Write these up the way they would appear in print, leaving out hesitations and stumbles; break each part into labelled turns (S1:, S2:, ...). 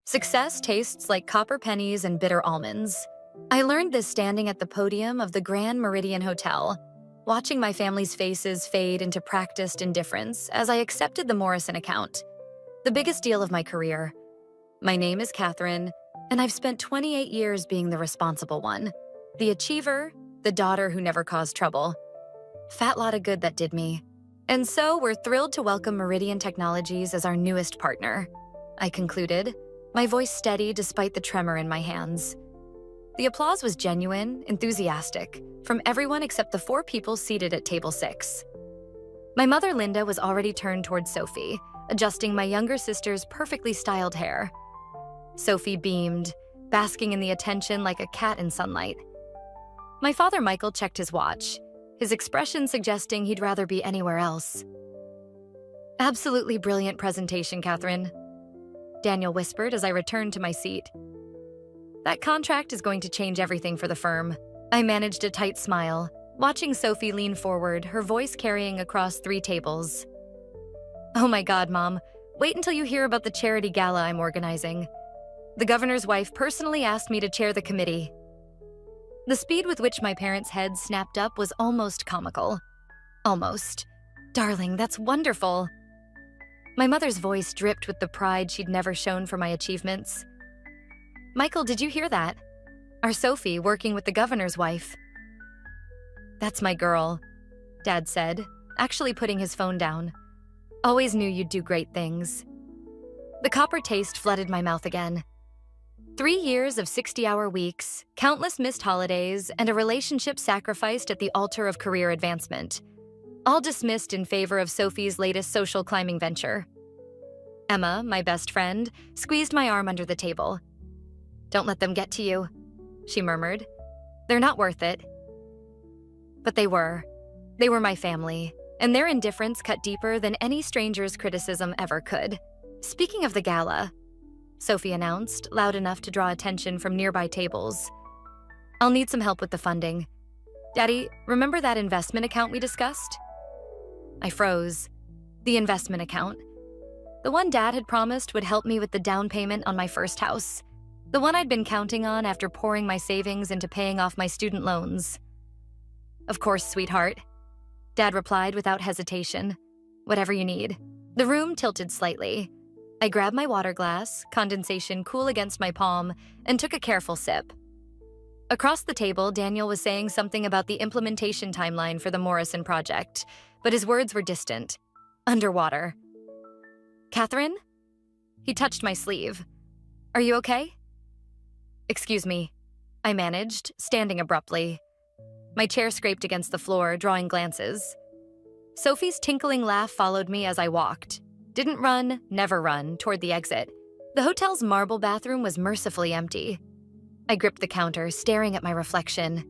S1: Success tastes like copper pennies and bitter almonds. I learned this standing at the podium of the Grand Meridian Hotel, watching my family's faces fade into practiced indifference as I accepted the Morrison account, the biggest deal of my career. My name is Catherine, and I've spent 28 years being the responsible one, the achiever, the daughter who never caused trouble. Fat lot of good that did me. And so we're thrilled to welcome Meridian Technologies as our newest partner, I concluded, my voice steady despite the tremor in my hands. The applause was genuine, enthusiastic, from everyone except the 4 people seated at table 6. My mother, Linda, was already turned towards Sophie, adjusting my younger sister's perfectly styled hair. Sophie beamed, basking in the attention like a cat in sunlight. My father, Michael, checked his watch, his expression suggesting he'd rather be anywhere else. Absolutely brilliant presentation, Catherine, Daniel whispered as I returned to my seat. That contract is going to change everything for the firm. I managed a tight smile, watching Sophie lean forward, her voice carrying across 3 tables. Oh my God, Mom, wait until you hear about the charity gala I'm organizing. The governor's wife personally asked me to chair the committee. The speed with which my parents' heads snapped up was almost comical. Almost. Darling, that's wonderful. My mother's voice dripped with the pride she'd never shown for my achievements. Michael, did you hear that? Our Sophie working with the governor's wife. That's my girl, Dad said, actually putting his phone down. Always knew you'd do great things. The copper taste flooded my mouth again. 3 years of 60-hour weeks, countless missed holidays, and a relationship sacrificed at the altar of career advancement. All dismissed in favor of Sophie's latest social climbing venture. Emma, my best friend, squeezed my arm under the table. Don't let them get to you, she murmured. They're not worth it. But they were. They were my family, and their indifference cut deeper than any stranger's criticism ever could. Speaking of the gala, Sophie announced, loud enough to draw attention from nearby tables. I'll need some help with the funding. Daddy, remember that investment account we discussed? I froze. The investment account. The one Dad had promised would help me with the down payment on my first house. The one I'd been counting on after pouring my savings into paying off my student loans. Of course, sweetheart, Dad replied without hesitation. Whatever you need. The room tilted slightly. I grabbed my water glass, condensation cool against my palm, and took a careful sip. Across the table, Daniel was saying something about the implementation timeline for the Morrison project, but his words were distant, underwater. Catherine? He touched my sleeve. Are you okay? Excuse me, I managed, standing abruptly. My chair scraped against the floor, drawing glances. Sophie's tinkling laugh followed me as I walked. Didn't run, never run, toward the exit. The hotel's marble bathroom was mercifully empty. I gripped the counter, staring at my reflection.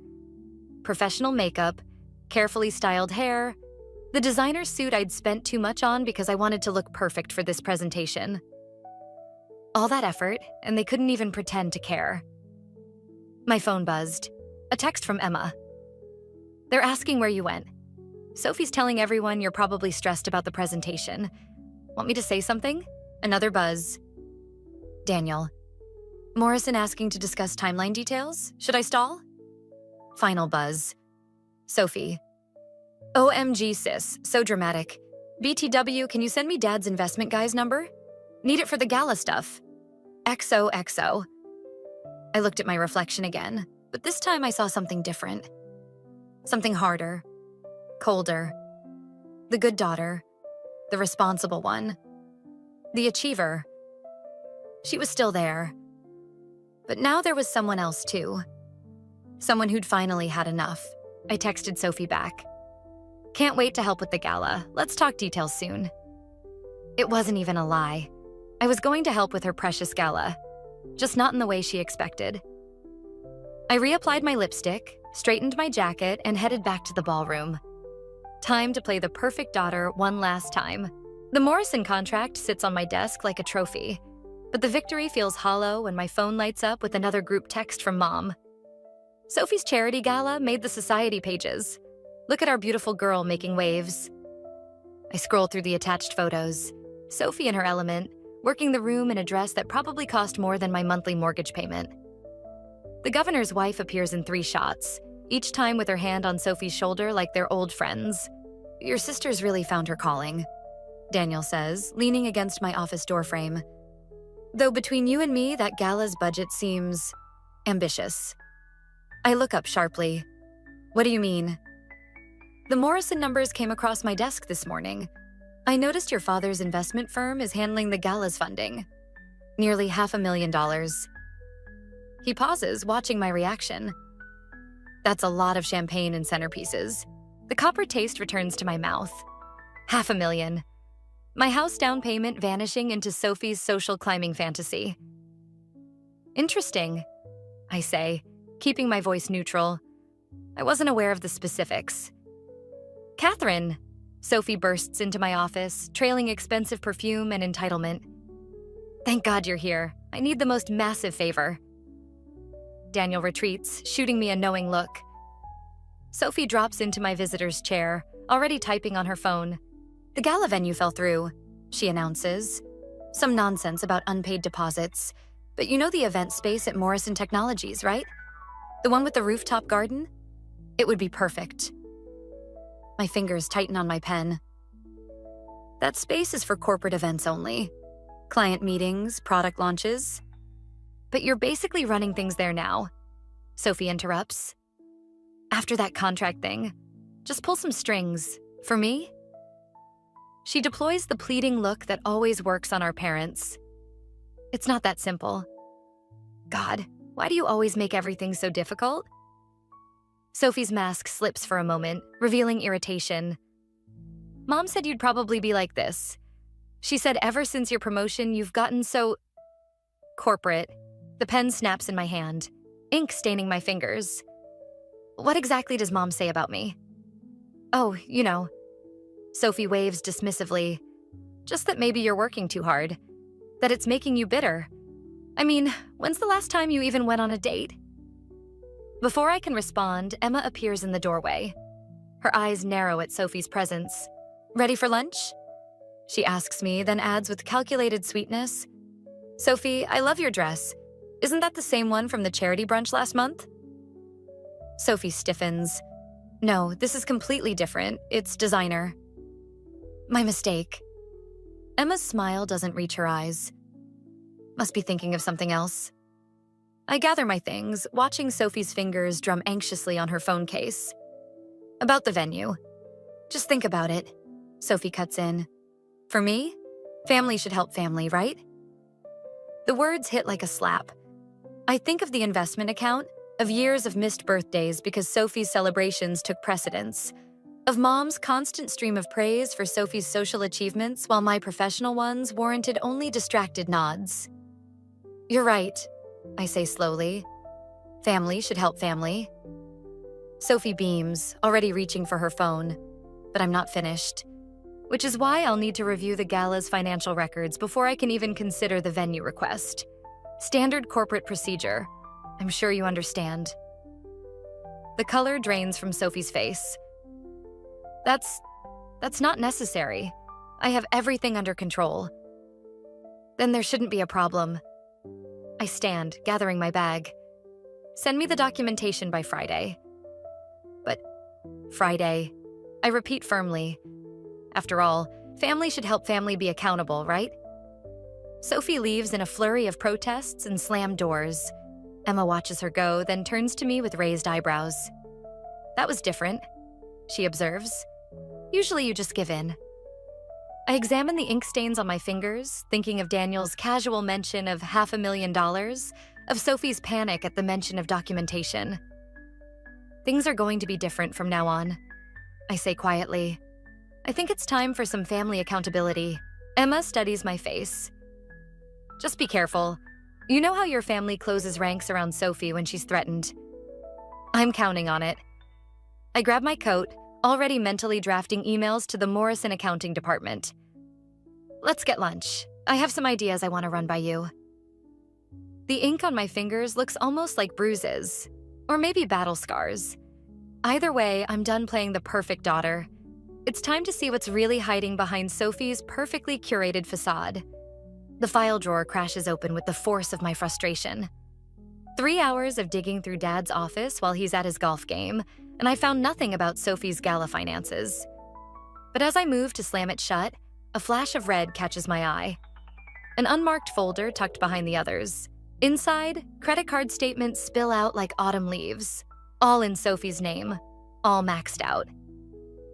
S1: Professional makeup, carefully styled hair, the designer suit I'd spent too much on because I wanted to look perfect for this presentation. All that effort, and they couldn't even pretend to care. My phone buzzed. A text from Emma. They're asking where you went. Sophie's telling everyone you're probably stressed about the presentation. Want me to say something? Another buzz. Daniel. Morrison asking to discuss timeline details? Should I stall? Final buzz. Sophie. OMG, sis. So dramatic. BTW, can you send me Dad's investment guy's number? Need it for the gala stuff. XOXO. I looked at my reflection again, but this time I saw something different. Something harder. Colder. The good daughter. The responsible one. The achiever. She was still there. But now there was someone else too. Someone who'd finally had enough. I texted Sophie back. Can't wait to help with the gala. Let's talk details soon. It wasn't even a lie. I was going to help with her precious gala, just not in the way she expected. I reapplied my lipstick, straightened my jacket, and headed back to the ballroom. Time to play the perfect daughter one last time. The Morrison contract sits on my desk like a trophy, but the victory feels hollow when my phone lights up with another group text from Mom. Sophie's charity gala made the society pages. Look at our beautiful girl making waves. I scrolled through the attached photos. Sophie in her element, working the room in a dress that probably cost more than my monthly mortgage payment. The governor's wife appears in 3 shots, each time with her hand on Sophie's shoulder like they're old friends. "Your sister's really found her calling," Daniel says, leaning against my office doorframe. "Though between you and me, that Gala's budget seems ambitious." I look up sharply. "What do you mean?" "The Morrison numbers came across my desk this morning. I noticed your father's investment firm is handling the Gala's funding. Nearly $500,000. He pauses, watching my reaction. That's a lot of champagne and centerpieces. The copper taste returns to my mouth. $500,000. My house down payment vanishing into Sophie's social climbing fantasy. "Interesting," I say, keeping my voice neutral. I wasn't aware of the specifics. "Catherine!" Sophie bursts into my office, trailing expensive perfume and entitlement. "Thank God you're here. I need the most massive favor." Daniel retreats, shooting me a knowing look. Sophie drops into my visitor's chair, already typing on her phone. "The Gala venue fell through," she announces. "Some nonsense about unpaid deposits. But you know the event space at Morrison Technologies, right? The one with the rooftop garden? It would be perfect." My fingers tighten on my pen. "That space is for corporate events only. Client meetings, product launches. But you're basically running things there now," Sophie interrupts. "After that contract thing, just pull some strings. For me?" She deploys the pleading look that always works on our parents. "It's not that simple." God, why do you always make everything so difficult? Sophie's mask slips for a moment, revealing irritation. "Mom said you'd probably be like this. She said ever since your promotion, you've gotten so corporate." The pen snaps in my hand, ink staining my fingers. "What exactly does Mom say about me?" "Oh, you know." Sophie waves dismissively. "Just that maybe you're working too hard. That it's making you bitter. I mean, when's the last time you even went on a date?" Before I can respond, Emma appears in the doorway. Her eyes narrow at Sophie's presence. "Ready for lunch?" she asks me, then adds with calculated sweetness, "Sophie, I love your dress. Isn't that the same one from the charity brunch last month?" Sophie stiffens. "No, this is completely different. It's designer." "My mistake." Emma's smile doesn't reach her eyes. Must be thinking of something else. I gather my things, watching Sophie's fingers drum anxiously on her phone case. "About the venue. Just think about it," Sophie cuts in. "For me, family should help family, right?" The words hit like a slap. I think of the investment account, of years of missed birthdays because Sophie's celebrations took precedence, of Mom's constant stream of praise for Sophie's social achievements while my professional ones warranted only distracted nods. "You're right," I say slowly. "Family should help family." Sophie beams, already reaching for her phone, but I'm not finished, which is why I'll need to review the Gala's financial records before I can even consider the venue request. Standard corporate procedure. I'm sure you understand. The color drains from Sophie's face. That's not necessary. I have everything under control." "Then there shouldn't be a problem." I stand, gathering my bag. "Send me the documentation by Friday." But Friday, I repeat firmly. After all, family should help family be accountable, right? Sophie leaves in a flurry of protests and slammed doors. Emma watches her go, then turns to me with raised eyebrows. "That was different," she observes. "Usually you just give in." I examine the ink stains on my fingers, thinking of Daniel's casual mention of $500,000, of Sophie's panic at the mention of documentation. Things are going to be different from now on, I say quietly. I think it's time for some family accountability. Emma studies my face. "Just be careful. You know how your family closes ranks around Sophie when she's threatened." "I'm counting on it." I grab my coat, already mentally drafting emails to the Morrison accounting department. "Let's get lunch. I have some ideas I want to run by you." The ink on my fingers looks almost like bruises, or maybe battle scars. Either way, I'm done playing the perfect daughter. It's time to see what's really hiding behind Sophie's perfectly curated facade. The file drawer crashes open with the force of my frustration. 3 hours of digging through Dad's office while he's at his golf game, and I found nothing about Sophie's Gala finances. But as I move to slam it shut, a flash of red catches my eye. An unmarked folder tucked behind the others. Inside, credit card statements spill out like autumn leaves, all in Sophie's name, all maxed out.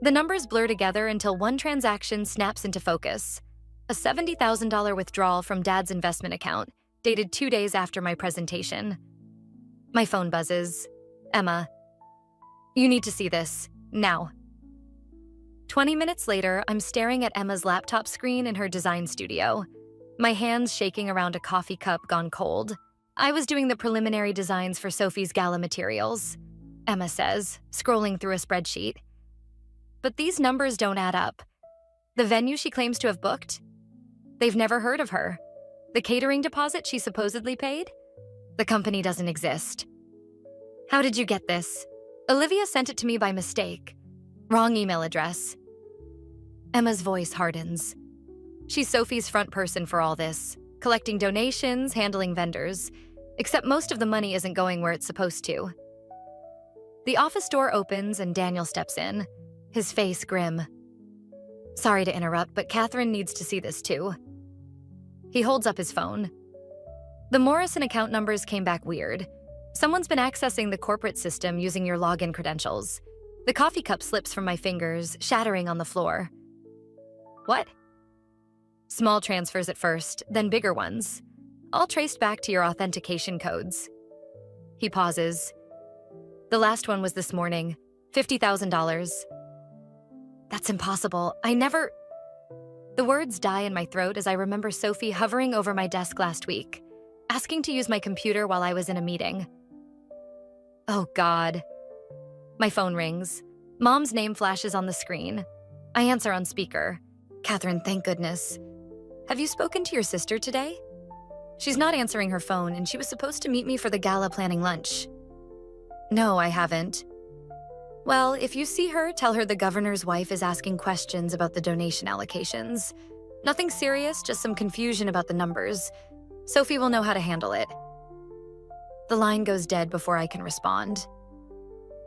S1: The numbers blur together until one transaction snaps into focus. A $70,000 withdrawal from Dad's investment account, dated 2 days after my presentation. My phone buzzes. Emma. You need to see this, now. 20 minutes later, I'm staring at Emma's laptop screen in her design studio, my hands shaking around a coffee cup gone cold. I was doing the preliminary designs for Sophie's Gala materials, Emma says, scrolling through a spreadsheet. But these numbers don't add up. The venue she claims to have booked? They've never heard of her. The catering deposit she supposedly paid? The company doesn't exist. How did you get this? Olivia sent it to me by mistake. Wrong email address. Emma's voice hardens. She's Sophie's front person for all this, collecting donations, handling vendors, except most of the money isn't going where it's supposed to. The office door opens and Daniel steps in, his face grim. Sorry to interrupt, but Catherine needs to see this too. He holds up his phone. The Morrison account numbers came back weird. Someone's been accessing the corporate system using your login credentials. The coffee cup slips from my fingers, shattering on the floor. What? Small transfers at first, then bigger ones, all traced back to your authentication codes. He pauses. The last one was this morning, $50,000. That's impossible. The words die in my throat as I remember Sophie hovering over my desk last week, asking to use my computer while I was in a meeting. Oh, God. My phone rings. Mom's name flashes on the screen. I answer on speaker. Catherine, thank goodness. Have you spoken to your sister today? She's not answering her phone, and she was supposed to meet me for the gala planning lunch. No, I haven't. Well, if you see her, tell her the governor's wife is asking questions about the donation allocations. Nothing serious, just some confusion about the numbers. Sophie will know how to handle it. The line goes dead before I can respond.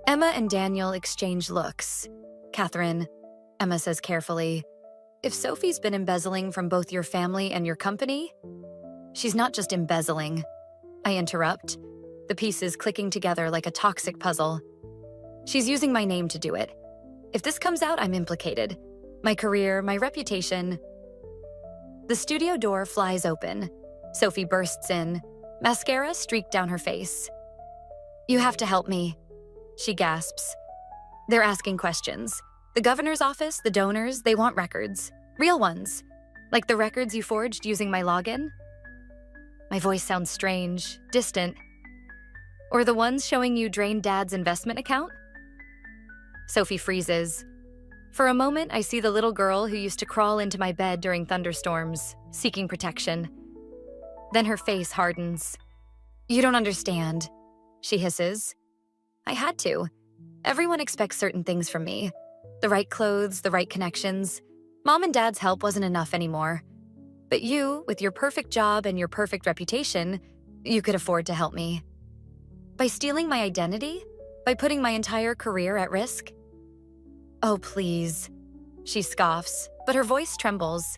S1: Emma and Daniel exchange looks. Catherine, Emma says carefully, if Sophie's been embezzling from both your family and your company, she's not just embezzling. I interrupt, the pieces clicking together like a toxic puzzle. She's using my name to do it. If this comes out, I'm implicated. My career, my reputation. The studio door flies open. Sophie bursts in, mascara streaked down her face. You have to help me, she gasps. They're asking questions. The governor's office, the donors, they want records. Real ones. Like the records you forged using my login? My voice sounds strange, distant. Or the ones showing you drained Dad's investment account? Sophie freezes. For a moment, I see the little girl who used to crawl into my bed during thunderstorms, seeking protection. Then her face hardens. You don't understand, she hisses. I had to. Everyone expects certain things from me. The right clothes, the right connections. Mom and Dad's help wasn't enough anymore. But you, with your perfect job and your perfect reputation, you could afford to help me. By stealing my identity? By putting my entire career at risk? Oh, please, she scoffs, but her voice trembles.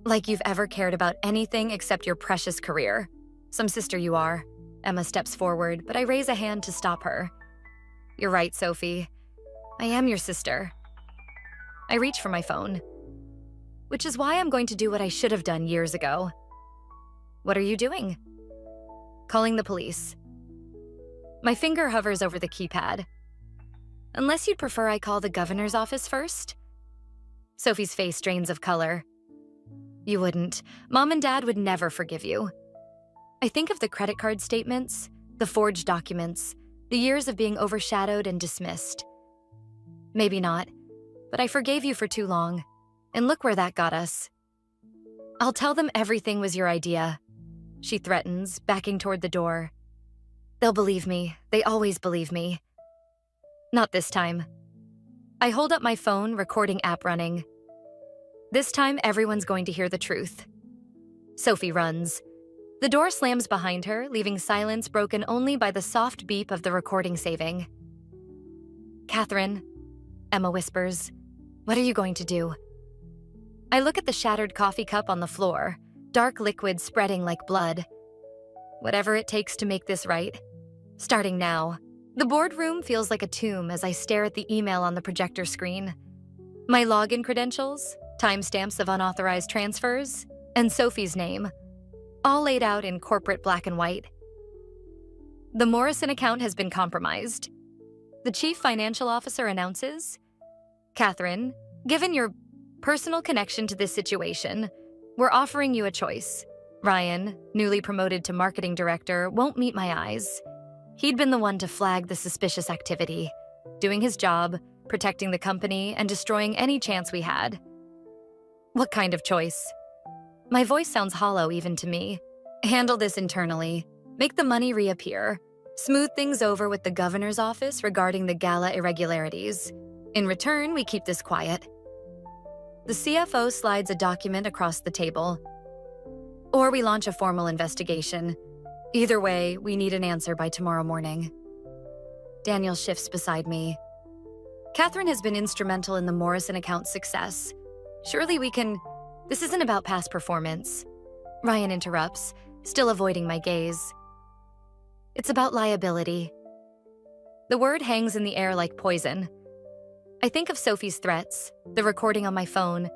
S1: Like you've ever cared about anything except your precious career. Some sister you are. Emma steps forward, but I raise a hand to stop her. You're right, Sophie. I am your sister. I reach for my phone. Which is why I'm going to do what I should have done years ago. What are you doing? Calling the police. My finger hovers over the keypad. Unless you'd prefer I call the governor's office first? Sophie's face drains of color. You wouldn't. Mom and Dad would never forgive you. I think of the credit card statements, the forged documents, the years of being overshadowed and dismissed. Maybe not, but I forgave you for too long, and look where that got us. I'll tell them everything was your idea, she threatens, backing toward the door. They'll believe me. They always believe me. Not this time. I hold up my phone, recording app running. This time, everyone's going to hear the truth. Sophie runs. The door slams behind her, leaving silence broken only by the soft beep of the recording saving. "Catherine," Emma whispers, "what are you going to do?" I look at the shattered coffee cup on the floor, dark liquid spreading like blood. Whatever it takes to make this right. Starting now. The boardroom feels like a tomb as I stare at the email on the projector screen. My login credentials, timestamps of unauthorized transfers, and Sophie's name, all laid out in corporate black and white. The Morrison account has been compromised. The chief financial officer announces, "Catherine, given your personal connection to this situation, we're offering you a choice. Ryan, newly promoted to marketing director, won't meet my eyes. He'd been the one to flag the suspicious activity, doing his job, protecting the company, and destroying any chance we had." What kind of choice? My voice sounds hollow even to me. Handle this internally. Make the money reappear. Smooth things over with the governor's office regarding the Gala irregularities. In return, we keep this quiet. The CFO slides a document across the table. Or we launch a formal investigation. Either way, we need an answer by tomorrow morning. Daniel shifts beside me. "Catherine has been instrumental in the Morrison account's success. Surely we can... This isn't about past performance." Ryan interrupts, still avoiding my gaze. "It's about liability." The word hangs in the air like poison. I think of Sophie's threats, the recording on my phone,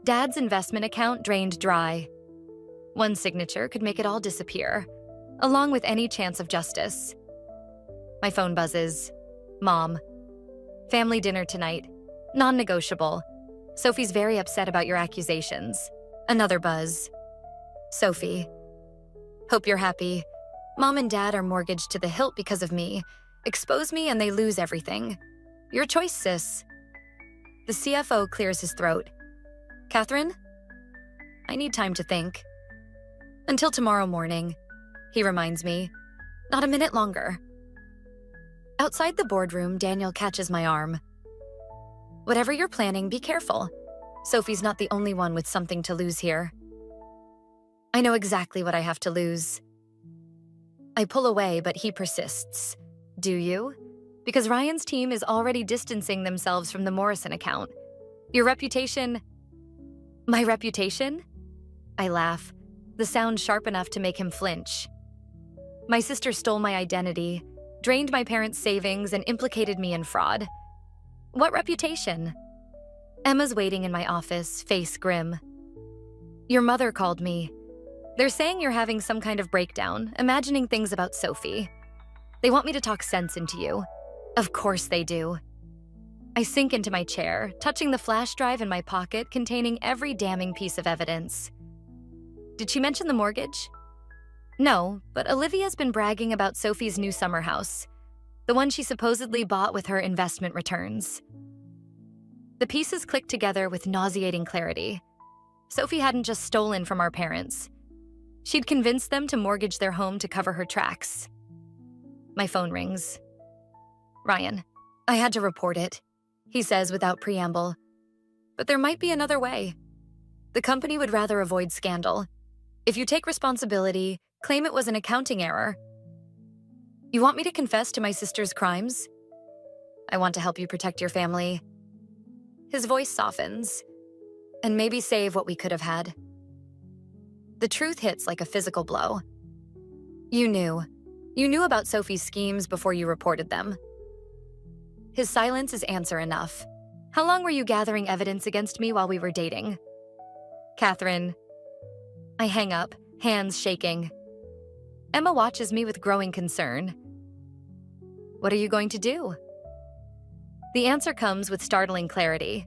S1: Dad's investment account drained dry. One signature could make it all disappear, along with any chance of justice. My phone buzzes. "Mom. Family dinner tonight. Non-negotiable. Sophie's very upset about your accusations." Another buzz. "Sophie. Hope you're happy. Mom and Dad are mortgaged to the hilt because of me. Expose me and they lose everything. Your choice, sis." The CFO clears his throat. "Catherine? I need time to think." "Until tomorrow morning," he reminds me. "Not a minute longer." Outside the boardroom, Daniel catches my arm. "Whatever you're planning, be careful. Sophie's not the only one with something to lose here." I know exactly what I have to lose. I pull away, but he persists. "Do you? Because Ryan's team is already distancing themselves from the Morrison account. Your reputation..." "My reputation?" I laugh, the sound sharp enough to make him flinch. "My sister stole my identity, drained my parents' savings, and implicated me in fraud. What reputation?" Emma's waiting in my office, face grim. "Your mother called me. They're saying you're having some kind of breakdown, imagining things about Sophie. They want me to talk sense into you." Of course they do. I sink into my chair, touching the flash drive in my pocket containing every damning piece of evidence. "Did she mention the mortgage?" "No, but Olivia's been bragging about Sophie's new summer house, the one she supposedly bought with her investment returns." The pieces click together with nauseating clarity. Sophie hadn't just stolen from our parents. She'd convinced them to mortgage their home to cover her tracks. My phone rings. "Ryan, I had to report it," he says without preamble. "But there might be another way. The company would rather avoid scandal. If you take responsibility, claim it was an accounting error." "You want me to confess to my sister's crimes?" "I want to help you protect your family." His voice softens. "And maybe save what we could have had." The truth hits like a physical blow. You knew about Sophie's schemes before you reported them." His silence is answer enough. "How long were you gathering evidence against me while we were dating?" "Catherine." I hang up, hands shaking. Emma watches me with growing concern. "What are you going to do?" The answer comes with startling clarity.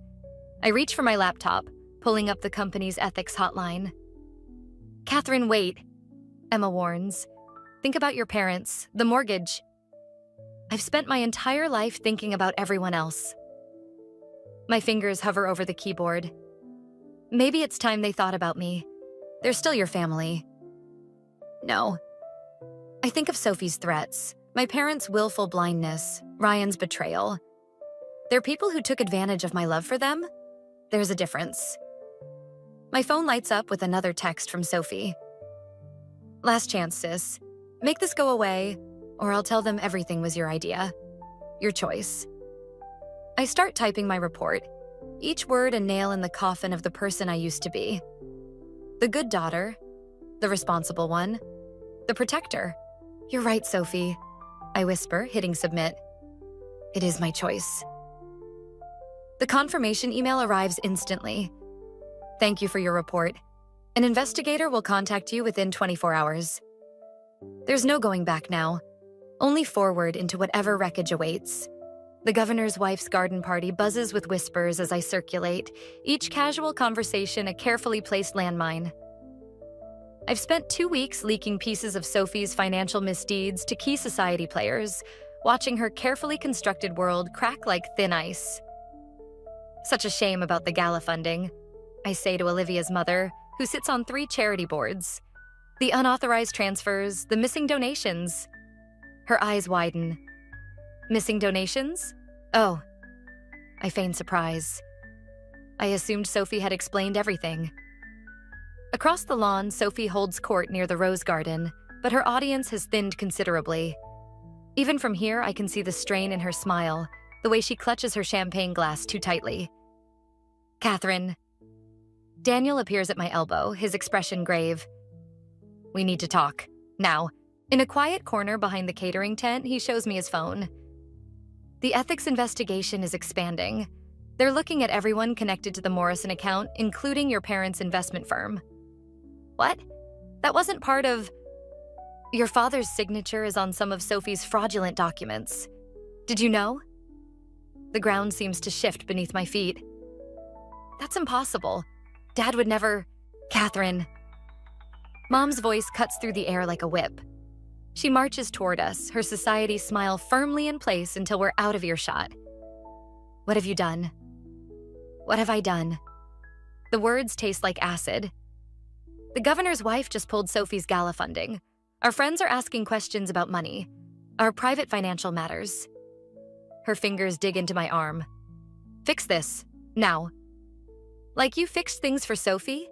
S1: I reach for my laptop, pulling up the company's ethics hotline. "Catherine, wait," Emma warns. "Think about your parents, the mortgage." I've spent my entire life thinking about everyone else. My fingers hover over the keyboard. Maybe it's time they thought about me. They're still your family. No. I think of Sophie's threats, my parents' willful blindness, Ryan's betrayal. They're people who took advantage of my love for them? There's a difference. My phone lights up with another text from Sophie. Last chance, sis. Make this go away, or I'll tell them everything was your idea. Your choice. I start typing my report, each word a nail in the coffin of the person I used to be. The good daughter, the responsible one, the protector. You're right, Sophie, I whisper, hitting submit. It is my choice. The confirmation email arrives instantly. Thank you for your report. An investigator will contact you within 24 hours. There's no going back now, only forward into whatever wreckage awaits. The governor's wife's garden party buzzes with whispers as I circulate, each casual conversation a carefully placed landmine. I've spent 2 weeks leaking pieces of Sophie's financial misdeeds to key society players, watching her carefully constructed world crack like thin ice. Such a shame about the Gala funding, I say to Olivia's mother, who sits on 3 charity boards. The unauthorized transfers, the missing donations. Her eyes widen. Missing donations? Oh. I feign surprise. I assumed Sophie had explained everything. Across the lawn, Sophie holds court near the rose garden, but her audience has thinned considerably. Even from here, I can see the strain in her smile, the way she clutches her champagne glass too tightly. Catherine. Daniel appears at my elbow, his expression grave. We need to talk. Now. In a quiet corner behind the catering tent, he shows me his phone. The ethics investigation is expanding. They're looking at everyone connected to the Morrison account, including your parents' investment firm. What? That wasn't part of... Your father's signature is on some of Sophie's fraudulent documents. Did you know? The ground seems to shift beneath my feet. That's impossible. Dad would never... Catherine. Mom's voice cuts through the air like a whip. She marches toward us, her society smile firmly in place until we're out of earshot. What have you done? What have I done? The words taste like acid. The governor's wife just pulled Sophie's Gala funding. Our friends are asking questions about money, our private financial matters. Her fingers dig into my arm. Fix this, now. Like you fixed things for Sophie?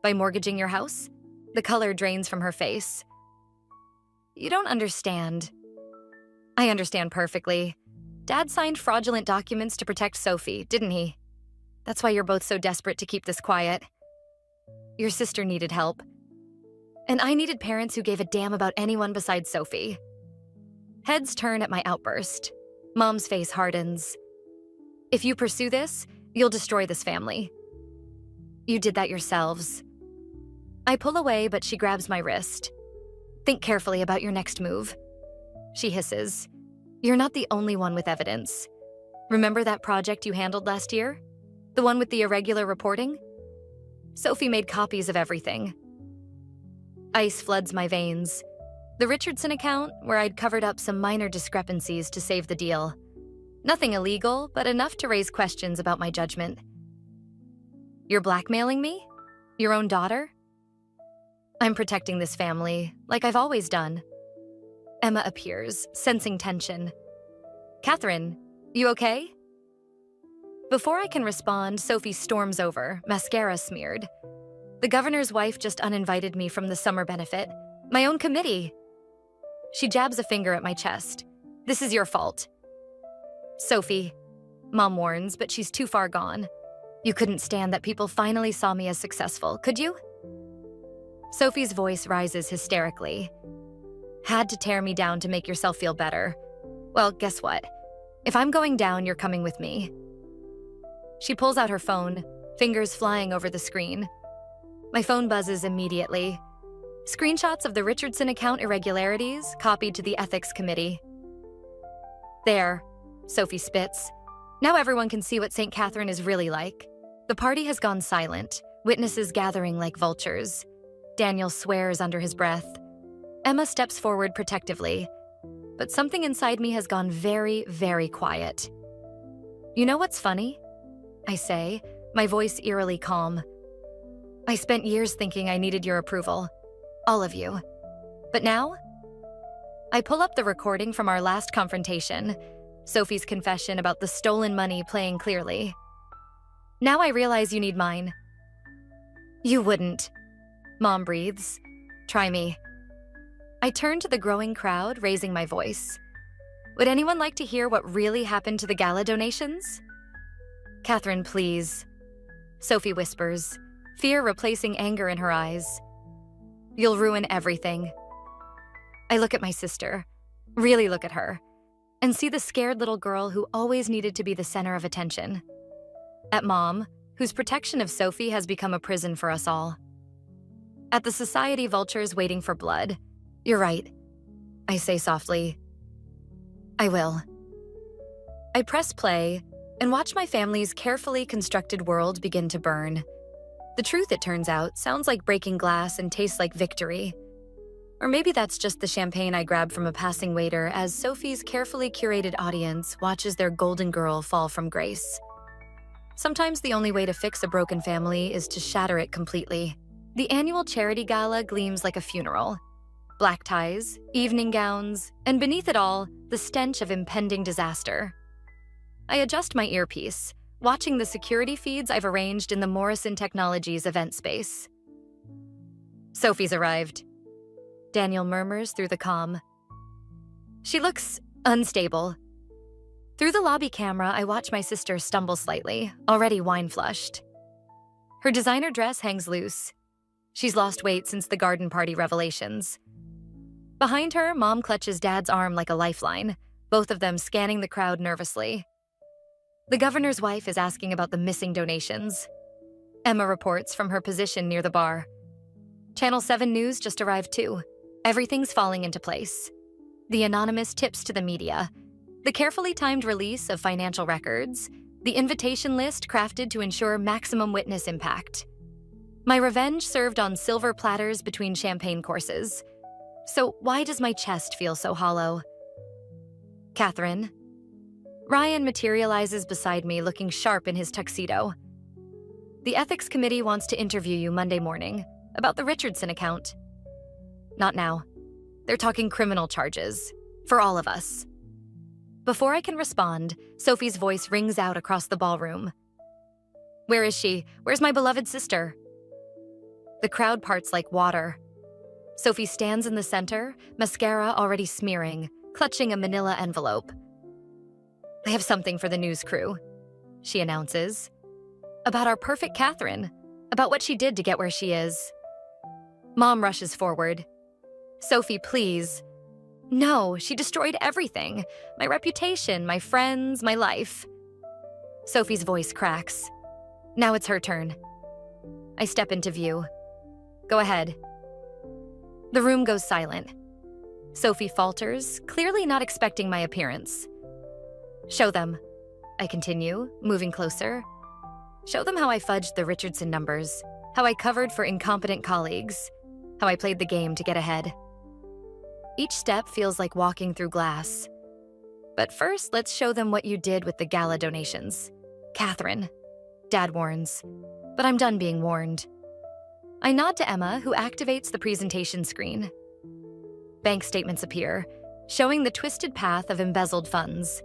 S1: By mortgaging your house? The color drains from her face. You don't understand. I understand perfectly. Dad signed fraudulent documents to protect Sophie, didn't he? That's why you're both so desperate to keep this quiet. Your sister needed help. And I needed parents who gave a damn about anyone besides Sophie. Heads turn at my outburst. Mom's face hardens. If you pursue this, you'll destroy this family. You did that yourselves. I pull away, but she grabs my wrist. Think carefully about your next move. She hisses. You're not the only one with evidence. Remember that project you handled last year? The one with the irregular reporting? Sophie made copies of everything. Ice floods my veins. The Richardson account, where I'd covered up some minor discrepancies to save the deal. Nothing illegal, but enough to raise questions about my judgment. You're blackmailing me? Your own daughter? I'm protecting this family, like I've always done. Emma appears, sensing tension. Catherine, you okay? Before I can respond, Sophie storms over, mascara smeared. The governor's wife just uninvited me from the summer benefit. My own committee. She jabs a finger at my chest. This is your fault. Sophie, Mom warns, but she's too far gone. You couldn't stand that people finally saw me as successful, could you? Sophie's voice rises hysterically. Had to tear me down to make yourself feel better. Well, guess what? If I'm going down, you're coming with me. She pulls out her phone, fingers flying over the screen. My phone buzzes immediately. Screenshots of the Richardson account irregularities copied to the ethics committee. There, Sophie spits. Now everyone can see what St. Catherine is really like. The party has gone silent, witnesses gathering like vultures. Daniel swears under his breath. Emma steps forward protectively, but something inside me has gone very, very quiet. You know what's funny? I say, my voice eerily calm. I spent years thinking I needed your approval. All of you. But now? I pull up the recording from our last confrontation, Sophie's confession about the stolen money playing clearly. Now I realize you need mine. You wouldn't. Mom breathes. Try me. I turned to the growing crowd, raising my voice. Would anyone like to hear what really happened to the gala donations? Catherine, please. Sophie whispers, fear replacing anger in her eyes. You'll ruin everything. I look at my sister, really look at her, and see the scared little girl who always needed to be the center of attention. At Mom, whose protection of Sophie has become a prison for us all. At the society vultures waiting for blood. You're right, I say softly. I will. I press play and watch my family's carefully constructed world begin to burn. The truth, it turns out, sounds like breaking glass and tastes like victory. Or maybe that's just the champagne I grab from a passing waiter as Sophie's carefully curated audience watches their golden girl fall from grace. Sometimes the only way to fix a broken family is to shatter it completely. The annual charity gala gleams like a funeral. Black ties, evening gowns, and beneath it all, the stench of impending disaster. I adjust my earpiece, watching the security feeds I've arranged in the Morrison Technologies event space. Sophie's arrived. Daniel murmurs through the comm. She looks unstable. Through the lobby camera, I watch my sister stumble slightly, already wine-flushed. Her designer dress hangs loose. She's lost weight since the garden party revelations. Behind her, Mom clutches Dad's arm like a lifeline, both of them scanning the crowd nervously. The governor's wife is asking about the missing donations. Emma reports from her position near the bar. Channel 7 News just arrived too. Everything's falling into place. The anonymous tips to the media, the carefully timed release of financial records, the invitation list crafted to ensure maximum witness impact. My revenge served on silver platters between champagne courses. So why does my chest feel so hollow? Catherine. Ryan materializes beside me, looking sharp in his tuxedo. The ethics committee wants to interview you Monday morning about the Richardson account. Not now. They're talking criminal charges. For all of us. Before I can respond, Sophie's voice rings out across the ballroom. Where is she? Where's my beloved sister? The crowd parts like water. Sophie stands in the center, mascara already smearing, clutching a manila envelope. I have something for the news crew, she announces. About our perfect Catherine, about what she did to get where she is. Mom rushes forward. Sophie, please. No, she destroyed everything. My reputation, my friends, my life. Sophie's voice cracks. Now it's her turn. I step into view. Go ahead. The room goes silent. Sophie falters, clearly not expecting my appearance. Show them, I continue, moving closer. Show them how I fudged the Richardson numbers, how I covered for incompetent colleagues, how I played the game to get ahead. Each step feels like walking through glass. But first, let's show them what you did with the gala donations. Catherine, Dad warns, but I'm done being warned. I nod to Emma, who activates the presentation screen. Bank statements appear, showing the twisted path of embezzled funds.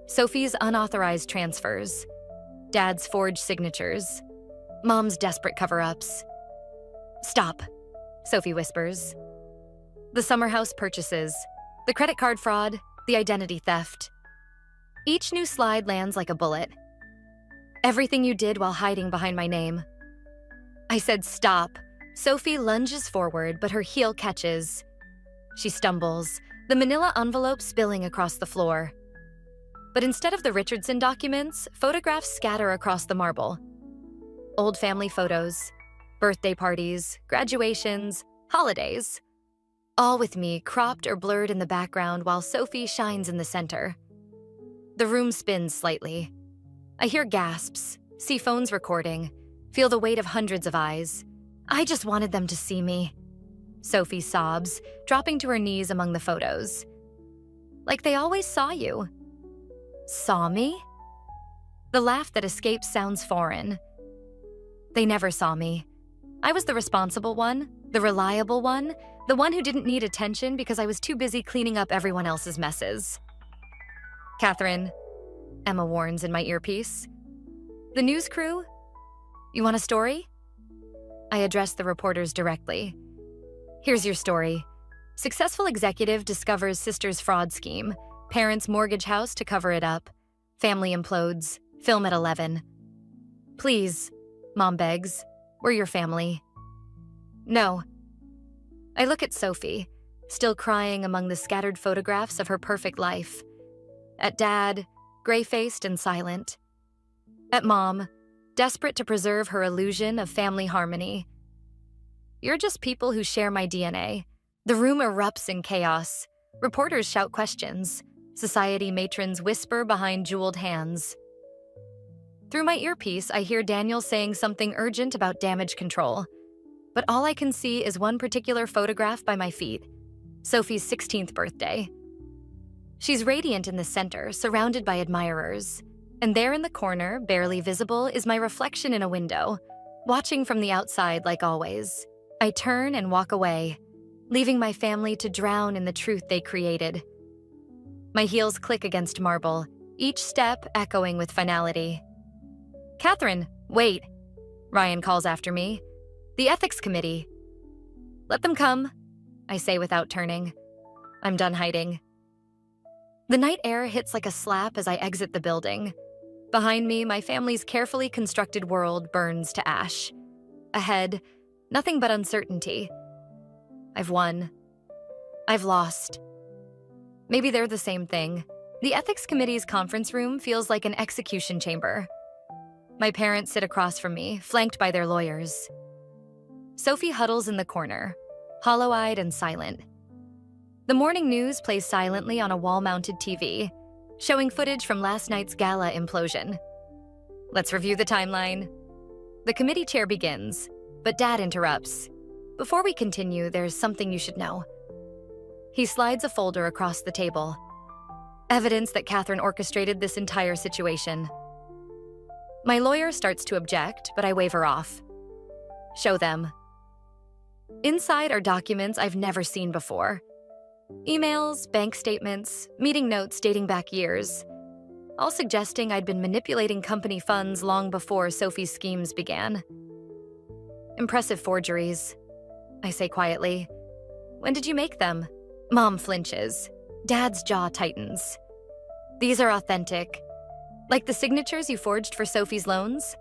S1: Sophie's unauthorized transfers. Dad's forged signatures. Mom's desperate cover-ups. Stop, Sophie whispers. The summer house purchases, the credit card fraud, the identity theft. Each new slide lands like a bullet. Everything you did while hiding behind my name. I said stop. Sophie lunges forward, but her heel catches. She stumbles, the manila envelope spilling across the floor. But instead of the Richardson documents, photographs scatter across the marble. Old family photos, birthday parties, graduations, holidays. All with me cropped or blurred in the background while Sophie shines in the center. The room spins slightly. I hear gasps, see phones recording, feel the weight of hundreds of eyes. I just wanted them to see me. Sophie sobs, dropping to her knees among the photos. Like they always saw you. Saw me? The laugh that escapes sounds foreign. They never saw me. I was the responsible one, the reliable one, the one who didn't need attention because I was too busy cleaning up everyone else's messes. Catherine, Emma warns in my earpiece. The news crew? You want a story? I address the reporters directly. Here's your story. Successful executive discovers sister's fraud scheme. Parents mortgage house to cover it up. Family implodes. Film at 11. Please, Mom begs. We're your family. No. I look at Sophie, still crying among the scattered photographs of her perfect life. At Dad, gray-faced and silent. At Mom, desperate to preserve her illusion of family harmony. You're just people who share my DNA. The room erupts in chaos. Reporters shout questions. Society matrons whisper behind jeweled hands. Through my earpiece, I hear Daniel saying something urgent about damage control. But all I can see is one particular photograph by my feet, Sophie's 16th birthday. She's radiant in the center, surrounded by admirers. And there in the corner, barely visible, is my reflection in a window, watching from the outside like always. I turn and walk away, leaving my family to drown in the truth they created. My heels click against marble, each step echoing with finality. Catherine, wait, Ryan calls after me. The ethics committee. Let them come, I say without turning. I'm done hiding. The night air hits like a slap as I exit the building. Behind me, my family's carefully constructed world burns to ash. Ahead, nothing but uncertainty. I've won. I've lost. Maybe they're the same thing. The ethics committee's conference room feels like an execution chamber. My parents sit across from me, flanked by their lawyers. Sophie huddles in the corner, hollow-eyed and silent. The morning news plays silently on a wall-mounted TV, showing footage from last night's Gala implosion. Let's review the timeline. The committee chair begins, but Dad interrupts. Before we continue, there's something you should know. He slides a folder across the table. Evidence that Catherine orchestrated this entire situation. My lawyer starts to object, but I wave her off. Show them. Inside are documents I've never seen before. Emails, bank statements, meeting notes dating back years, all suggesting I'd been manipulating company funds long before Sophie's schemes began. Impressive forgeries, I say quietly. When did you make them? Mom flinches. Dad's jaw tightens. These are authentic. Like the signatures you forged for Sophie's loans?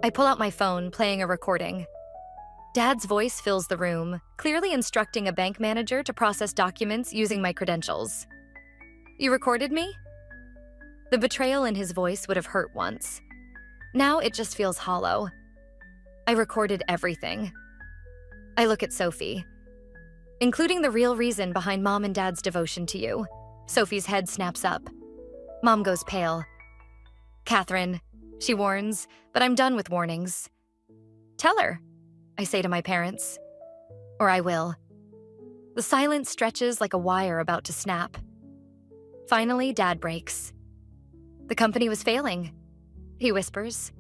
S1: I pull out my phone, playing a recording. Dad's voice fills the room, clearly instructing a bank manager to process documents using my credentials. You recorded me? The betrayal in his voice would have hurt once. Now it just feels hollow. I recorded everything. I look at Sophie, including the real reason behind Mom and Dad's devotion to you. Sophie's head snaps up. Mom goes pale. Catherine, she warns, but I'm done with warnings. Tell her, I say to my parents. Or I will. The silence stretches like a wire about to snap. Finally, Dad breaks. The company was failing, he whispers.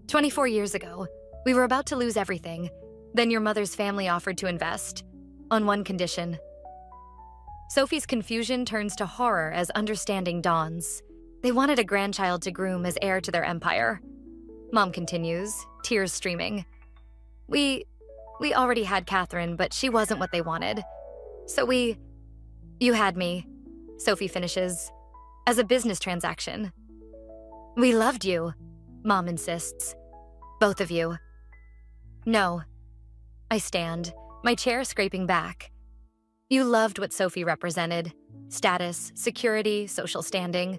S1: 24 years ago, we were about to lose everything. Then your mother's family offered to invest, on one condition. Sophie's confusion turns to horror as understanding dawns. They wanted a grandchild to groom as heir to their empire. Mom continues, tears streaming. We already had Catherine, but she wasn't what they wanted. So you had me, Sophie finishes, as a business transaction. We loved you, Mom insists. Both of you. No. I stand, my chair scraping back. You loved what Sophie represented. Status, security, social standing.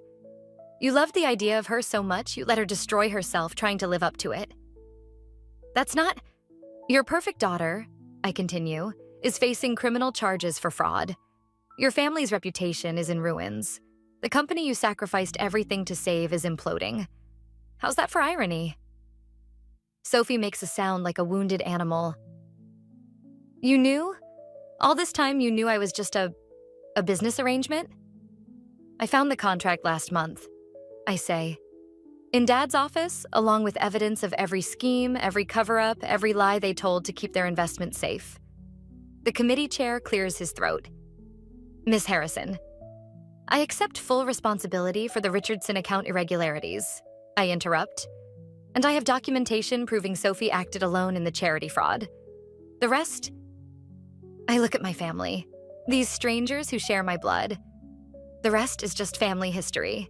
S1: You loved the idea of her so much you let her destroy herself trying to live up to it. That's not... Your perfect daughter, I continue, is facing criminal charges for fraud. Your family's reputation is in ruins. The company you sacrificed everything to save is imploding. How's that for irony? Sophie makes a sound like a wounded animal. You knew? All this time you knew I was just a business arrangement? I found the contract last month, I say. In Dad's office, along with evidence of every scheme, every cover-up, every lie they told to keep their investment safe. The committee chair clears his throat. Miss Harrison, I accept full responsibility for the Richardson account irregularities, I interrupt. And I have documentation proving Sophie acted alone in the charity fraud. The rest, I look at my family. These strangers who share my blood. The rest is just family history.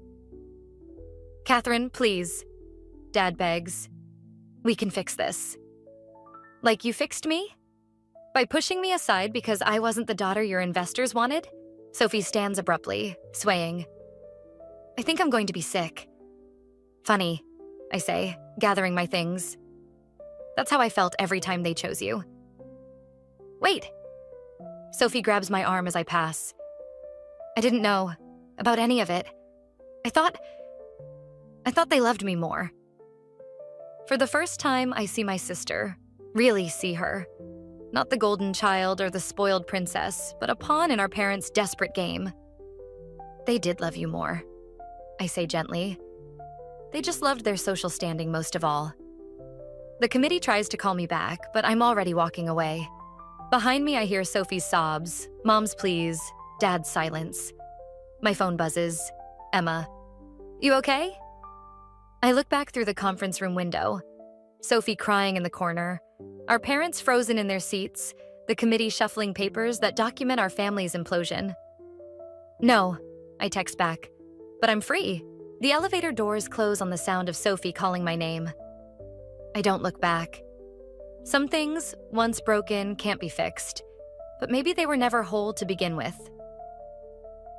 S1: Catherine, please. Dad begs. We can fix this. Like you fixed me? By pushing me aside because I wasn't the daughter your investors wanted? Sophie stands abruptly, swaying. I think I'm going to be sick. Funny, I say, gathering my things. That's how I felt every time they chose you. Wait. Sophie grabs my arm as I pass. I didn't know about any of it. I thought they loved me more. For the first time, I see my sister, really see her. Not the golden child or the spoiled princess, but a pawn in our parents' desperate game. They did love you more, I say gently. They just loved their social standing most of all. The committee tries to call me back, but I'm already walking away. Behind me, I hear Sophie's sobs, Mom's pleas, Dad's silence. My phone buzzes. Emma. You okay? I look back through the conference room window. Sophie crying in the corner. Our parents frozen in their seats, the committee shuffling papers that document our family's implosion. No, I text back. But I'm free. The elevator doors close on the sound of Sophie calling my name. I don't look back. Some things, once broken, can't be fixed. But maybe they were never whole to begin with.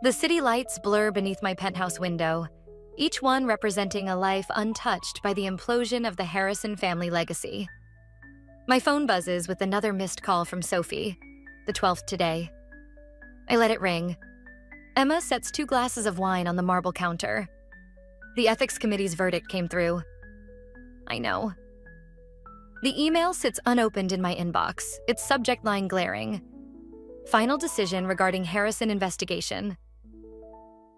S1: The city lights blur beneath my penthouse window, each one representing a life untouched by the implosion of the Harrison family legacy. My phone buzzes with another missed call from Sophie, the 12th today. I let it ring. Emma sets 2 glasses of wine on the marble counter. The ethics committee's verdict came through. I know. The email sits unopened in my inbox, its subject line glaring. Final decision regarding Harrison investigation.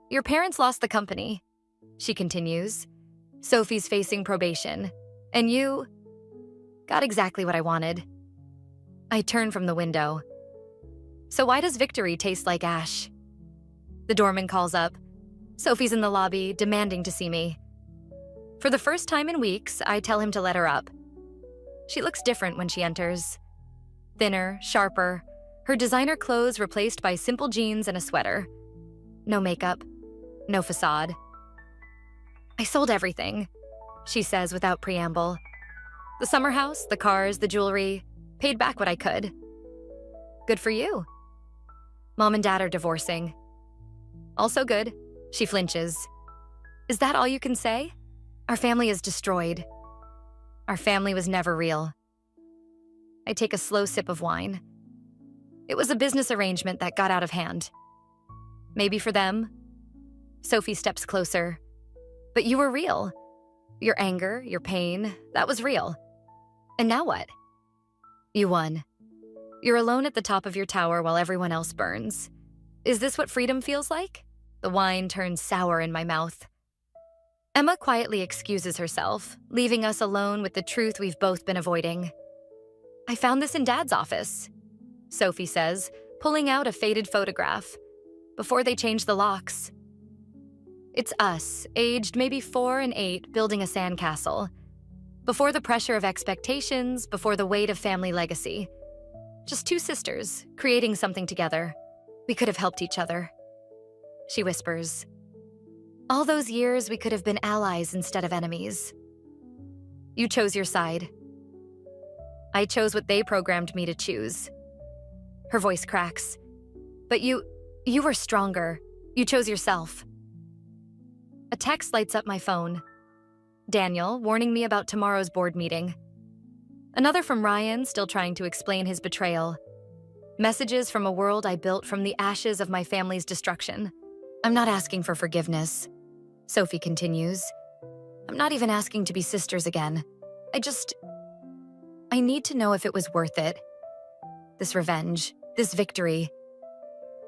S1: Your parents lost the company, she continues. Sophie's facing probation, and you got exactly what I wanted. I turn from the window. So why does victory taste like ash? The doorman calls up. Sophie's in the lobby, demanding to see me. For the first time in weeks, I tell him to let her up. She looks different when she enters. Thinner, sharper, her designer clothes replaced by simple jeans and a sweater. No makeup, no facade. I sold everything, she says without preamble. The summer house, the cars, the jewelry, paid back what I could. Good for you. Mom and Dad are divorcing. Also good, she flinches. Is that all you can say? Our family is destroyed. Our family was never real. I take a slow sip of wine. It was a business arrangement that got out of hand. Maybe for them. Sophie steps closer. But you were real. Your anger, your pain, that was real. And now what? You won. You're alone at the top of your tower while everyone else burns. Is this what freedom feels like? The wine turns sour in my mouth. Emma quietly excuses herself, leaving us alone with the truth we've both been avoiding. I found this in Dad's office, Sophie says, pulling out a faded photograph, before they changed the locks. It's us, aged maybe 4 and 8, building a sandcastle. Before the pressure of expectations, before the weight of family legacy. Just 2 sisters, creating something together. We could have helped each other. She whispers. All those years, we could have been allies instead of enemies. You chose your side. I chose what they programmed me to choose. Her voice cracks. But you were stronger. You chose yourself. A text lights up my phone. Daniel, warning me about tomorrow's board meeting. Another from Ryan, still trying to explain his betrayal. Messages from a world I built from the ashes of my family's destruction. I'm not asking for forgiveness, Sophie continues. I'm not even asking to be sisters again. I need to know if it was worth it. This revenge, this victory.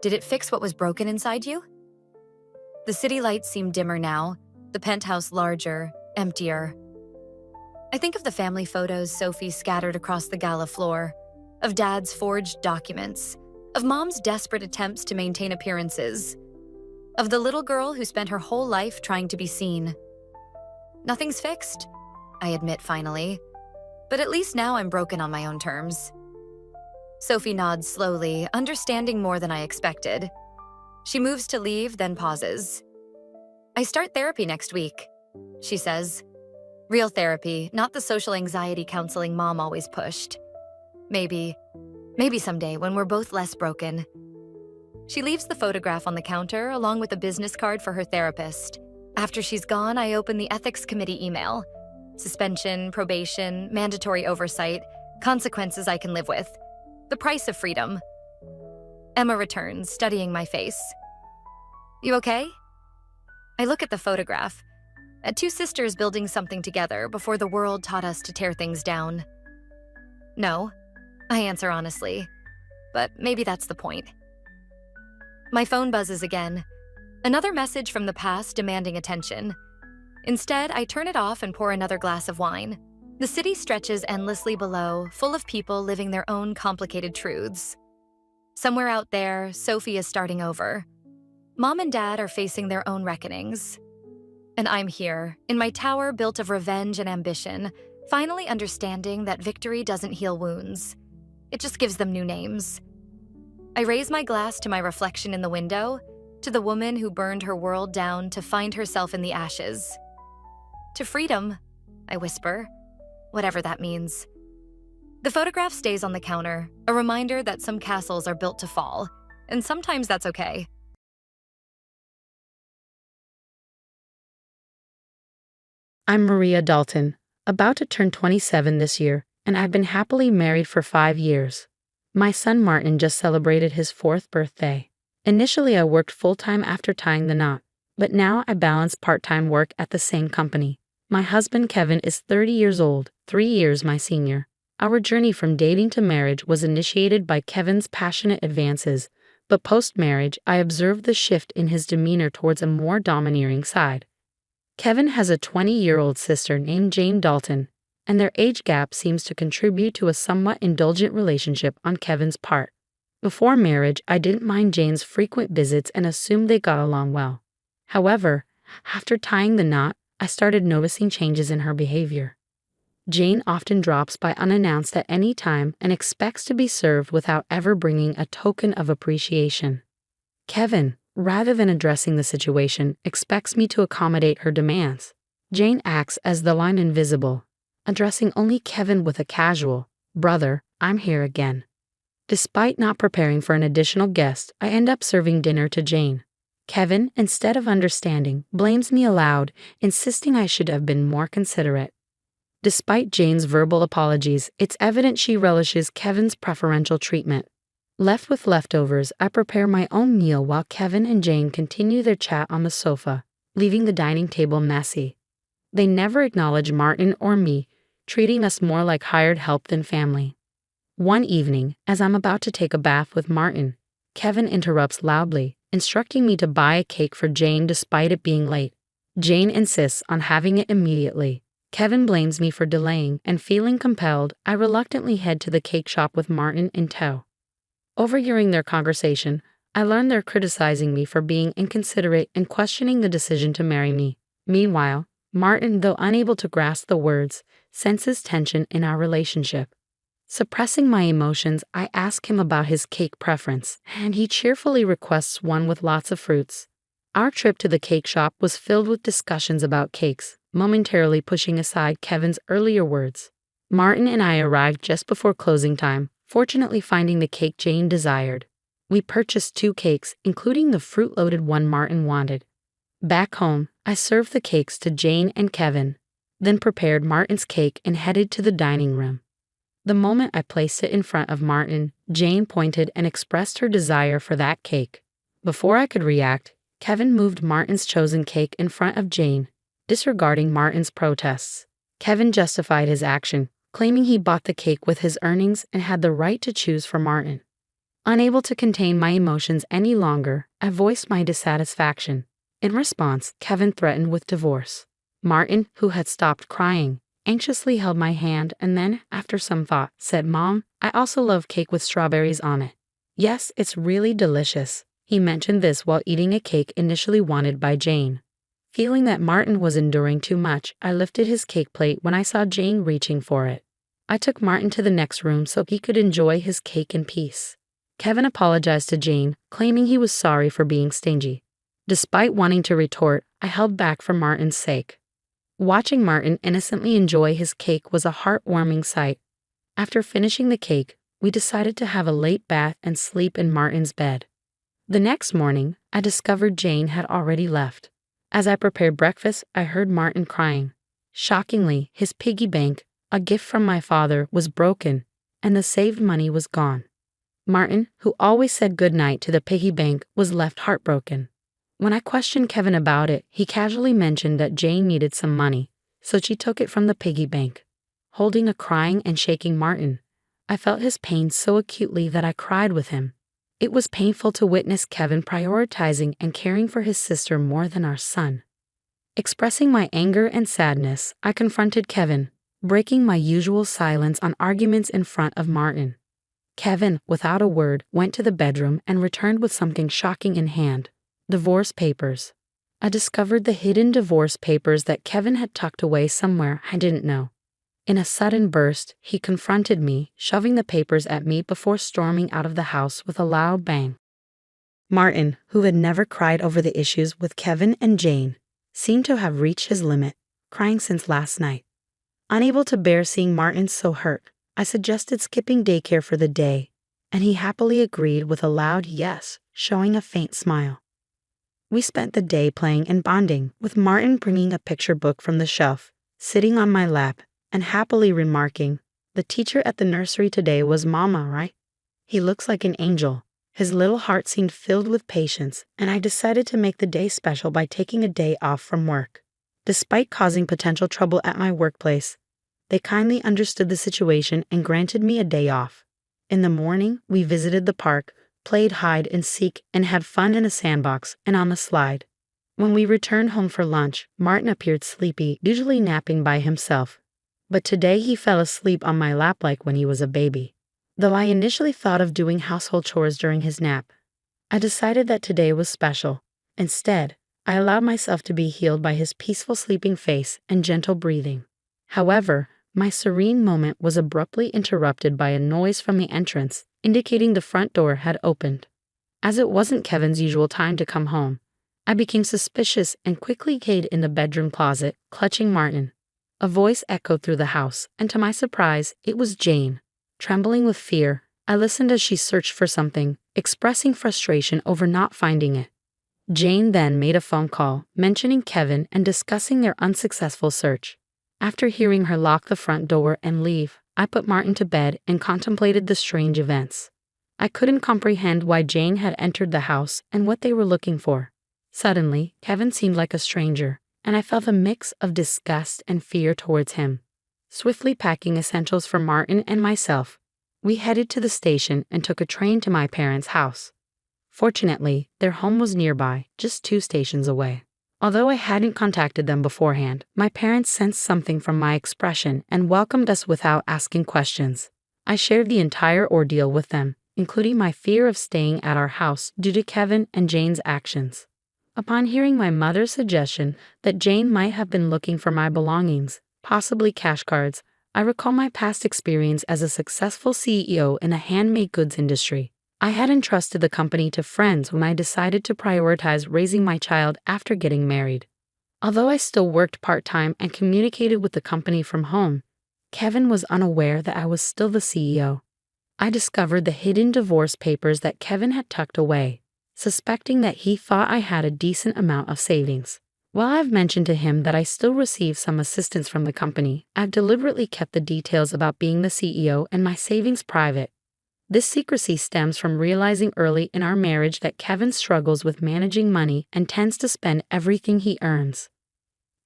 S1: Did it fix what was broken inside you? The city lights seem dimmer now, the penthouse larger, emptier. I think of the family photos Sophie scattered across the gala floor, of Dad's forged documents, of Mom's desperate attempts to maintain appearances, of the little girl who spent her whole life trying to be seen. Nothing's fixed, I admit finally, but at least now I'm broken on my own terms. Sophie nods slowly, understanding more than I expected. She moves to leave, then pauses. I start therapy next week, she says. Real therapy, not the social anxiety counseling Mom always pushed. Maybe someday when we're both less broken. She leaves the photograph on the counter along with a business card for her therapist. After she's gone, I open the ethics committee email. Suspension, probation, mandatory oversight, consequences I can live with. The price of freedom. Emma returns, studying my face. You okay? I look at the photograph. At two sisters building something together before the world taught us to tear things down. No, I answer honestly. But maybe that's the point. My phone buzzes again. Another message from the past demanding attention. Instead, I turn it off and pour another glass of wine. The city stretches endlessly below, full of people living their own complicated truths. Somewhere out there, Sophie is starting over. Mom and Dad are facing their own reckonings. And I'm here, in my tower built of revenge and ambition, finally understanding that victory doesn't heal wounds. It just gives them new names. I raise my glass to my reflection in the window, to the woman who burned her world down to find herself in the ashes. To freedom, I whisper, whatever that means. The photograph stays on the counter, a reminder that some castles are built to fall, and sometimes that's okay.
S2: I'm Maria Dalton, about to turn 27 this year, and I've been happily married for 5 years. My son Martin just celebrated his 4th birthday. Initially, I worked full-time after tying the knot, but now I balance part-time work at the same company. My husband Kevin is 30 years old, 3 years my senior. Our journey from dating to marriage was initiated by Kevin's passionate advances, but post-marriage, I observed the shift in his demeanor towards a more domineering side. Kevin has a 20-year-old sister named Jane Dalton, and their age gap seems to contribute to a somewhat indulgent relationship on Kevin's part. Before marriage, I didn't mind Jane's frequent visits and assumed they got along well. However, after tying the knot, I started noticing changes in her behavior. Jane often drops by unannounced at any time and expects to be served without ever bringing a token of appreciation. Kevin, rather than addressing the situation, expects me to accommodate her demands. Jane acts as the line invisible, addressing only Kevin with a casual, "Brother, I'm here again." Despite not preparing for an additional guest, I end up serving dinner to Jane. Kevin, instead of understanding, blames me aloud, insisting I should have been more considerate. Despite Jane's verbal apologies, it's evident she relishes Kevin's preferential treatment. Left with leftovers, I prepare my own meal while Kevin and Jane continue their chat on the sofa, leaving the dining table messy. They never acknowledge Martin or me, treating us more like hired help than family. One evening, as I'm about to take a bath with Martin, Kevin interrupts loudly, instructing me to buy a cake for Jane despite it being late. Jane insists on having it immediately. Kevin blames me for delaying, and feeling compelled, I reluctantly head to the cake shop with Martin in tow. Overhearing their conversation, I learn they're criticizing me for being inconsiderate and questioning the decision to marry me. Meanwhile, Martin, though unable to grasp the words, senses tension in our relationship. Suppressing my emotions, I ask him about his cake preference, and he cheerfully requests one with lots of fruits. Our trip to the cake shop was filled with discussions about cakes, momentarily pushing aside Kevin's earlier words. Martin and I arrived just before closing time, fortunately finding the cake Jane desired. We purchased 2 cakes, including the fruit-loaded one Martin wanted. Back home, I served the cakes to Jane and Kevin, then prepared Martin's cake and headed to the dining room. The moment I placed it in front of Martin, Jane pointed and expressed her desire for that cake. Before I could react, Kevin moved Martin's chosen cake in front of Jane, disregarding Martin's protests. Kevin justified his action, claiming he bought the cake with his earnings and had the right to choose for Martin. Unable to contain my emotions any longer, I voiced my dissatisfaction. In response, Kevin threatened with divorce. Martin, who had stopped crying, anxiously held my hand and then, after some thought, said, "Mom, I also love cake with strawberries on it." "Yes, it's really delicious." He mentioned this while eating a cake initially wanted by Jane. Feeling that Martin was enduring too much, I lifted his cake plate when I saw Jane reaching for it. I took Martin to the next room so he could enjoy his cake in peace. Kevin apologized to Jane, claiming he was sorry for being stingy. Despite wanting to retort, I held back for Martin's sake. Watching Martin innocently enjoy his cake was a heartwarming sight. After finishing the cake, we decided to have a late bath and sleep in Martin's bed. The next morning, I discovered Jane had already left. As I prepared breakfast, I heard Martin crying. Shockingly, his piggy bank, a gift from my father, was broken, and the saved money was gone. Martin, who always said goodnight to the piggy bank, was left heartbroken. When I questioned Kevin about it, he casually mentioned that Jane needed some money, so she took it from the piggy bank. Holding a crying and shaking Martin, I felt his pain so acutely that I cried with him. It was painful to witness Kevin prioritizing and caring for his sister more than our son. Expressing my anger and sadness, I confronted Kevin, breaking my usual silence on arguments in front of Martin. Kevin, without a word, went to the bedroom and returned with something shocking in hand: divorce papers. I discovered the hidden divorce papers that Kevin had tucked away somewhere I didn't know. In a sudden burst, he confronted me, shoving the papers at me before storming out of the house with a loud bang. Martin, who had never cried over the issues with Kevin and Jane, seemed to have reached his limit, crying since last night. Unable to bear seeing Martin so hurt, I suggested skipping daycare for the day, and he happily agreed with a loud yes, showing a faint smile. We spent the day playing and bonding, with Martin bringing a picture book from the shelf, sitting on my lap, and happily remarking, "The teacher at the nursery today was Mama, right? He looks like an angel." His little heart seemed filled with patience, and I decided to make the day special by taking a day off from work. Despite causing potential trouble at my workplace, they kindly understood the situation and granted me a day off. In the morning, we visited the park, played hide and seek, and had fun in a sandbox and on the slide. When we returned home for lunch, Martin appeared sleepy, usually napping by himself. But today he fell asleep on my lap like when he was a baby. Though I initially thought of doing household chores during his nap, I decided that today was special. Instead, I allowed myself to be healed by his peaceful sleeping face and gentle breathing. However, my serene moment was abruptly interrupted by a noise from the entrance, indicating the front door had opened. As it wasn't Kevin's usual time to come home, I became suspicious and quickly hid in the bedroom closet, clutching Martin. A voice echoed through the house, and to my surprise, it was Jane. Trembling with fear, I listened as she searched for something, expressing frustration over not finding it. Jane then made a phone call, mentioning Kevin and discussing their unsuccessful search. After hearing her lock the front door and leave, I put Martin to bed and contemplated the strange events. I couldn't comprehend why Jane had entered the house and what they were looking for. Suddenly, Kevin seemed like a stranger, and I felt a mix of disgust and fear towards him. Swiftly packing essentials for Martin and myself, we headed to the station and took a train to my parents' house. Fortunately, their home was nearby, just 2 stations away. Although I hadn't contacted them beforehand, my parents sensed something from my expression and welcomed us without asking questions. I shared the entire ordeal with them, including my fear of staying at our house due to Kevin and Jane's actions. Upon hearing my mother's suggestion that Jane might have been looking for my belongings, possibly cash cards, I recall my past experience as a successful CEO in the handmade goods industry. I had entrusted the company to friends when I decided to prioritize raising my child after getting married. Although I still worked part-time and communicated with the company from home, Kevin was unaware that I was still the CEO. I discovered the hidden divorce papers that Kevin had tucked away, suspecting that he thought I had a decent amount of savings. While I've mentioned to him that I still receive some assistance from the company, I've deliberately kept the details about being the CEO and my savings private. This secrecy stems from realizing early in our marriage that Kevin struggles with managing money and tends to spend everything he earns.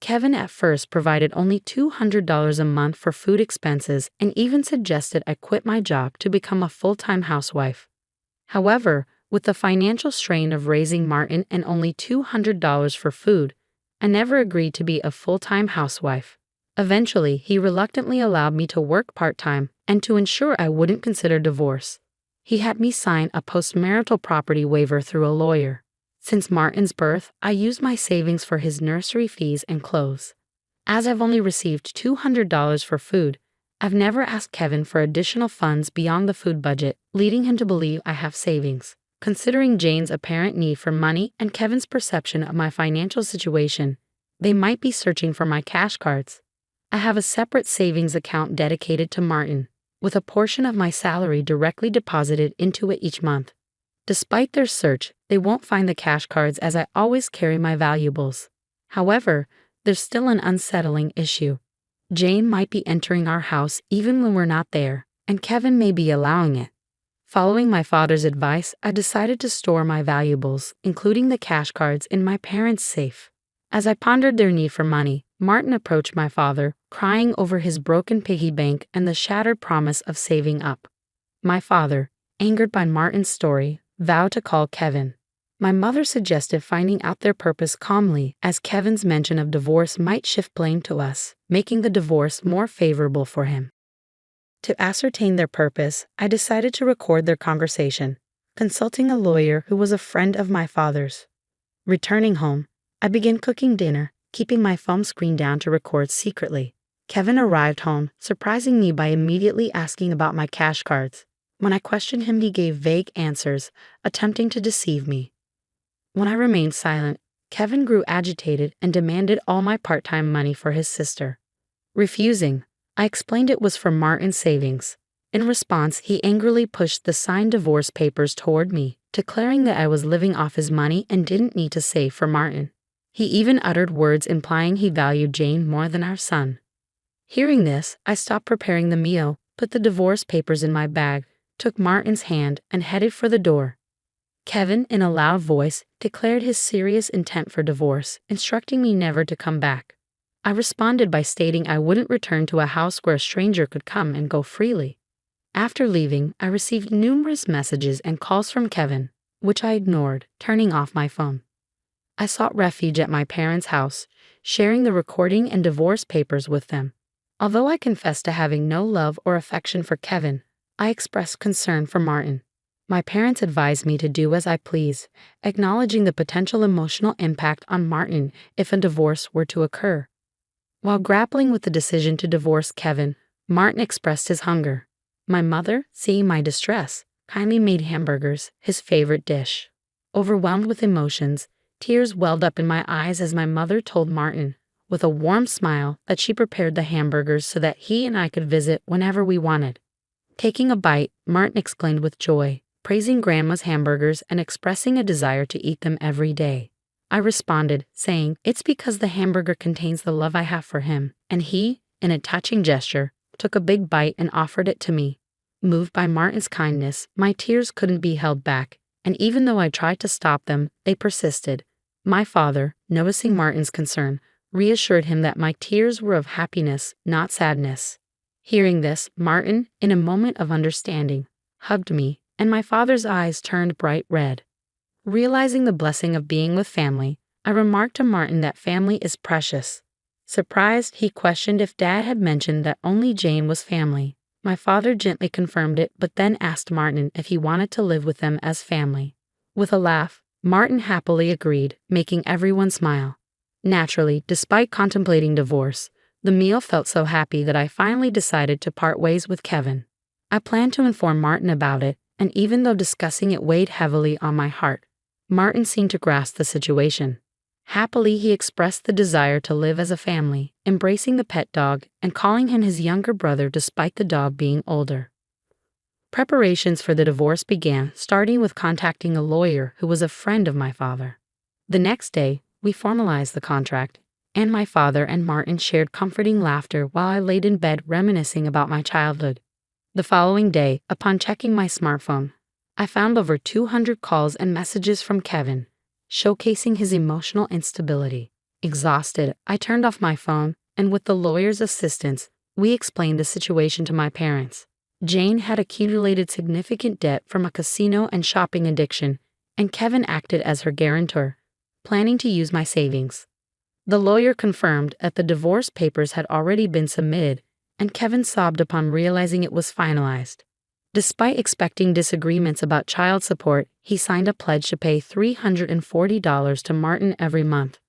S2: Kevin at first provided only $200 a month for food expenses and even suggested I quit my job to become a full-time housewife. However, with the financial strain of raising Martin and only $200 for food, I never agreed to be a full-time housewife. Eventually, he reluctantly allowed me to work part-time and to ensure I wouldn't consider divorce. He had me sign a postmarital property waiver through a lawyer. Since Martin's birth, I used my savings for his nursery fees and clothes. As I've only received $200 for food, I've never asked Kevin for additional funds beyond the food budget, leading him to believe I have savings. Considering Jane's apparent need for money and Kevin's perception of my financial situation, they might be searching for my cash cards. I have a separate savings account dedicated to Martin, with a portion of my salary directly deposited into it each month. Despite their search, they won't find the cash cards as I always carry my valuables. However, there's still an unsettling issue. Jane might be entering our house even when we're not there, and Kevin may be allowing it. Following my father's advice, I decided to store my valuables, including the cash cards, in my parents' safe. As I pondered their need for money, Martin approached my father, crying over his broken piggy bank and the shattered promise of saving up. My father, angered by Martin's story, vowed to call Kevin. My mother suggested finding out their purpose calmly, as Kevin's mention of divorce might shift blame to us, making the divorce more favorable for him. To ascertain their purpose, I decided to record their conversation, consulting a lawyer who was a friend of my father's. Returning home, I began cooking dinner, keeping my phone screen down to record secretly. Kevin arrived home, surprising me by immediately asking about my cash cards. When I questioned him, he gave vague answers, attempting to deceive me. When I remained silent, Kevin grew agitated and demanded all my part-time money for his sister. Refusing, I explained it was for Martin's savings. In response, he angrily pushed the signed divorce papers toward me, declaring that I was living off his money and didn't need to save for Martin. He even uttered words implying he valued Jane more than our son. Hearing this, I stopped preparing the meal, put the divorce papers in my bag, took Martin's hand, and headed for the door. Kevin, in a loud voice, declared his serious intent for divorce, instructing me never to come back. I responded by stating I wouldn't return to a house where a stranger could come and go freely. After leaving, I received numerous messages and calls from Kevin, which I ignored, turning off my phone. I sought refuge at my parents' house, sharing the recording and divorce papers with them. Although I confessed to having no love or affection for Kevin, I expressed concern for Martin. My parents advised me to do as I please, acknowledging the potential emotional impact on Martin if a divorce were to occur. While grappling with the decision to divorce Kevin, Martin expressed his hunger. My mother, seeing my distress, kindly made hamburgers, his favorite dish. Overwhelmed with emotions, tears welled up in my eyes as my mother told Martin, with a warm smile, that she prepared the hamburgers so that he and I could visit whenever we wanted. Taking a bite, Martin exclaimed with joy, praising Grandma's hamburgers and expressing a desire to eat them every day. I responded, saying, "It's because the hamburger contains the love I have for him," and he, in a touching gesture, took a big bite and offered it to me. Moved by Martin's kindness, my tears couldn't be held back, and even though I tried to stop them, they persisted. My father, noticing Martin's concern, reassured him that my tears were of happiness, not sadness. Hearing this, Martin, in a moment of understanding, hugged me, and my father's eyes turned bright red. Realizing the blessing of being with family, I remarked to Martin that family is precious. Surprised, he questioned if Dad had mentioned that only Jane was family. My father gently confirmed it, but then asked Martin if he wanted to live with them as family. With a laugh, Martin happily agreed, making everyone smile. Naturally, despite contemplating divorce, the meal felt so happy that I finally decided to part ways with Kevin. I planned to inform Martin about it, and even though discussing it weighed heavily on my heart, Martin seemed to grasp the situation. Happily, he expressed the desire to live as a family, embracing the pet dog and calling him his younger brother despite the dog being older. Preparations for the divorce began, starting with contacting a lawyer who was a friend of my father. The next day, we formalized the contract, and my father and Martin shared comforting laughter while I laid in bed reminiscing about my childhood. The following day, upon checking my smartphone, I found over 200 calls and messages from Kevin, showcasing his emotional instability. Exhausted, I turned off my phone, and with the lawyer's assistance, we explained the situation to my parents. Jane had accumulated significant debt from a casino and shopping addiction, and Kevin acted as her guarantor, planning to use my savings. The lawyer confirmed that the divorce papers had already been submitted, and Kevin sobbed upon realizing it was finalized. Despite expecting disagreements about child support, he signed a pledge to pay $340 to Martin every month.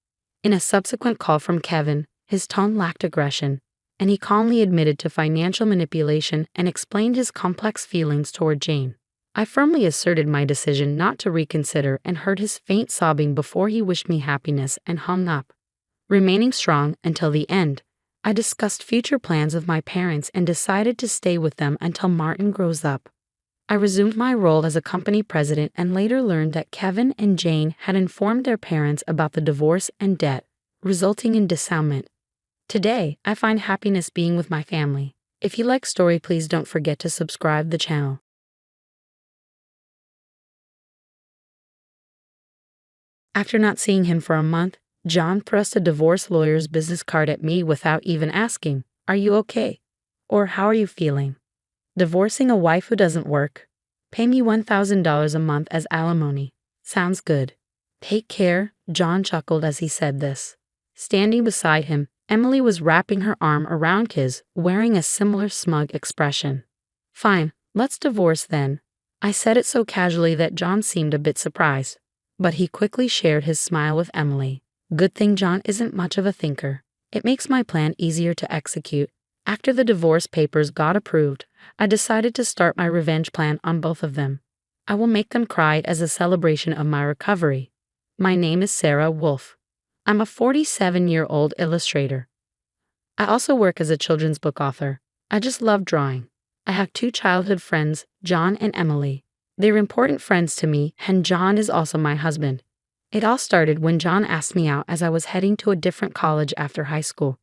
S2: In a subsequent call from Kevin, his tone lacked aggression, and he calmly admitted to financial manipulation and explained his complex feelings toward Jane. I firmly asserted my decision not to reconsider and heard his faint sobbing before he wished me happiness and hung up. Remaining strong until the end, I discussed future plans with my parents and decided to stay with them until Martin grows up. I resumed my role as a company president and later learned that Kevin and Jane had informed their parents about the divorce and debt, resulting in dissownment. Today, I find happiness being with my family. If you like story, please don't forget to subscribe the channel. After not seeing him for a month, John thrust a divorce lawyer's business card at me without even asking, "Are you okay?" or "How are you feeling?" Divorcing a wife who doesn't work. Pay me $1,000 a month as alimony. Sounds good. Take care, John chuckled as he said this. Standing beside him, Emily was wrapping her arm around his, wearing a similar smug expression. Fine, let's divorce then. I said it so casually that John seemed a bit surprised, but he quickly shared his smile with Emily. Good thing John isn't much of a thinker. It makes my plan easier to execute. After the divorce papers got approved, I decided to start my revenge plan on both of them. I will make them cry as a celebration of my recovery. My name is Sarah Wolf. I'm a 47-year-old illustrator. I also work as a children's book author. I just love drawing. I have 2 childhood friends, John and Emily. They're important friends to me, and John is also my husband. It all started when John asked me out as I was heading to a different college after high school.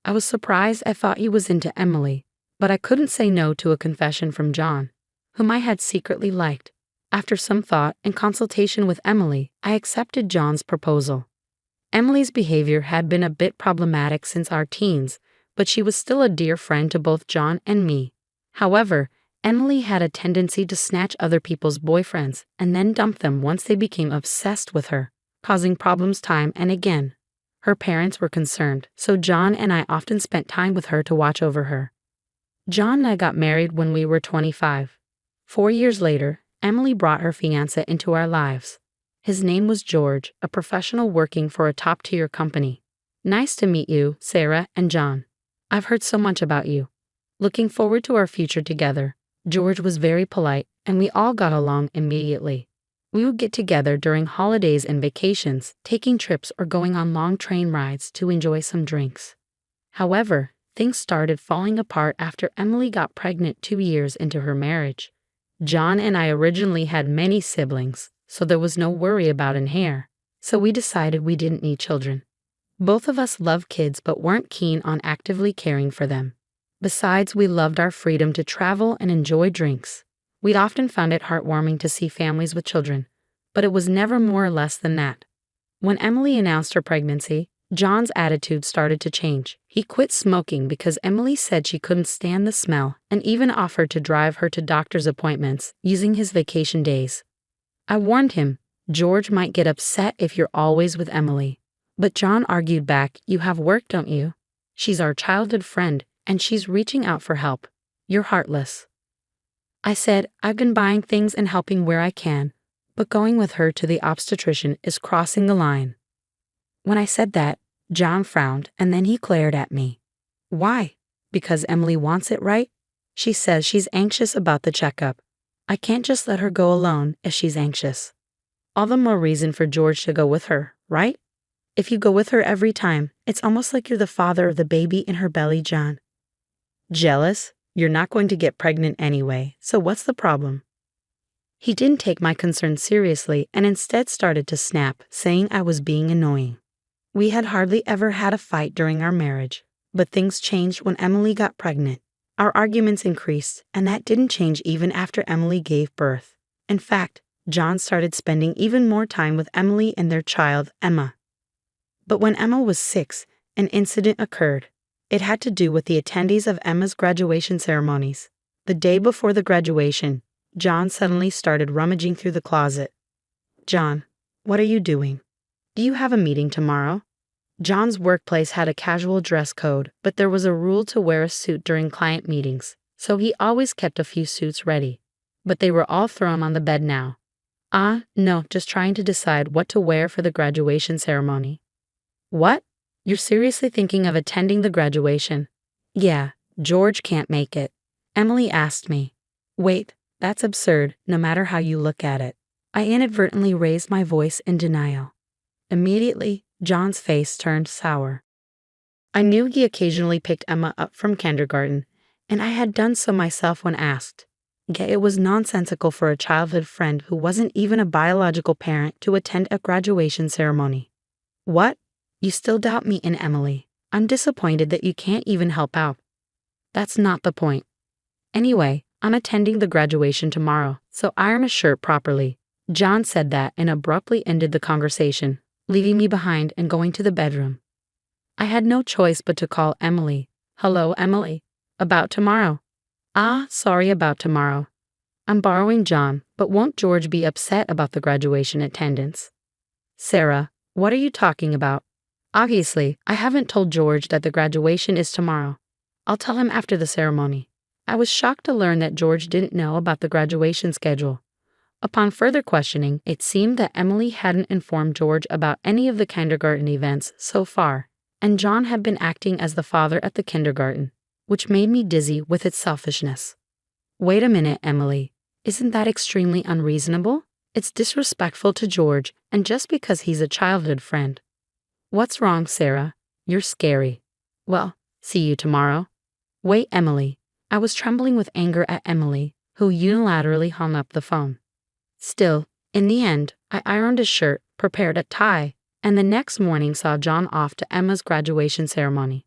S2: I was surprised. I thought he was into Emily, but I couldn't say no to a confession from John, whom I had secretly liked. After some thought and consultation with Emily, I accepted John's proposal. Emily's behavior had been a bit problematic since our teens, but she was still a dear friend to both John and me. However, Emily had a tendency to snatch other people's boyfriends and then dump them once they became obsessed with her, causing problems time and again. Her parents were concerned, so John and I often spent time with her to watch over her. John and I got married when we were 25. 4 years later, Emily brought her fiancé into our lives. His name was George, a professional working for a top-tier company. Nice to meet you, Sarah and John. I've heard so much about you. Looking forward to our future together. George was very polite, and we all got along immediately. We would get together during holidays and vacations, taking trips or going on long train rides to enjoy some drinks. However, things started falling apart after Emily got pregnant 2 years into her marriage. John and I originally had many siblings, so there was no worry about an heir, so we decided we didn't need children. Both of us loved kids but weren't keen on actively caring for them. Besides, we loved our freedom to travel and enjoy drinks. We'd often found it heartwarming to see families with children, but it was never more or less than that. When Emily announced her pregnancy, John's attitude started to change. He quit smoking because Emily said she couldn't stand the smell and even offered to drive her to doctor's appointments using his vacation days. I warned him, George might get upset if you're always with Emily. But John argued back, you have work, don't you? She's our childhood friend, and she's reaching out for help. You're heartless. I said, I've been buying things and helping where I can, but going with her to the obstetrician is crossing the line. When I said that, John frowned and then he glared at me. Why? Because Emily wants it, right? She says she's anxious about the checkup. I can't just let her go alone if she's anxious. All the more reason for George to go with her, right? If you go with her every time, it's almost like you're the father of the baby in her belly, John. Jealous? You're not going to get pregnant anyway, so what's the problem? He didn't take my concern seriously and instead started to snap, saying I was being annoying. We had hardly ever had a fight during our marriage, but things changed when Emily got pregnant. Our arguments increased, and that didn't change even after Emily gave birth. In fact, John started spending even more time with Emily and their child, Emma. But when Emma was 6, an incident occurred. It had to do with the attendees of Emma's graduation ceremonies. The day before the graduation, John suddenly started rummaging through the closet. John, what are you doing? Do you have a meeting tomorrow? John's workplace had a casual dress code, but there was a rule to wear a suit during client meetings, so he always kept a few suits ready. But they were all thrown on the bed now. No, just trying to decide what to wear for the graduation ceremony. What? You're seriously thinking of attending the graduation? Yeah, George can't make it. Emily asked me. Wait, that's absurd, no matter how you look at it. I inadvertently raised my voice in denial. Immediately, John's face turned sour. I knew he occasionally picked Emma up from kindergarten, and I had done so myself when asked. Yet it was nonsensical for a childhood friend who wasn't even a biological parent to attend a graduation ceremony. What? You still doubt me and Emily? I'm disappointed that you can't even help out. That's not the point. Anyway, I'm attending the graduation tomorrow, so iron a shirt properly. John said that and abruptly ended the conversation, leaving me behind and going to the bedroom. I had no choice but to call Emily. Hello, Emily. About tomorrow. Ah, sorry about tomorrow. I'm borrowing John, but won't George be upset about the graduation attendance? Sarah, what are you talking about? Obviously, I haven't told George that the graduation is tomorrow. I'll tell him after the ceremony. I was shocked to learn that George didn't know about the graduation schedule. Upon further questioning, it seemed that Emily hadn't informed George about any of the kindergarten events so far, and John had been acting as the father at the kindergarten, which made me dizzy with its selfishness. Wait a minute, Emily. Isn't that extremely unreasonable? It's disrespectful to George, and just because he's a childhood friend. What's wrong, Sarah? You're scary. Well, see you tomorrow. Wait, Emily. I was trembling with anger at Emily, who unilaterally hung up the phone. Still, in the end, I ironed a shirt, prepared a tie, and the next morning saw John off to Emma's graduation ceremony.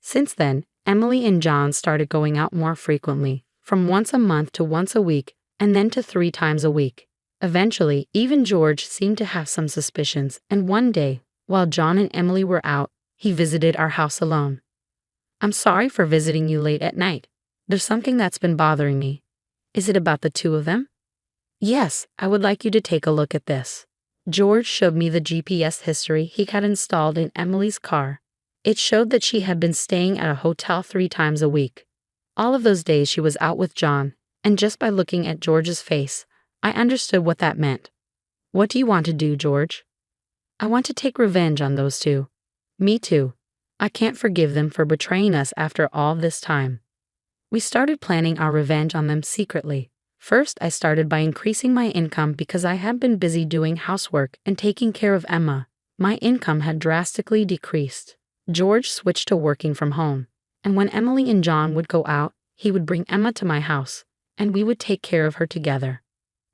S2: Since then, Emily and John started going out more frequently, from once a month to once a week, and then to 3 times a week. Eventually, even George seemed to have some suspicions, and one day, while John and Emily were out, he visited our house alone. I'm sorry for visiting you late at night. There's something that's been bothering me. Is it about the 2 of them? Yes, I would like you to take a look at this. George showed me the GPS history he had installed in Emily's car. It showed that she had been staying at a hotel 3 times a week. All of those days she was out with John, and just by looking at George's face, I understood what that meant. What do you want to do, George? I want to take revenge on those 2. Me too. I can't forgive them for betraying us after all this time. We started planning our revenge on them secretly. First, I started by increasing my income because I had been busy doing housework and taking care of Emma. My income had drastically decreased. George switched to working from home, and when Emily and John would go out, he would bring Emma to my house, and we would take care of her together.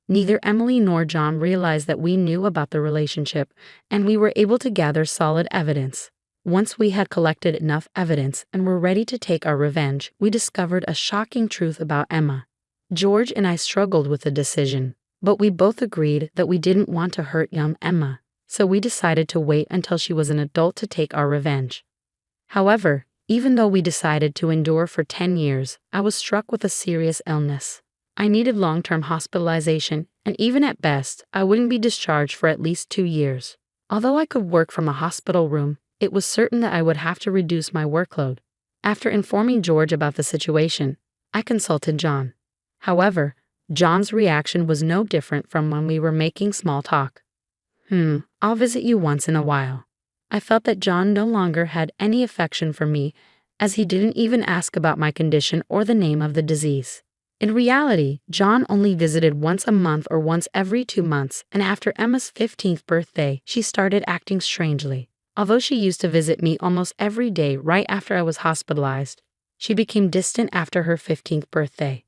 S2: Neither Emily nor John realized that we knew about the relationship, and we were able to gather solid evidence. Once we had collected enough evidence and were ready to take our revenge, we discovered a shocking truth about Emma. George and I struggled with the decision, but we both agreed that we didn't want to hurt young Emma, so we decided to wait until she was an adult to take our revenge. However, even though we decided to endure for 10 years, I was struck with a serious illness. I needed long-term hospitalization, and even at best, I wouldn't be discharged for at least 2 years. Although I could work from a hospital room, it was certain that I would have to reduce my workload. After informing George about the situation, I consulted John. However, John's reaction was no different from when we were making small talk. I'll visit you once in a while. I felt that John no longer had any affection for me, as he didn't even ask about my condition or the name of the disease. In reality, John only visited once a month or once every 2 months, and after Emma's 15th birthday, she started acting strangely. Although she used to visit me almost every day right after I was hospitalized, she became distant after her 15th birthday.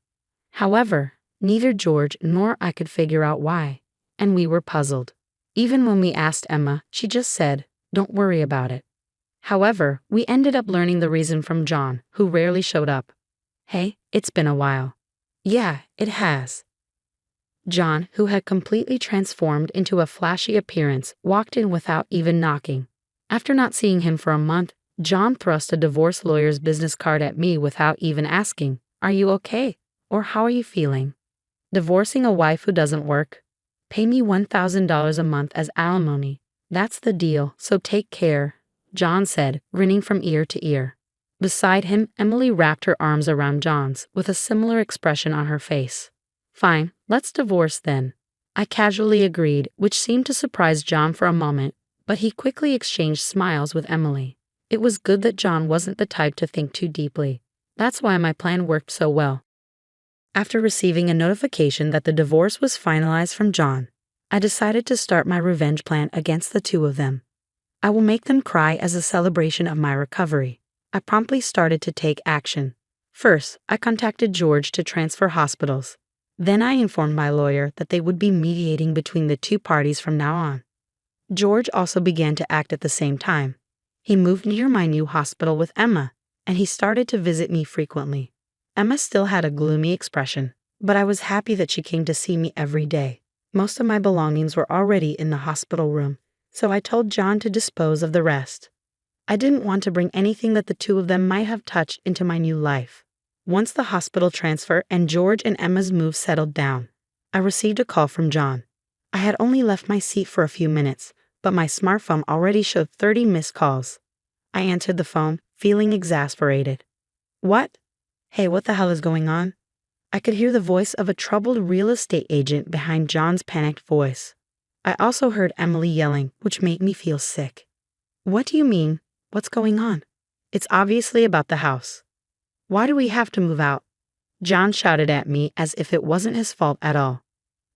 S2: However, neither George nor I could figure out why, and we were puzzled. Even when we asked Emma, she just said, "Don't worry about it." However, we ended up learning the reason from John, who rarely showed up. Hey, it's been a while. Yeah, it has. John, who had completely transformed into a flashy appearance, walked in without even knocking. After not seeing him for a month, John thrust a divorce lawyer's business card at me without even asking, "Are you okay?" or "How are you feeling?" Divorcing a wife who doesn't work? Pay me $1,000 a month as alimony. That's the deal, so take care, John said, grinning from ear to ear. Beside him, Emily wrapped her arms around John's, with a similar expression on her face. Fine, let's divorce then. I casually agreed, which seemed to surprise John for a moment, but he quickly exchanged smiles with Emily. It was good that John wasn't the type to think too deeply. That's why my plan worked so well. After receiving a notification that the divorce was finalized from John, I decided to start my revenge plan against the two of them. I will make them cry as a celebration of my recovery. I promptly started to take action. First, I contacted George to transfer hospitals. Then I informed my lawyer that they would be mediating between the two parties from now on. George also began to act at the same time. He moved near my new hospital with Emma, and he started to visit me frequently. Emma still had a gloomy expression, but I was happy that she came to see me every day. Most of my belongings were already in the hospital room, so I told John to dispose of the rest. I didn't want to bring anything that the two of them might have touched into my new life. Once the hospital transfer and George and Emma's move settled down, I received a call from John. I had only left my seat for a few minutes, but my smartphone already showed 30 missed calls. I answered the phone, feeling exasperated. What? Hey, what the hell is going on? I could hear the voice of a troubled real estate agent behind John's panicked voice. I also heard Emily yelling, which made me feel sick. What do you mean? What's going on? It's obviously about the house. Why do we have to move out? John shouted at me as if it wasn't his fault at all.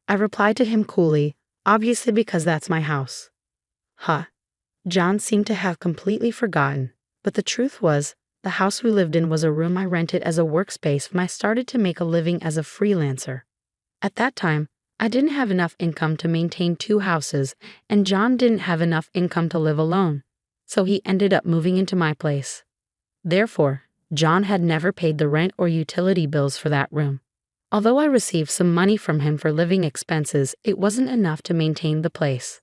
S2: I replied to him coolly, obviously because that's my house. Huh. John seemed to have completely forgotten, but the truth was, the house we lived in was a room I rented as a workspace when I started to make a living as a freelancer. At that time, I didn't have enough income to maintain 2 houses, and John didn't have enough income to live alone, so he ended up moving into my place. Therefore, John had never paid the rent or utility bills for that room. Although I received some money from him for living expenses, it wasn't enough to maintain the place.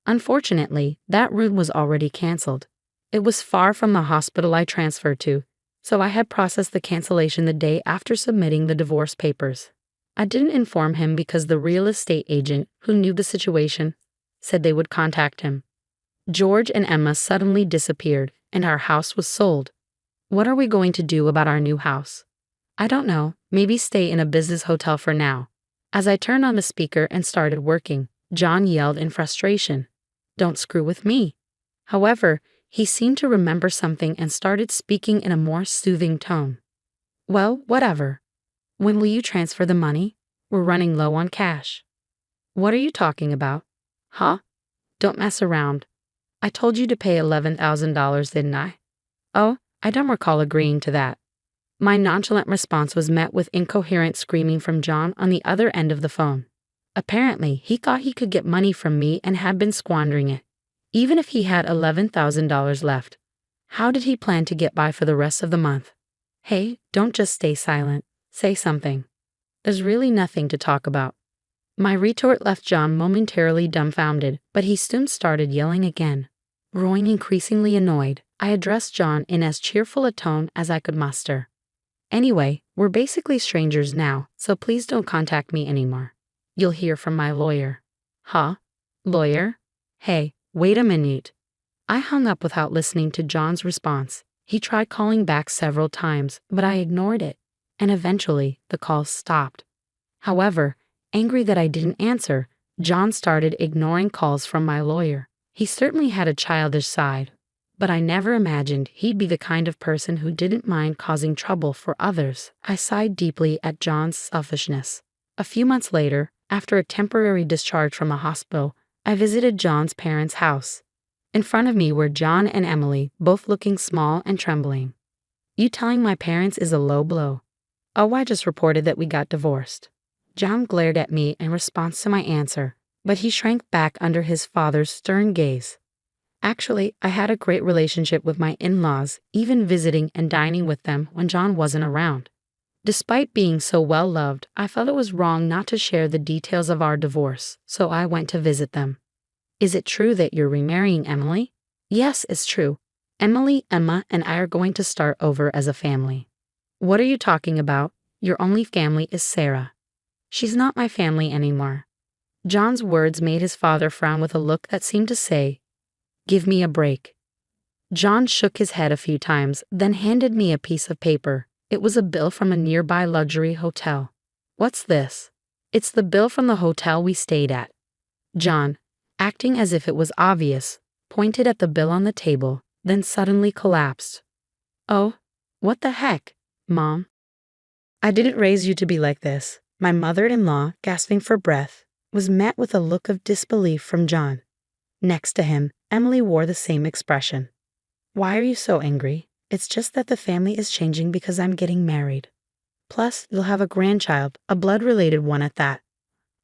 S2: Unfortunately, that room was already canceled. It was far from the hospital I transferred to, so I had processed the cancellation the day after submitting the divorce papers. I didn't inform him because the real estate agent, who knew the situation, said they would contact him. George and Emma suddenly disappeared, and our house was sold. What are we going to do about our new house? I don't know, maybe stay in a business hotel for now. As I turned on the speaker and started working, John yelled in frustration, "Don't screw with me." However, he seemed to remember something and started speaking in a more soothing tone. Well, whatever. When will you transfer the money? We're running low on cash. What are you talking about? Huh? Don't mess around. I told you to pay $11,000, didn't I? Oh, I don't recall agreeing to that. My nonchalant response was met with incoherent screaming from John on the other end of the phone. Apparently, he thought he could get money from me and had been squandering it. Even if he had $11,000 left, how did he plan to get by for the rest of the month? Hey, don't just stay silent. Say something. There's really nothing to talk about. My retort left John momentarily dumbfounded, but he soon started yelling again. Growing increasingly annoyed, I addressed John in as cheerful a tone as I could muster. Anyway, we're basically strangers now, so please don't contact me anymore. You'll hear from my lawyer. Huh? Lawyer? Hey, wait a minute. I hung up without listening to John's response. He tried calling back several times, but I ignored it, and eventually the call stopped. However, angry that I didn't answer, John started ignoring calls from my lawyer. He certainly had a childish side, but I never imagined he'd be the kind of person who didn't mind causing trouble for others. I sighed deeply at John's selfishness. A few months later, after a temporary discharge from a hospital, I visited John's parents' house. In front of me were John and Emily, both looking small and trembling. You telling my parents is a low blow. Oh, I just reported that we got divorced. John glared at me in response to my answer, but he shrank back under his father's stern gaze. Actually, I had a great relationship with my in-laws, even visiting and dining with them when John wasn't around. Despite being so well loved, I felt it was wrong not to share the details of our divorce, so I went to visit them. Is it true that you're remarrying Emily? Yes, it's true. Emily, Emma, and I are going to start over as a family. What are you talking about? Your only family is Sarah. She's not my family anymore. John's words made his father frown with a look that seemed to say, "Give me a break." John shook his head a few times, then handed me a piece of paper. It was a bill from a nearby luxury hotel. What's this? It's the bill from the hotel we stayed at. John, acting as if it was obvious, pointed at the bill on the table. then suddenly collapsed. "Oh, what the heck, Mom? I didn't raise you to be like this." My mother-in-law, gasping for breath, was met with a look of disbelief from John. Next to him, Emily wore the same expression. "Why are you so angry? It's just that the family is changing because I'm getting married. Plus, you'll have a grandchild, a blood-related one at that.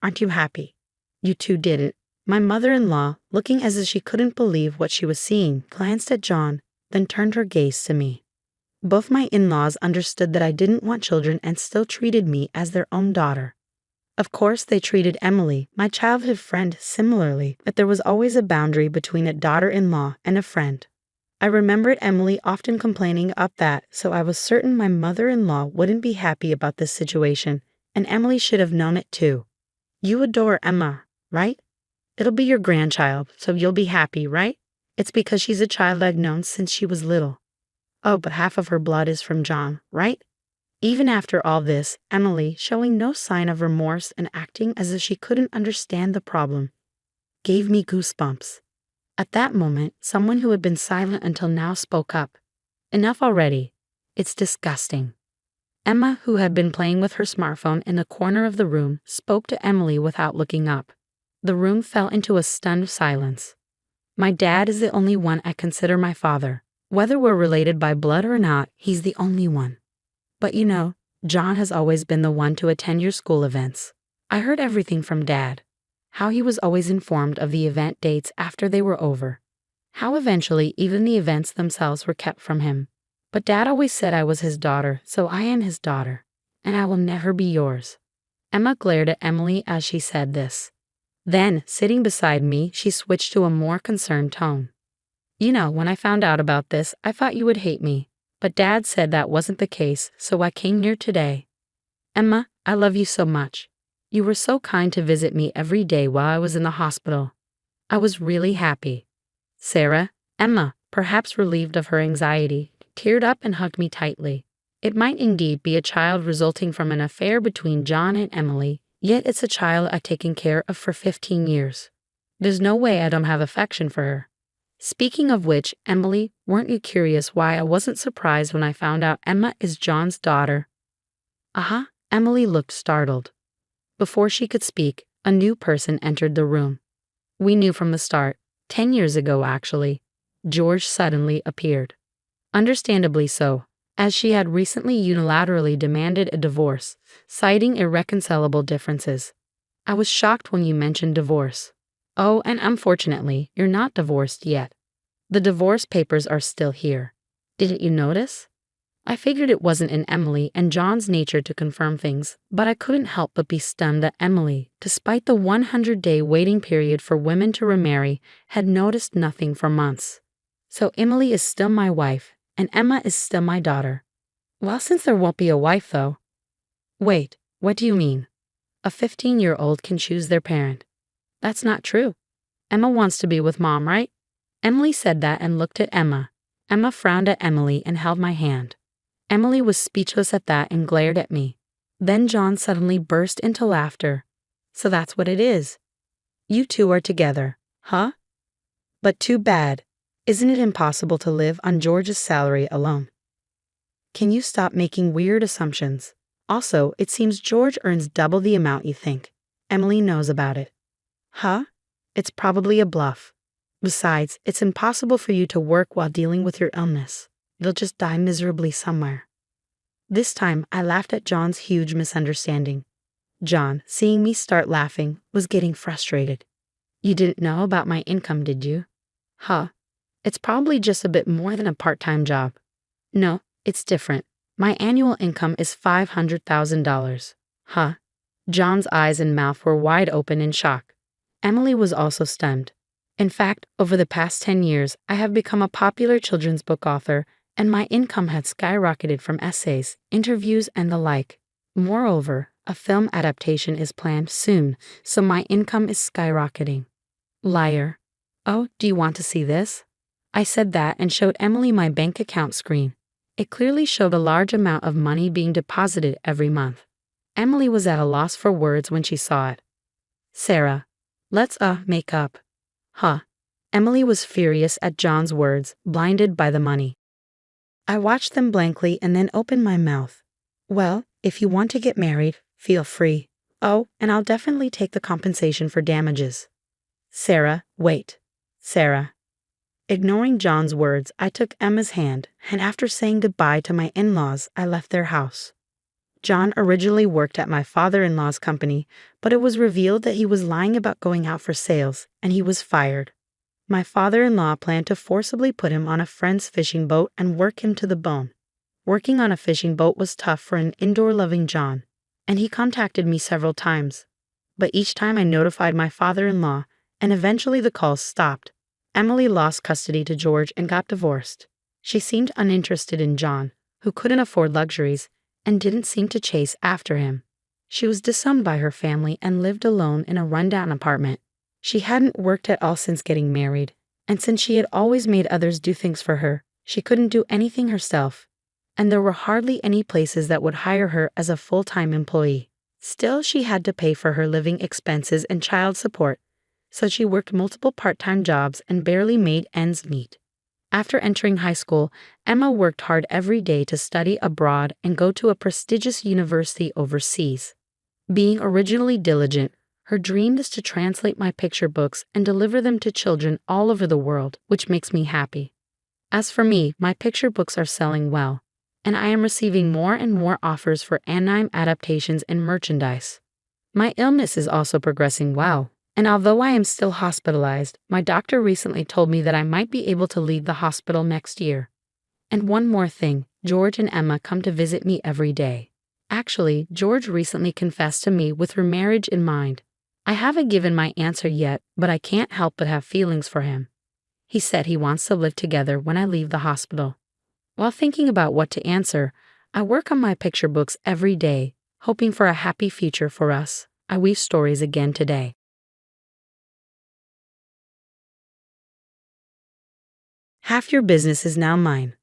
S2: Aren't you happy?" "You two didn't." My mother-in-law, looking as if she couldn't believe what she was seeing, glanced at John, then turned her gaze to me. Both my in-laws understood that I didn't want children and still treated me as their own daughter. Of course, they treated Emily, my childhood friend, similarly, but there was always a boundary between a daughter-in-law and a friend. I remembered Emily often complaining about that, so I was certain my mother-in-law wouldn't be happy about this situation, and Emily should have known it too. "You adore Emma, right? It'll be your grandchild, so you'll be happy, right? It's because she's a child I've known since she was little." "Oh, but half of her blood is from John, right?" Even after all this, Emily, showing no sign of remorse and acting as if she couldn't understand the problem, gave me goosebumps. At that moment, someone who had been silent until now spoke up. "Enough already. It's disgusting." Emma, who had been playing with her smartphone in the corner of the room, spoke to Emily without looking up. The room fell into a stunned silence. "My dad is the only one I consider my father. Whether we're related by blood or not, he's the only one. But you know, John has always been the one to attend your school events. I heard everything from Dad. How he was always informed of the event dates after they were over. How eventually even the events themselves were kept from him. But Dad always said I was his daughter, so I am his daughter. And I will never be yours." Emma glared at Emily as she said this. Then, sitting beside me, she switched to a more concerned tone. "You know, when I found out about this, I thought you would hate me. But Dad said that wasn't the case, so I came here today. Emma, I love you so much. You were so kind to visit me every day while I was in the hospital. I was really happy." Sarah, Emma, perhaps relieved of her anxiety, teared up and hugged me tightly. It might indeed be a child resulting from an affair between John and Emily, yet it's a child I've taken care of for 15 years. There's no way I don't have affection for her. Speaking of which, Emily, weren't you curious why I wasn't surprised when I found out Emma is John's daughter? Uh-huh. Emily looked startled. Before she could speak, a new person entered the room. We knew from the start, 10 years ago actually. George suddenly appeared. Understandably so, as she had recently unilaterally demanded a divorce, citing irreconcilable differences. "I was shocked when you mentioned divorce." "Oh, and unfortunately, you're not divorced yet. The divorce papers are still here. Didn't you notice?" I figured it wasn't in Emily and John's nature to confirm things, but I couldn't help but be stunned that Emily, despite the 100-day waiting period for women to remarry, had noticed nothing for months. So Emily is still my wife, and Emma is still my daughter. Well, since there won't be a wife, though. Wait, what do you mean? A 15-year-old can choose their parent. That's not true. Emma wants to be with Mom, right? Emily said that and looked at Emma. Emma frowned at Emily and held my hand. Emily was speechless at that and glared at me. Then John suddenly burst into laughter. "So that's what it is. You two are together, huh? But too bad. Isn't it impossible to live on George's salary alone? Can you stop making weird assumptions? Also, it seems George earns double the amount you think. Emily knows about it." "Huh? It's probably a bluff. Besides, it's impossible for you to work while dealing with your illness. You'll just die miserably somewhere." This time, I laughed at John's huge misunderstanding. John, seeing me start laughing, was getting frustrated. "You didn't know about my income, did you?" "Huh. It's probably just a bit more than a part-time job." "No, it's different. My annual income is $500,000. "Huh?" John's eyes and mouth were wide open in shock. Emily was also stunned. In fact, over the past 10 years, I have become a popular children's book author, and my income had skyrocketed from essays, interviews, and the like. Moreover, a film adaptation is planned soon, so my income is skyrocketing. Liar. "Oh, do you want to see this?" I said that and showed Emily my bank account screen. It clearly showed a large amount of money being deposited every month. Emily was at a loss for words when she saw it. "Sarah, let's make up." "Huh?" Emily was furious at John's words, blinded by the money. I watched them blankly and then opened my mouth. Well, if you want to get married, feel free. Oh, and I'll definitely take the compensation for damages. Sarah, wait. Sarah. Ignoring John's words, I took Emma's hand, and after saying goodbye to my in-laws, I left their house. John originally worked at my father-in-law's company, but it was revealed that he was lying about going out for sales, and he was fired. My father-in-law planned to forcibly put him on a friend's fishing boat and work him to the bone. Working on a fishing boat was tough for an indoor-loving John, and he contacted me several times. But each time I notified my father-in-law, and eventually the calls stopped. Emily lost custody to George and got divorced. She seemed uninterested in John, who couldn't afford luxuries, and didn't seem to chase after him. She was disowned by her family and lived alone in a rundown apartment. She hadn't worked at all since getting married, and since she had always made others do things for her, she couldn't do anything herself. And there were hardly any places that would hire her as a full-time employee. Still, she had to pay for her living expenses and child support, so she worked multiple part-time jobs and barely made ends meet. After entering high school, Emma worked hard every day to study abroad and go to a prestigious university overseas. Being originally diligent, her dream is to translate my picture books and deliver them to children all over the world, which makes me happy. As for me, my picture books are selling well, and I am receiving more and more offers for anime adaptations and merchandise. My illness is also progressing well, and although I am still hospitalized, my doctor recently told me that I might be able to leave the hospital next year. And one more thing, George and Emma come to visit me every day. Actually, George recently confessed to me with remarriage in mind. I haven't given my answer yet, but I can't help but have feelings for him. He said he wants to live together when I leave the hospital. While thinking about what to answer, I work on my picture books every day, hoping for a happy future for us. I weave stories again today. Half your business is now mine.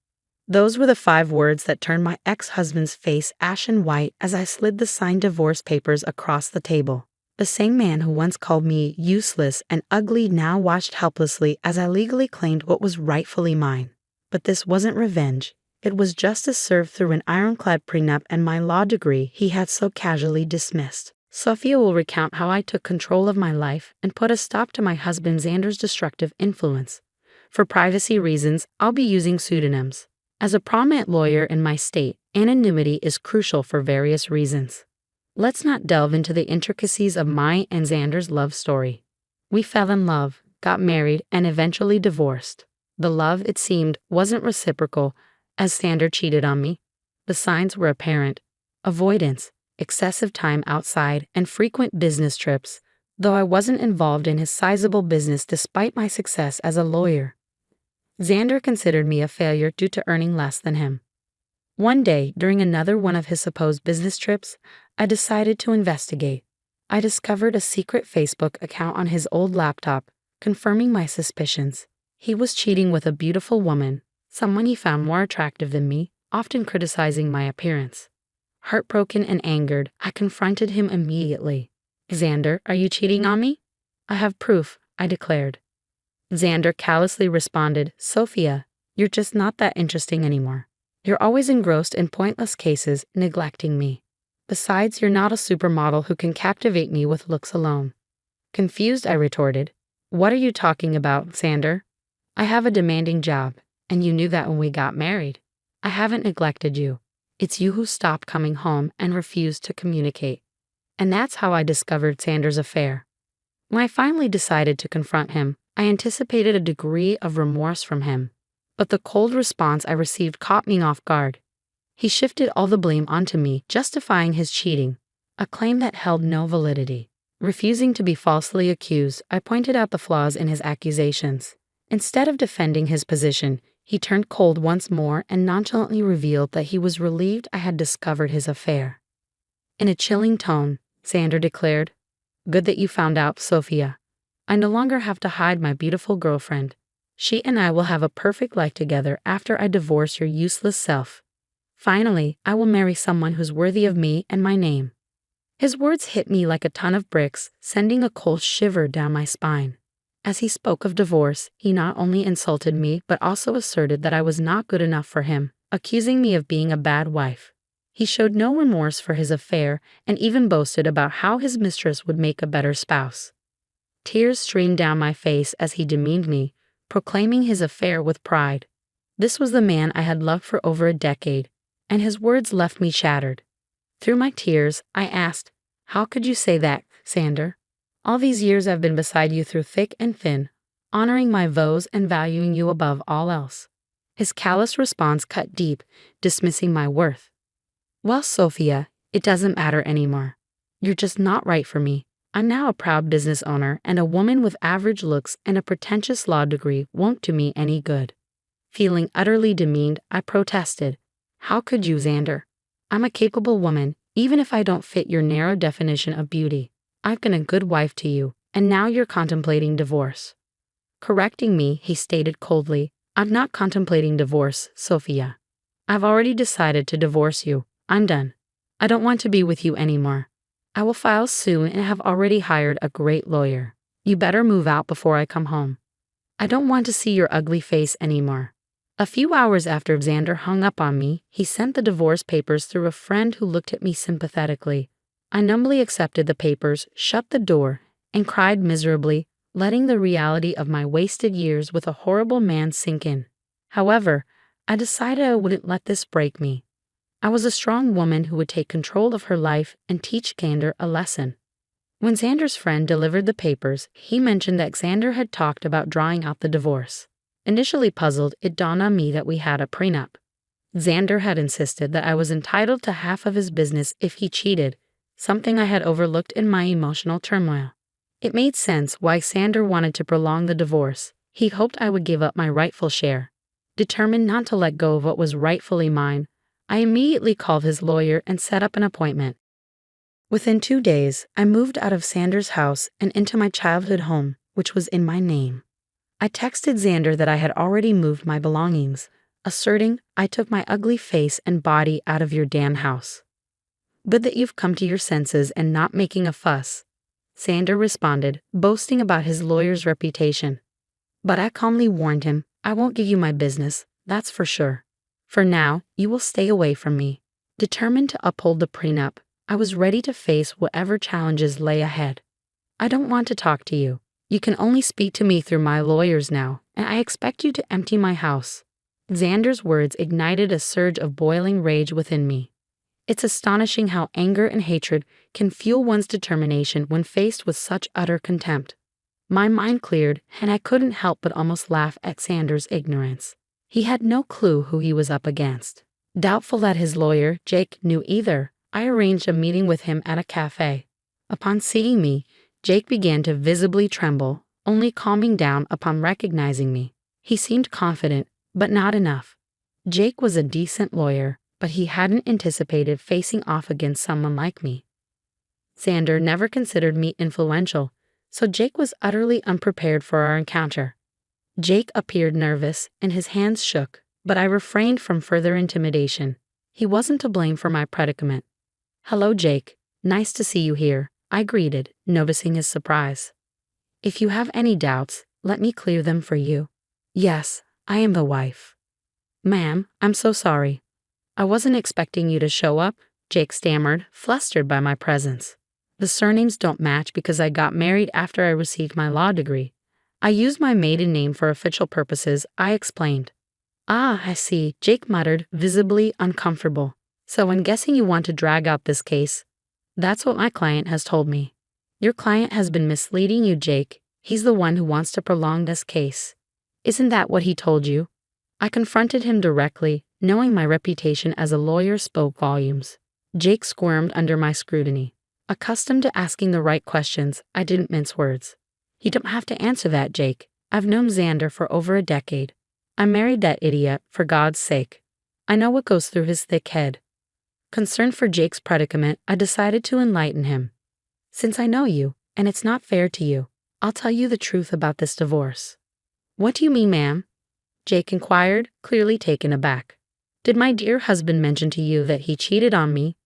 S2: Those were the 5 words that turned my ex-husband's face ashen white as I slid the signed divorce papers across the table. The same man who once called me useless and ugly now watched helplessly as I legally claimed what was rightfully mine. But this wasn't revenge. It was justice served through an ironclad prenup and my law degree he had so casually dismissed. Sophia will recount how I took control of my life and put a stop to my husband Xander's destructive influence. For privacy reasons, I'll be using pseudonyms. As a prominent lawyer in my state, anonymity is crucial for various reasons. Let's not delve into the intricacies of my and Xander's love story. We fell in love, got married, and eventually divorced. The love, it seemed, wasn't reciprocal, as Xander cheated on me. The signs were apparent: avoidance, excessive time outside, and frequent business trips, though I wasn't involved in his sizable business despite my success as a lawyer. Xander considered me a failure due to earning less than him. One day, during another one of his supposed business trips, I decided to investigate. I discovered a secret Facebook account on his old laptop, confirming my suspicions. He was cheating with a beautiful woman, someone he found more attractive than me, often criticizing my appearance. Heartbroken and angered, I confronted him immediately. "Xander, are you cheating on me?" "I have proof," I declared. Xander callously responded, "Sophia, you're just not that interesting anymore. You're always engrossed in pointless cases, neglecting me. Besides, you're not a supermodel who can captivate me with looks alone." Confused, I retorted, "What are you talking about, Xander? I have a demanding job, and you knew that when we got married. I haven't neglected you. It's you who stopped coming home and refused to communicate." And that's how I discovered Xander's affair. When I finally decided to confront him, I anticipated a degree of remorse from him, but the cold response I received caught me off guard. He shifted all the blame onto me, justifying his cheating, a claim that held no validity. Refusing to be falsely accused, I pointed out the flaws in his accusations. Instead of defending his position, he turned cold once more and nonchalantly revealed that he was relieved I had discovered his affair. In a chilling tone, Xander declared, "Good that you found out, Sophia. I no longer have to hide my beautiful girlfriend. She and I will have a perfect life together after I divorce your useless self. Finally, I will marry someone who's worthy of me and my name." His words hit me like a ton of bricks, sending a cold shiver down my spine. As he spoke of divorce, he not only insulted me but also asserted that I was not good enough for him, accusing me of being a bad wife. He showed no remorse for his affair and even boasted about how his mistress would make a better spouse. Tears streamed down my face as he demeaned me, proclaiming his affair with pride. This was the man I had loved for over a decade, and his words left me shattered. Through my tears, I asked, "How could you say that, Xander? All these years I've been beside you through thick and thin, honoring my vows and valuing you above all else." His callous response cut deep, dismissing my worth. "Well, Sophia, it doesn't matter anymore. You're just not right for me. I'm now a proud business owner, and a woman with average looks and a pretentious law degree won't do me any good." Feeling utterly demeaned, I protested. "How could you, Xander? I'm a capable woman, even if I don't fit your narrow definition of beauty. I've been a good wife to you, and now you're contemplating divorce." Correcting me, he stated coldly, "I'm not contemplating divorce, Sophia. I've already decided to divorce you. I'm done. I don't want to be with you anymore. I will file soon and have already hired a great lawyer. You better move out before I come home. I don't want to see your ugly face anymore." A few hours after Xander hung up on me, he sent the divorce papers through a friend who looked at me sympathetically. I numbly accepted the papers, shut the door, and cried miserably, letting the reality of my wasted years with a horrible man sink in. However, I decided I wouldn't let this break me. I was a strong woman who would take control of her life and teach Xander a lesson. When Xander's friend delivered the papers, he mentioned that Xander had talked about drawing out the divorce. Initially puzzled, it dawned on me that we had a prenup. Xander had insisted that I was entitled to half of his business if he cheated, something I had overlooked in my emotional turmoil. It made sense why Xander wanted to prolong the divorce. He hoped I would give up my rightful share. Determined not to let go of what was rightfully mine, I immediately called his lawyer and set up an appointment. Within 2 days, I moved out of Xander's house and into my childhood home, which was in my name. I texted Xander that I had already moved my belongings, asserting, "I took my ugly face and body out of your damn house. Good that you've come to your senses and not making a fuss." Xander responded, boasting about his lawyer's reputation. But I calmly warned him, "I won't give you my business, that's for sure. For now, you will stay away from me." Determined to uphold the prenup, I was ready to face whatever challenges lay ahead. "I don't want to talk to you. You can only speak to me through my lawyers now, and I expect you to empty my house." Xander's words ignited a surge of boiling rage within me. It's astonishing how anger and hatred can fuel one's determination when faced with such utter contempt. My mind cleared, and I couldn't help but almost laugh at Xander's ignorance. He had no clue who he was up against. Doubtful that his lawyer, Jake, knew either, I arranged a meeting with him at a cafe. Upon seeing me, Jake began to visibly tremble, only calming down upon recognizing me. He seemed confident, but not enough. Jake was a decent lawyer, but he hadn't anticipated facing off against someone like me. Xander never considered me influential, so Jake was utterly unprepared for our encounter. Jake appeared nervous and his hands shook, but I refrained from further intimidation. He wasn't to blame for my predicament. "Hello, Jake. Nice to see you here," I greeted, noticing his surprise. "If you have any doubts, let me clear them for you. Yes, I am the wife." "Ma'am, I'm so sorry. I wasn't expecting you to show up," Jake stammered, flustered by my presence. "The surnames don't match because I got married after I received my law degree. I used my maiden name for official purposes," I explained. "Ah, I see," Jake muttered, visibly uncomfortable. "So I'm guessing you want to drag out this case." "That's what my client has told me." "Your client has been misleading you, Jake. He's the one who wants to prolong this case. Isn't that what he told you?" I confronted him directly, knowing my reputation as a lawyer spoke volumes. Jake squirmed under my scrutiny. Accustomed to asking the right questions, I didn't mince words. "You don't have to answer that, Jake. I've known Xander for over a decade. I married that idiot, for God's sake. I know what goes through his thick head." Concerned for Jake's predicament, I decided to enlighten him. "Since I know you, and it's not fair to you, I'll tell you the truth about this divorce." "What do you mean, ma'am?" Jake inquired, clearly taken aback. "Did my dear husband mention to you that he cheated on me?"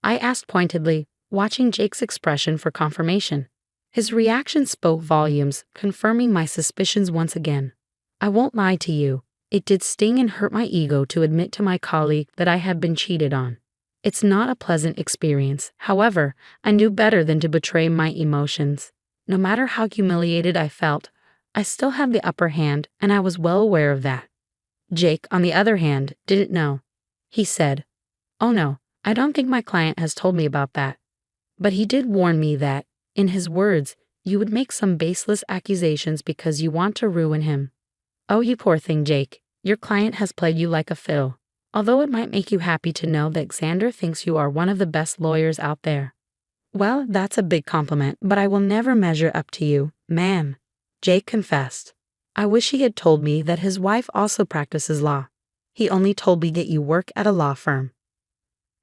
S2: I asked pointedly, watching Jake's expression for confirmation. His reaction spoke volumes, confirming my suspicions once again. I won't lie to you, it did sting and hurt my ego to admit to my colleague that I had been cheated on. It's not a pleasant experience, however, I knew better than to betray my emotions. No matter how humiliated I felt, I still had the upper hand, and I was well aware of that. Jake, on the other hand, didn't know. He said, "Oh no, I don't think my client has told me about that. But he did warn me that, in his words, you would make some baseless accusations because you want to ruin him. Oh, you poor thing, Jake, your client has played you like a fiddle. Although it might make you happy to know that Xander thinks you are one of the best lawyers out there." "Well, that's a big compliment, but I will never measure up to you, ma'am," Jake confessed. "I wish he had told me that his wife also practices law. He only told me that you work at a law firm."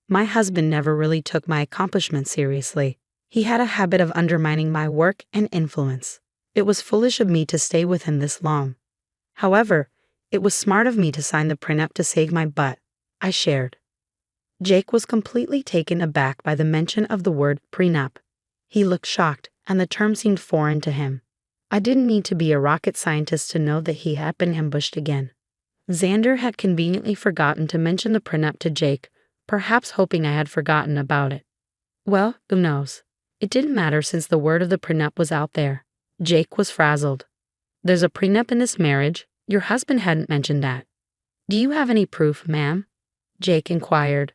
S2: My husband never really took my accomplishments seriously. He had a habit of undermining my work and influence. It was foolish of me to stay with him this long. However, it was smart of me to sign the prenup to save my butt, I shared. Jake was completely taken aback by the mention of the word prenup. He looked shocked, and the term seemed foreign to him. I didn't need to be a rocket scientist to know that he had been ambushed again. Xander had conveniently forgotten to mention the prenup to Jake, perhaps hoping I had forgotten about it. Well, who knows? It didn't matter since the word of the prenup was out there. Jake was frazzled. "There's a prenup in this marriage? Your husband hadn't mentioned that." "Do you have any proof, ma'am?" Jake inquired.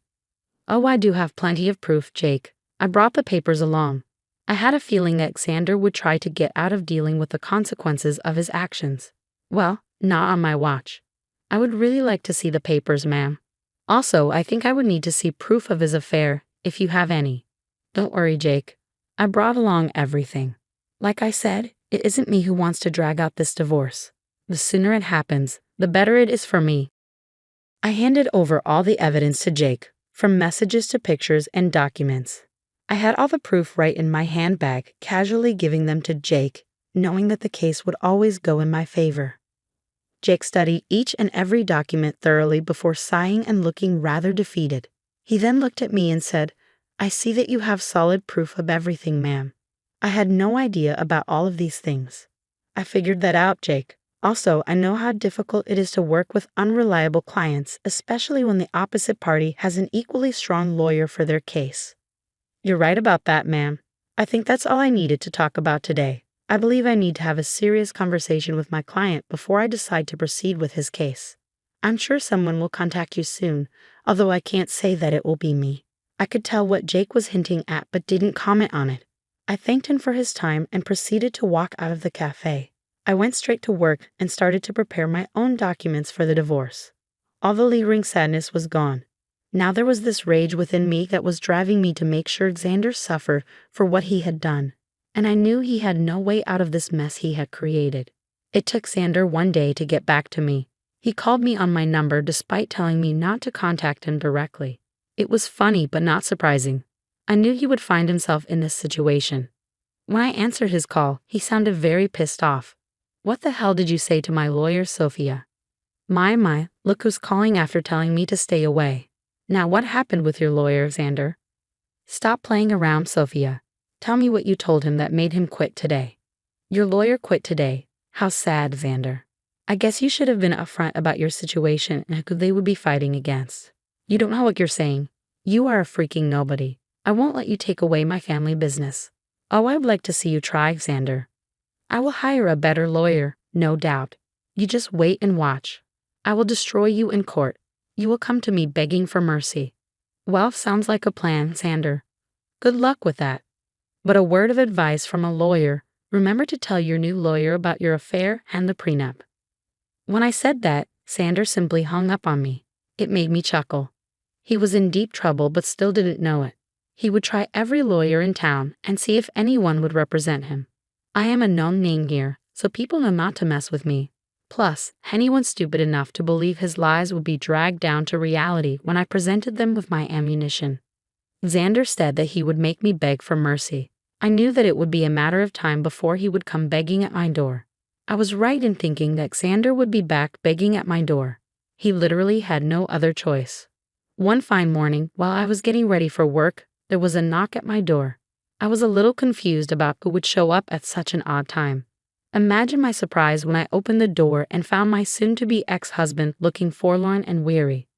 S2: "Oh, I do have plenty of proof, Jake. I brought the papers along. I had a feeling that Xander would try to get out of dealing with the consequences of his actions. Well, not on my watch. I would really like to see the papers, ma'am. Also, I think I would need to see proof of his affair, if you have any." "Don't worry, Jake. I brought along everything. Like I said, it isn't me who wants to drag out this divorce. The sooner it happens, the better it is for me." I handed over all the evidence to Jake, from messages to pictures and documents. I had all the proof right in my handbag, casually giving them to Jake, knowing that the case would always go in my favor. Jake studied each and every document thoroughly before sighing and looking rather defeated. He then looked at me and said, "I see that you have solid proof of everything, ma'am. I had no idea about all of these things." "I figured that out, Jake. Also, I know how difficult it is to work with unreliable clients, especially when the opposite party has an equally strong lawyer for their case." "You're right about that, ma'am. I think that's all I needed to talk about today. I believe I need to have a serious conversation with my client before I decide to proceed with his case. I'm sure someone will contact you soon, although I can't say that it will be me." I could tell what Jake was hinting at but didn't comment on it. I thanked him for his time and proceeded to walk out of the cafe. I went straight to work and started to prepare my own documents for the divorce. All the lingering sadness was gone. Now there was this rage within me that was driving me to make sure Xander suffered for what he had done, and I knew he had no way out of this mess he had created. It took Xander one day to get back to me. He called me on my number despite telling me not to contact him directly. It was funny but not surprising. I knew he would find himself in this situation. When I answered his call, he sounded very pissed off. "What the hell did you say to my lawyer, Sophia?" My, look who's calling after telling me to stay away. Now what happened with your lawyer, Xander?" "Stop playing around, Sophia. Tell me what you told him that made him quit today." "Your lawyer quit today. How sad, Xander. I guess you should have been upfront about your situation and who they would be fighting against. You don't know what you're saying. You are a freaking nobody. I won't let you take away my family business." "Oh, I'd like to see you try, Xander. I will hire a better lawyer, no doubt. You just wait and watch. I will destroy you in court. You will come to me begging for mercy." "Well, sounds like a plan, Xander. Good luck with that. But a word of advice from a lawyer, remember to tell your new lawyer about your affair and the prenup." When I said that, Xander simply hung up on me. It made me chuckle. He was in deep trouble but still didn't know it. He would try every lawyer in town and see if anyone would represent him. I am a known name here, so people know not to mess with me. Plus, anyone stupid enough to believe his lies would be dragged down to reality when I presented them with my ammunition. Xander said that he would make me beg for mercy. I knew that it would be a matter of time before he would come begging at my door. I was right in thinking that Xander would be back begging at my door. He literally had no other choice. One fine morning, while I was getting ready for work, there was a knock at my door. I was a little confused about who would show up at such an odd time. Imagine my surprise when I opened the door and found my soon-to-be ex-husband looking forlorn and weary.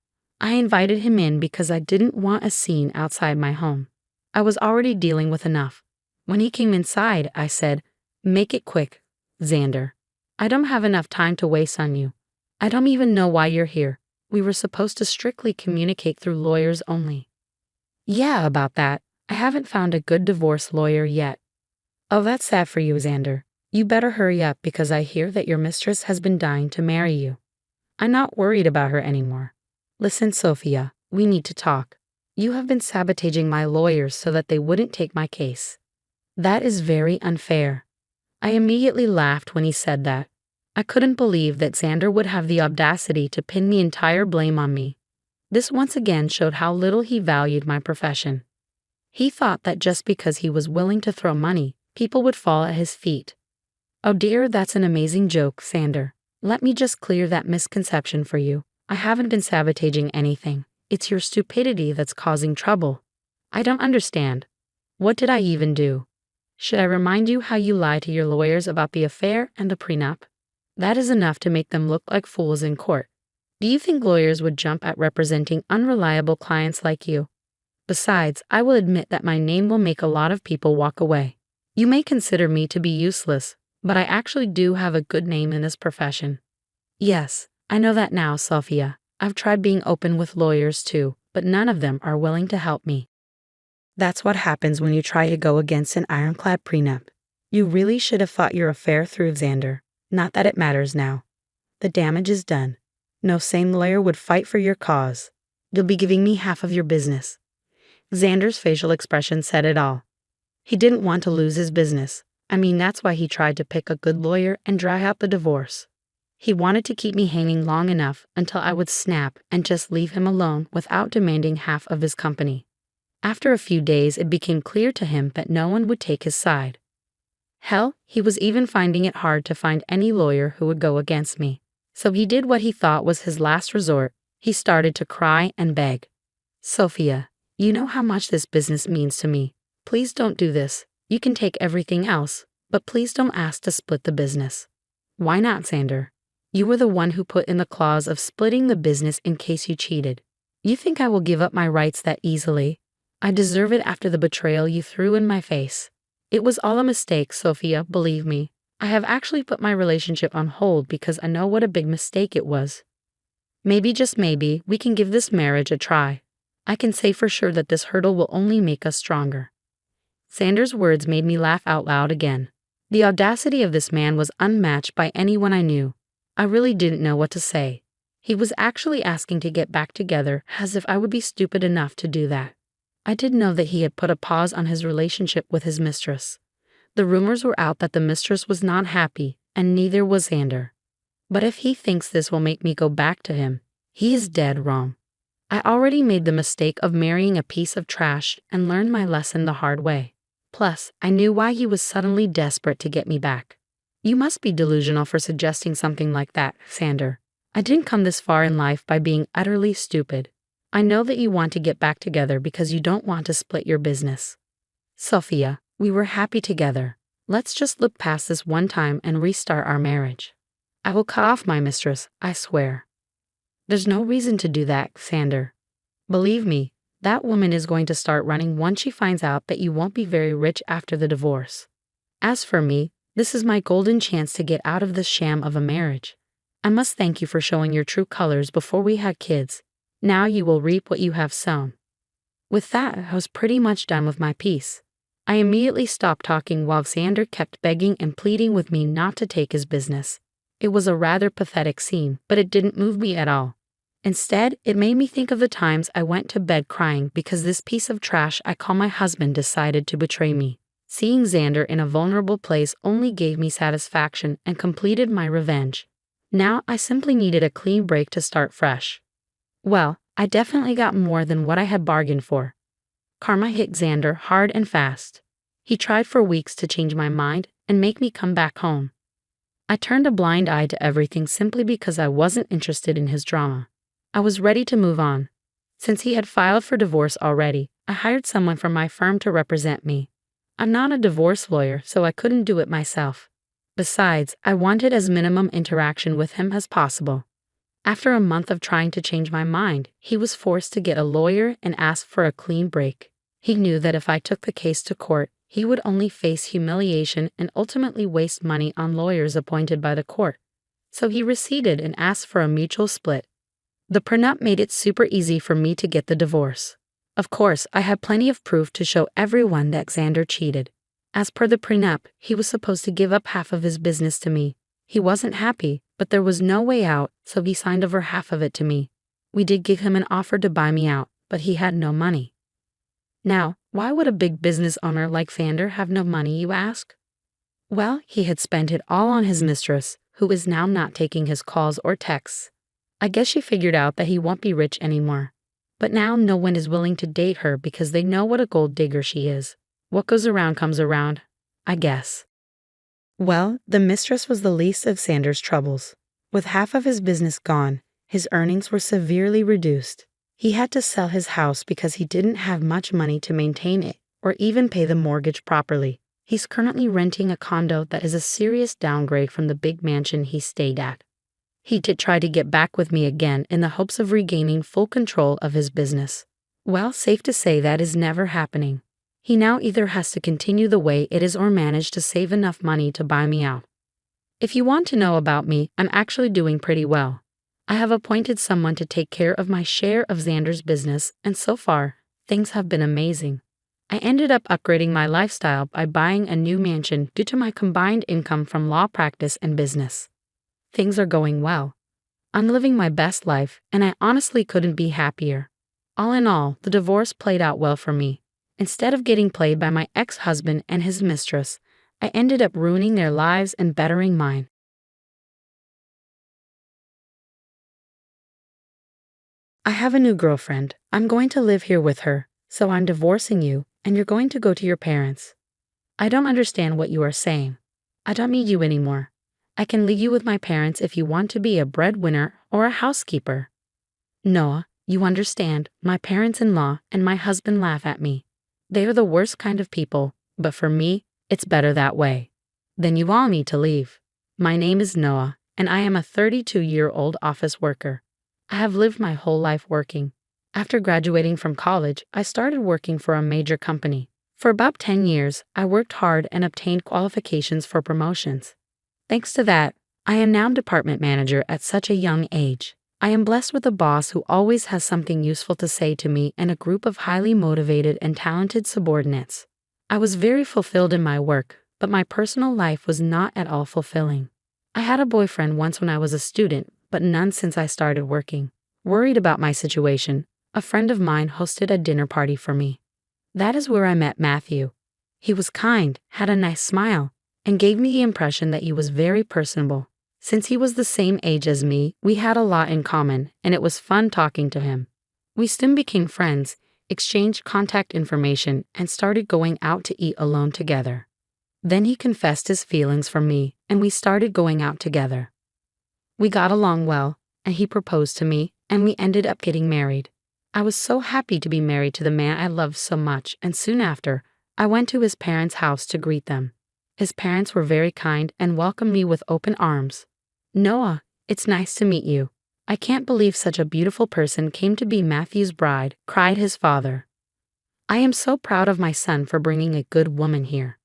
S2: I invited him in because I didn't want a scene outside my home. I was already dealing with enough. When he came inside, I said, "Make it quick, Xander. I don't have enough time to waste on you. I don't even know why you're here. We were supposed to strictly communicate through lawyers only." "Yeah, about that. I haven't found a good divorce lawyer yet." "Oh, that's sad for you, Xander. You better hurry up because I hear that your mistress has been dying to marry you." "I'm not worried about her anymore." "Listen, Sophia, we need to talk. You have been sabotaging my lawyers so that they wouldn't take my case." "That is very unfair." I immediately laughed when he said that. I couldn't believe that Xander would have the audacity to pin the entire blame on me. This once again showed how little he valued my profession. He thought that just because he was willing to throw money, people would fall at his feet. "Oh dear, that's an amazing joke, Xander. Let me just clear that misconception for you. I haven't been sabotaging anything. It's your stupidity that's causing trouble." "I don't understand. What did I even do?" "Should I remind you how you lied to your lawyers about the affair and the prenup? That is enough to make them look like fools in court. Do you think lawyers would jump at representing unreliable clients like you? Besides, I will admit that my name will make a lot of people walk away. You may consider me to be useless, but I actually do have a good name in this profession." "Yes, I know that now, Sophia. I've tried being open with lawyers too, but none of them are willing to help me." "That's what happens when you try to go against an ironclad prenup. You really should have fought your affair through, Xander. Not that it matters now. The damage is done. No sane lawyer would fight for your cause. You'll be giving me half of your business." Xander's facial expression said it all. He didn't want to lose his business. I mean, that's why he tried to pick a good lawyer and drag out the divorce. He wanted to keep me hanging long enough until I would snap and just leave him alone without demanding half of his company. After a few days, it became clear to him that no one would take his side. Hell, he was even finding it hard to find any lawyer who would go against me. So he did what he thought was his last resort. He started to cry and beg. "Sophia, you know how much this business means to me. Please don't do this. You can take everything else, but please don't ask to split the business." "Why not, Xander? You were the one who put in the clause of splitting the business in case you cheated. You think I will give up my rights that easily? I deserve it after the betrayal you threw in my face. It was all a mistake, Sophia, believe me. I have actually put my relationship on hold because I know what a big mistake it was. Maybe, just maybe, we can give this marriage a try. I can say for sure that this hurdle will only make us stronger." Xander's words made me laugh out loud again. The audacity of this man was unmatched by anyone I knew. I really didn't know what to say. He was actually asking to get back together, as if I would be stupid enough to do that. I did know that he had put a pause on his relationship with his mistress. The rumors were out that the mistress was not happy, and neither was Xander. But if he thinks this will make me go back to him, he is dead wrong. I already made the mistake of marrying a piece of trash and learned my lesson the hard way. Plus, I knew why he was suddenly desperate to get me back. "You must be delusional for suggesting something like that, Xander. I didn't come this far in life by being utterly stupid. I know that you want to get back together because you don't want to split your business. Sophia, we were happy together. Let's just look past this one time and restart our marriage. I will cut off my mistress, I swear." "There's no reason to do that, Xander. Believe me, that woman is going to start running once she finds out that you won't be very rich after the divorce. As for me, this is my golden chance to get out of this sham of a marriage. I must thank you for showing your true colors before we had kids. Now you will reap what you have sown." With that, I was pretty much done with my piece. I immediately stopped talking while Xander kept begging and pleading with me not to take his business. It was a rather pathetic scene, but it didn't move me at all. Instead, it made me think of the times I went to bed crying because this piece of trash I call my husband decided to betray me. Seeing Xander in a vulnerable place only gave me satisfaction and completed my revenge. Now I simply needed a clean break to start fresh. Well, I definitely got more than what I had bargained for. Karma hit Xander hard and fast. He tried for weeks to change my mind and make me come back home. I turned a blind eye to everything simply because I wasn't interested in his drama. I was ready to move on. Since he had filed for divorce already, I hired someone from my firm to represent me. I'm not a divorce lawyer, so I couldn't do it myself. Besides, I wanted as minimum interaction with him as possible. After a month of trying to change my mind, he was forced to get a lawyer and ask for a clean break. He knew that if I took the case to court, he would only face humiliation and ultimately waste money on lawyers appointed by the court. So he receded and asked for a mutual split. The prenup made it super easy for me to get the divorce. Of course, I had plenty of proof to show everyone that Xander cheated. As per the prenup, he was supposed to give up half of his business to me. He wasn't happy, but there was no way out, so he signed over half of it to me. We did give him an offer to buy me out, but he had no money. Now, why would a big business owner like Xander have no money, you ask? Well, he had spent it all on his mistress, who is now not taking his calls or texts. I guess she figured out that he won't be rich anymore. But now no one is willing to date her because they know what a gold digger she is. What goes around comes around, I guess. Well, the mistress was the least of Xander's troubles. With half of his business gone, his earnings were severely reduced. He had to sell his house because he didn't have much money to maintain it or even pay the mortgage properly. He's currently renting a condo that is a serious downgrade from the big mansion he stayed at. He did try to get back with me again in the hopes of regaining full control of his business. Well, safe to say that is never happening. He now either has to continue the way it is or manage to save enough money to buy me out. If you want to know about me, I'm actually doing pretty well. I have appointed someone to take care of my share of Xander's business, and so far, things have been amazing. I ended up upgrading my lifestyle by buying a new mansion due to my combined income from law practice and business. Things are going well. I'm living my best life, and I honestly couldn't be happier. All in all, the divorce played out well for me. Instead of getting played by my ex-husband and his mistress, I ended up ruining their lives and bettering mine. I have a new girlfriend. I'm going to live here with her, so I'm divorcing you, and you're going to go to your parents. I don't understand what you are saying. I don't need you anymore. I can leave you with my parents if you want to be a breadwinner or a housekeeper. Noah, you understand, my parents-in-law and my husband laugh at me. They are the worst kind of people, but for me, it's better that way. Then you all need to leave. My name is Noah, and I am a 32-year-old office worker. I have lived my whole life working. After graduating from college, I started working for a major company. For about 10 years, I worked hard and obtained qualifications for promotions. Thanks to that, I am now department manager at such a young age. I am blessed with a boss who always has something useful to say to me and a group of highly motivated and talented subordinates. I was very fulfilled in my work, but my personal life was not at all fulfilling. I had a boyfriend once when I was a student, but none since I started working. Worried about my situation, a friend of mine hosted a dinner party for me. That is where I met Matthew. He was kind, had a nice smile, and gave me the impression that he was very personable. Since he was the same age as me, we had a lot in common, and it was fun talking to him. We soon became friends, exchanged contact information, and started going out to eat alone together. Then he confessed his feelings for me, and we started going out together. We got along well, and he proposed to me, and we ended up getting married. I was so happy to be married to the man I loved so much, and soon after, I went to his parents' house to greet them. His parents were very kind and welcomed me with open arms. Noah, it's nice to meet you. I can't believe such a beautiful person came to be Matthew's bride, cried his father. I am so proud of my son for bringing a good woman here.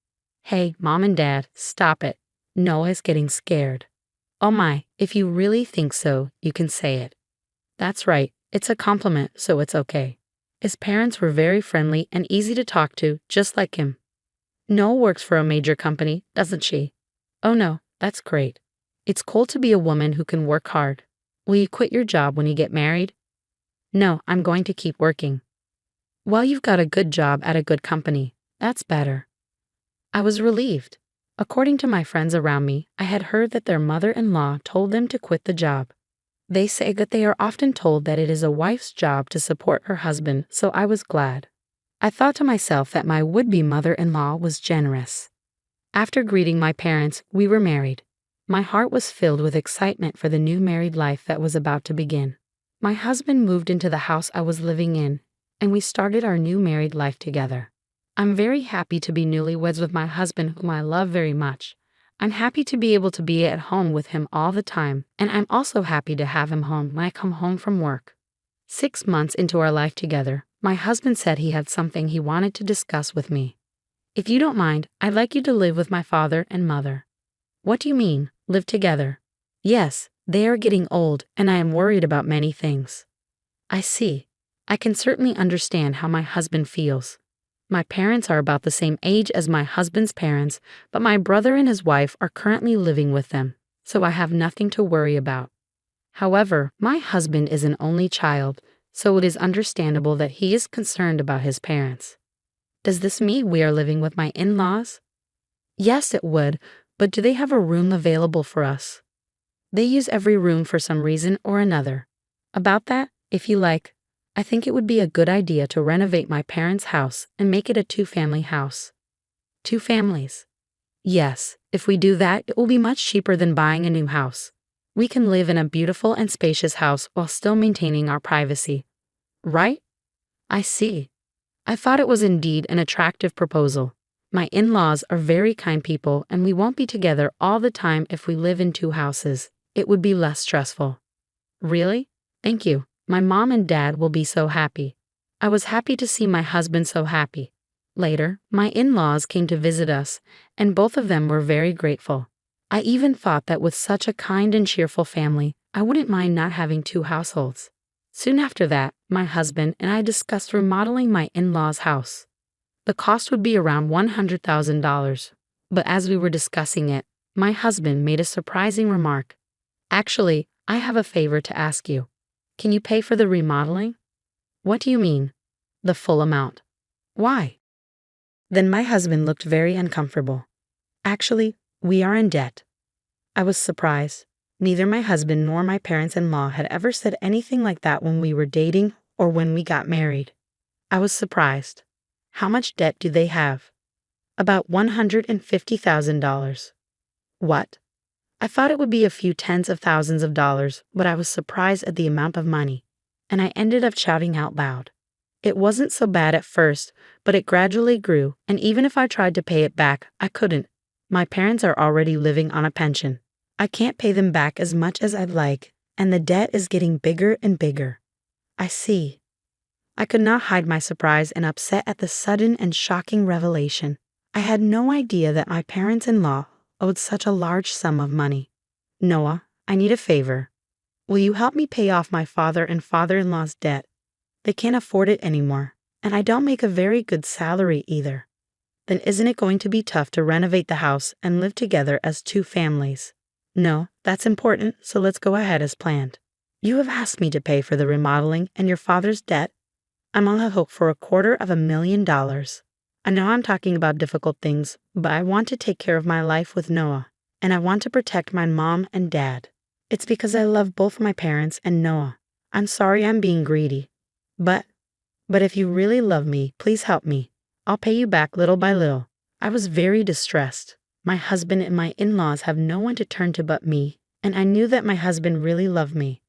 S2: Hey, Mom and Dad, stop it. Noah is getting scared. Oh my, if you really think so, you can say it. That's right, it's a compliment, so it's okay. His parents were very friendly and easy to talk to, just like him. Noah works for a major company, doesn't she? Oh no, that's great. It's cool to be a woman who can work hard. Will you quit your job when you get married? No, I'm going to keep working. Well, you've got a good job at a good company. That's better. I was relieved. According to my friends around me, I had heard that their mother-in-law told them to quit the job. They say that they are often told that it is a wife's job to support her husband, so I was glad. I thought to myself that my would-be mother-in-law was generous. After greeting my parents, we were married. My heart was filled with excitement for the new married life that was about to begin. My husband moved into the house I was living in, and we started our new married life together. I'm very happy to be newlyweds with my husband, whom I love very much. I'm happy to be able to be at home with him all the time, and I'm also happy to have him home when I come home from work. 6 months into our life together, my husband said he had something he wanted to discuss with me. If you don't mind, I'd like you to live with my father and mother. What do you mean, live together? Yes, they are getting old, and I am worried about many things. I see. I can certainly understand how my husband feels. My parents are about the same age as my husband's parents, but my brother and his wife are currently living with them, so I have nothing to worry about. However, my husband is an only child, so it is understandable that he is concerned about his parents. Does this mean we are living with my in-laws? Yes, it would, but do they have a room available for us? They use every room for some reason or another. About that, if you like, I think it would be a good idea to renovate my parents' house and make it a two-family house. 2 families. Yes, if we do that, it will be much cheaper than buying a new house. We can live in a beautiful and spacious house while still maintaining our privacy. Right? I see. I thought it was indeed an attractive proposal. My in-laws are very kind people, and we won't be together all the time if we live in 2 houses. It would be less stressful. Really? Thank you. My mom and dad will be so happy. I was happy to see my husband so happy. Later, my in-laws came to visit us, and both of them were very grateful. I even thought that with such a kind and cheerful family, I wouldn't mind not having 2 households. Soon after that, my husband and I discussed remodeling my in-laws' house. The cost would be around $100,000, but as we were discussing it, my husband made a surprising remark. Actually, I have a favor to ask you. Can you pay for the remodeling? What do you mean? The full amount. Why? Then my husband looked very uncomfortable. Actually, we are in debt. I was surprised. Neither my husband nor my parents-in-law had ever said anything like that when we were dating or when we got married. I was surprised. How much debt do they have? About $150,000. What? I thought it would be a few tens of thousands of dollars, but I was surprised at the amount of money, and I ended up shouting out loud. It wasn't so bad at first, but it gradually grew, and even if I tried to pay it back, I couldn't. My parents are already living on a pension. I can't pay them back as much as I'd like, and the debt is getting bigger and bigger. I see. I could not hide my surprise and upset at the sudden and shocking revelation. I had no idea that my parents-in-law owed such a large sum of money. Noah, I need a favor. Will you help me pay off my father and father-in-law's debt? They can't afford it anymore, and I don't make a very good salary either. Then isn't it going to be tough to renovate the house and live together as 2 families? No, that's important, so let's go ahead as planned. You have asked me to pay for the remodeling and your father's debt. I'm on the hook for $250,000. I know I'm talking about difficult things, but I want to take care of my life with Noah, and I want to protect my mom and dad. It's because I love both my parents and Noah. I'm sorry I'm being greedy. But if you really love me, please help me. I'll pay you back little by little. I was very distressed. My husband and my in-laws have no one to turn to but me, and I knew that my husband really loved me.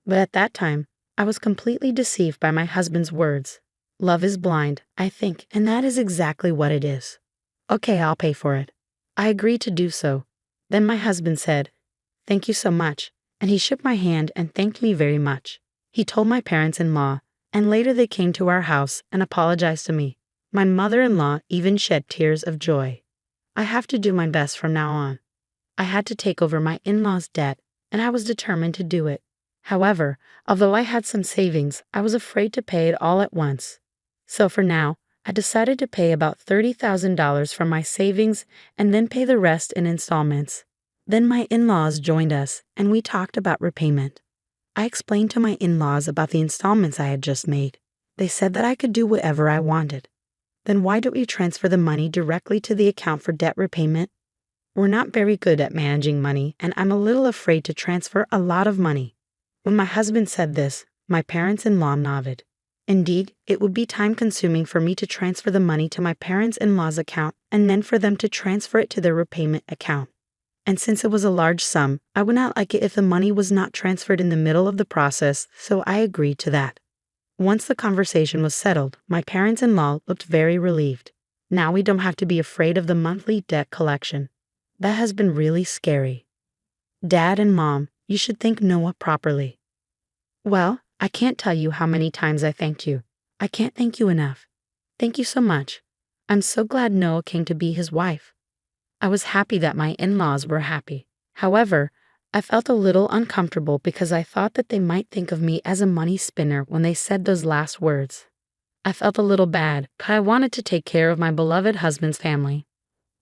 S2: But at that time, I was completely deceived by my husband's words. Love is blind, I think, and that is exactly what it is. Okay, I'll pay for it. I agreed to do so. Then my husband said, "Thank you so much," and he shook my hand and thanked me very much. He told my parents-in-law, and later they came to our house and apologized to me. My mother-in-law even shed tears of joy. I have to do my best from now on. I had to take over my in-laws' debt, and I was determined to do it. However, although I had some savings, I was afraid to pay it all at once. So for now, I decided to pay about $30,000 from my savings and then pay the rest in installments. Then my in-laws joined us, and we talked about repayment. I explained to my in-laws about the installments I had just made. They said that I could do whatever I wanted. Then why don't we transfer the money directly to the account for debt repayment? We're not very good at managing money, and I'm a little afraid to transfer a lot of money. When my husband said this, my parents-in-law nodded. Indeed, it would be time-consuming for me to transfer the money to my parents-in-law's account and then for them to transfer it to their repayment account. And since it was a large sum, I would not like it if the money was not transferred in the middle of the process, so I agreed to that. Once the conversation was settled, my parents-in-law looked very relieved. Now we don't have to be afraid of the monthly debt collection. That has been really scary. Dad and Mom, you should thank Noah properly. Well, I can't tell you how many times I thanked you. I can't thank you enough. Thank you so much. I'm so glad Noah came to be his wife. I was happy that my in-laws were happy. However, I felt a little uncomfortable because I thought that they might think of me as a money spinner when they said those last words. I felt a little bad, but I wanted to take care of my beloved husband's family.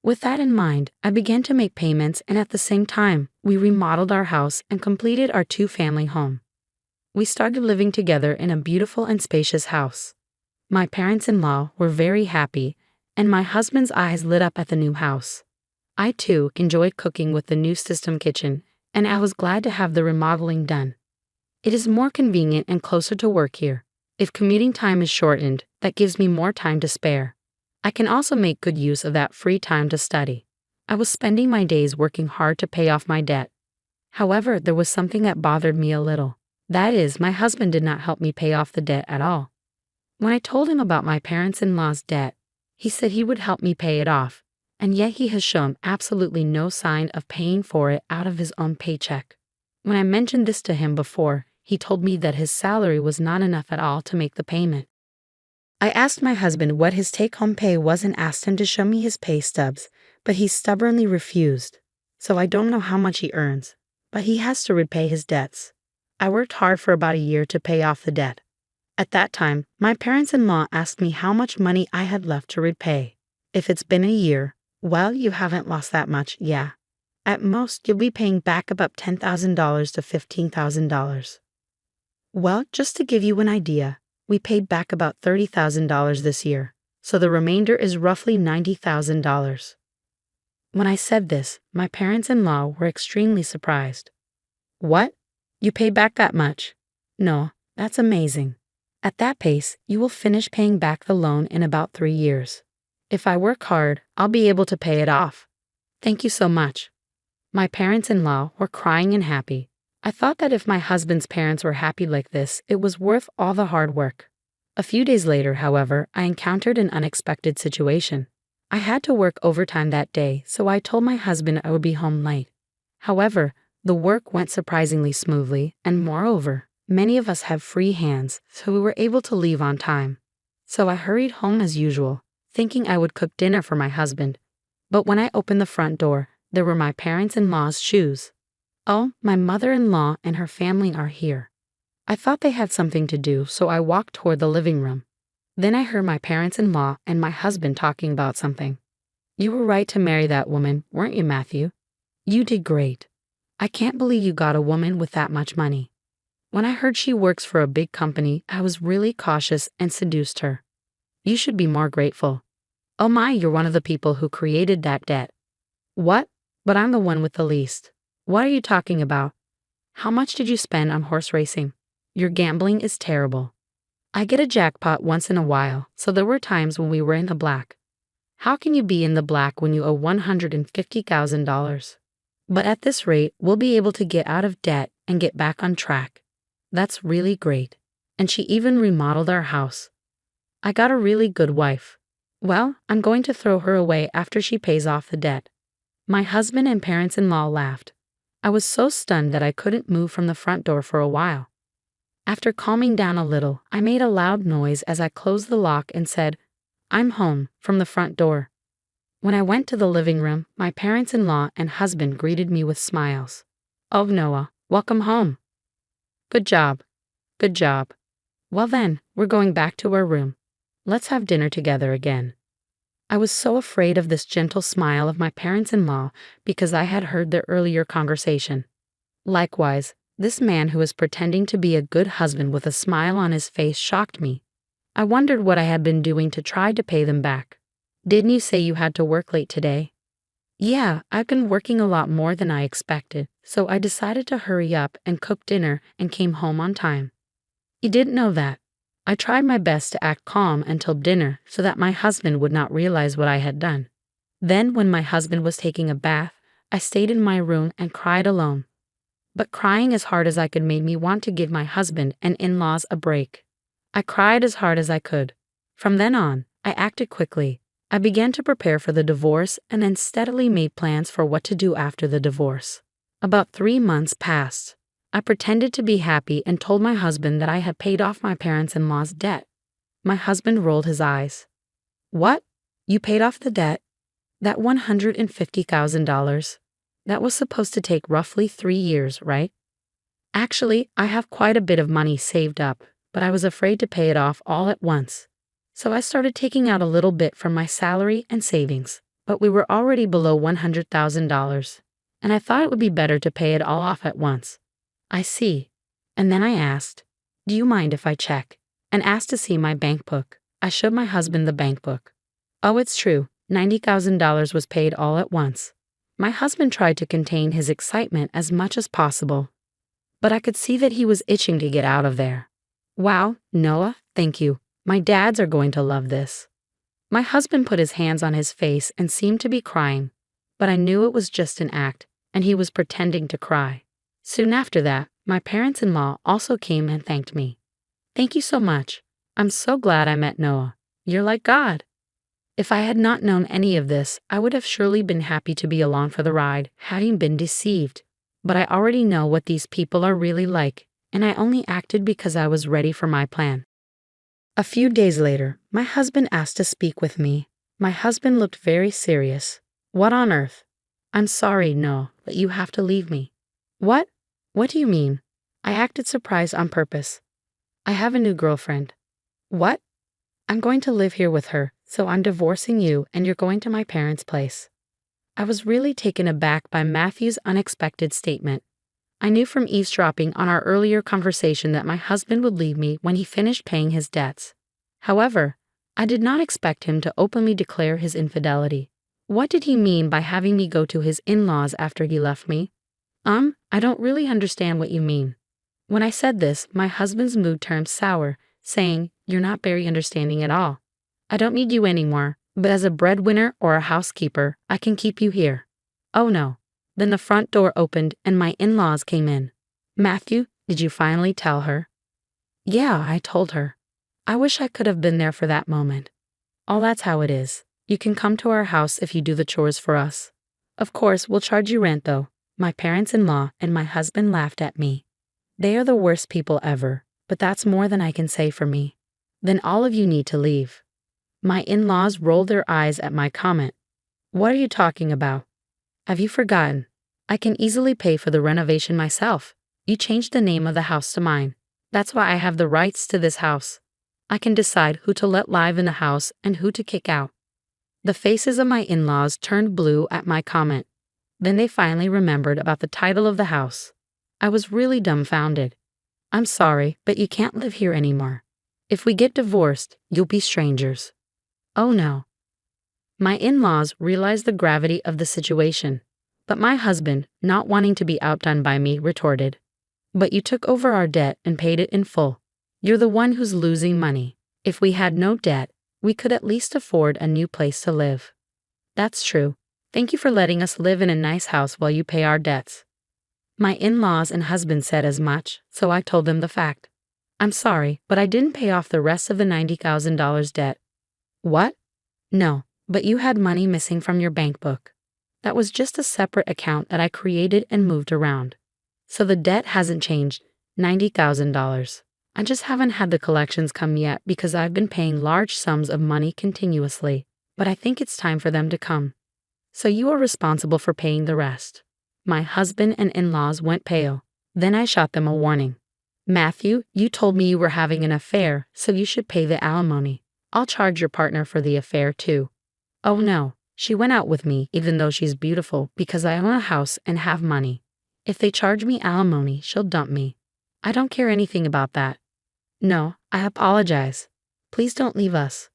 S2: With that in mind, I began to make payments, and at the same time, we remodeled our house and completed our two-family home. We started living together in a beautiful and spacious house. My parents-in-law were very happy, and my husband's eyes lit up at the new house. I too enjoyed cooking with the new system kitchen, and I was glad to have the remodeling done. It is more convenient and closer to work here. If commuting time is shortened, that gives me more time to spare. I can also make good use of that free time to study. I was spending my days working hard to pay off my debt. However, there was something that bothered me a little. That is, my husband did not help me pay off the debt at all. When I told him about my parents-in-law's debt, he said he would help me pay it off, and yet he has shown absolutely no sign of paying for it out of his own paycheck. When I mentioned this to him before, he told me that his salary was not enough at all to make the payment. I asked my husband what his take-home pay was and asked him to show me his pay stubs, but he stubbornly refused. So I don't know how much he earns, but he has to repay his debts. I worked hard for about a year to pay off the debt. At that time, my parents-in-law asked me how much money I had left to repay. If it's been a year, well, you haven't lost that much, yeah. At most, you'll be paying back about $10,000 to $15,000. Well, just to give you an idea, we paid back about $30,000 this year, so the remainder is roughly $90,000. When I said this, my parents-in-law were extremely surprised. What? You paid back that much? No, that's amazing. At that pace, you will finish paying back the loan in about 3 years. If I work hard, I'll be able to pay it off. Thank you so much. My parents-in-law were crying and happy. I thought that if my husband's parents were happy like this, it was worth all the hard work. A few days later, however, I encountered an unexpected situation. I had to work overtime that day, so I told my husband I would be home late. However, the work went surprisingly smoothly, and moreover, many of us have free hands, so we were able to leave on time. So I hurried home as usual, thinking I would cook dinner for my husband. But when I opened the front door, there were my parents-in-law's shoes. Oh, my mother-in-law and her family are here. I thought they had something to do, so I walked toward the living room. Then I heard my parents-in-law and my husband talking about something. You were right to marry that woman, weren't you, Matthew? You did great. I can't believe you got a woman with that much money. When I heard she works for a big company, I was really cautious and seduced her. You should be more grateful. Oh my, you're one of the people who created that debt. What? But I'm the one with the least. What are you talking about? How much did you spend on horse racing? Your gambling is terrible. I get a jackpot once in a while, so there were times when we were in the black. How can you be in the black when you owe $150,000? But at this rate, we'll be able to get out of debt and get back on track. That's really great. And she even remodeled our house. I got a really good wife. Well, I'm going to throw her away after she pays off the debt. My husband and parents-in-law laughed. I was so stunned that I couldn't move from the front door for a while. After calming down a little, I made a loud noise as I closed the lock and said, "I'm home," from the front door. When I went to the living room, my parents-in-law and husband greeted me with smiles. "Oh, Noah, welcome home." "Good job. Good job. Well then, we're going back to our room. Let's have dinner together again." I was so afraid of this gentle smile of my parents-in-law because I had heard their earlier conversation. Likewise, this man who was pretending to be a good husband with a smile on his face shocked me. I wondered what I had been doing to try to pay them back. "Didn't you say you had to work late today?" "Yeah, I've been working a lot more than I expected, so I decided to hurry up and cook dinner and came home on time." You didn't know that. I tried my best to act calm until dinner so that my husband would not realize what I had done. Then, when my husband was taking a bath, I stayed in my room and cried alone. But crying as hard as I could made me want to give my husband and in-laws a break. I cried as hard as I could. From then on, I acted quickly. I began to prepare for the divorce and then steadily made plans for what to do after the divorce. About 3 months passed. I pretended to be happy and told my husband that I had paid off my parents-in-law's debt. My husband rolled his eyes. What? You paid off the debt? That $150,000? That was supposed to take roughly 3 years, right? Actually, I have quite a bit of money saved up, but I was afraid to pay it off all at once. So I started taking out a little bit from my salary and savings, but we were already below $100,000, and I thought it would be better to pay it all off at once. I see. And then I asked, do you mind if I check? And asked to see my bank book. I showed my husband the bank book. Oh, it's true, $90,000 was paid all at once. My husband tried to contain his excitement as much as possible, but I could see that he was itching to get out of there. Wow, Noah, thank you. My dads are going to love this. My husband put his hands on his face and seemed to be crying, but I knew it was just an act, and he was pretending to cry. Soon after that, my parents-in-law also came and thanked me. Thank you so much. I'm so glad I met Noah. You're like God. If I had not known any of this, I would have surely been happy to be along for the ride, having been deceived. But I already know what these people are really like, and I only acted because I was ready for my plan. A few days later, my husband asked to speak with me. My husband looked very serious. What on earth? I'm sorry, no, but you have to leave me. What? What do you mean? I acted surprised on purpose. I have a new girlfriend. What? I'm going to live here with her, so I'm divorcing you and you're going to my parents' place. I was really taken aback by Matthew's unexpected statement. I knew from eavesdropping on our earlier conversation that my husband would leave me when he finished paying his debts. However, I did not expect him to openly declare his infidelity. What did he mean by having me go to his in-laws after he left me? I don't really understand what you mean. When I said this, my husband's mood turned sour, saying, You're not very understanding at all. I don't need you anymore, but as a breadwinner or a housekeeper, I can keep you here. Oh no. Then the front door opened and my in-laws came in. Matthew, did you finally tell her? Yeah, I told her. I wish I could have been there for that moment. Oh, that's how it is. You can come to our house if you do the chores for us. Of course, we'll charge you rent though. My parents-in-law and my husband laughed at me. They are the worst people ever, but that's more than I can say for me. Then all of you need to leave. My in-laws rolled their eyes at my comment. What are you talking about? Have you forgotten? I can easily pay for the renovation myself. You changed the name of the house to mine. That's why I have the rights to this house. I can decide who to let live in the house and who to kick out. The faces of my in-laws turned blue at my comment. Then they finally remembered about the title of the house. I was really dumbfounded. I'm sorry, but you can't live here anymore. If we get divorced, you'll be strangers. Oh no. My in-laws realized the gravity of the situation, but my husband, not wanting to be outdone by me, retorted, But you took over our debt and paid it in full. You're the one who's losing money. If we had no debt, we could at least afford a new place to live. That's true. Thank you for letting us live in a nice house while you pay our debts. My in-laws and husband said as much, so I told them the fact. I'm sorry, but I didn't pay off the rest of the $90,000 debt. What? No. But you had money missing from your bank book. That was just a separate account that I created and moved around. So the debt hasn't changed, $90,000. I just haven't had the collections come yet because I've been paying large sums of money continuously, but I think it's time for them to come. So you are responsible for paying the rest. My husband and in-laws went pale. Then I shot them a warning. Matthew, you told me you were having an affair, so you should pay the alimony. I'll charge your partner for the affair too. Oh no, she went out with me even though she's beautiful because I own a house and have money. If they charge me alimony, she'll dump me. I don't care anything about that. No, I apologize. Please don't leave us.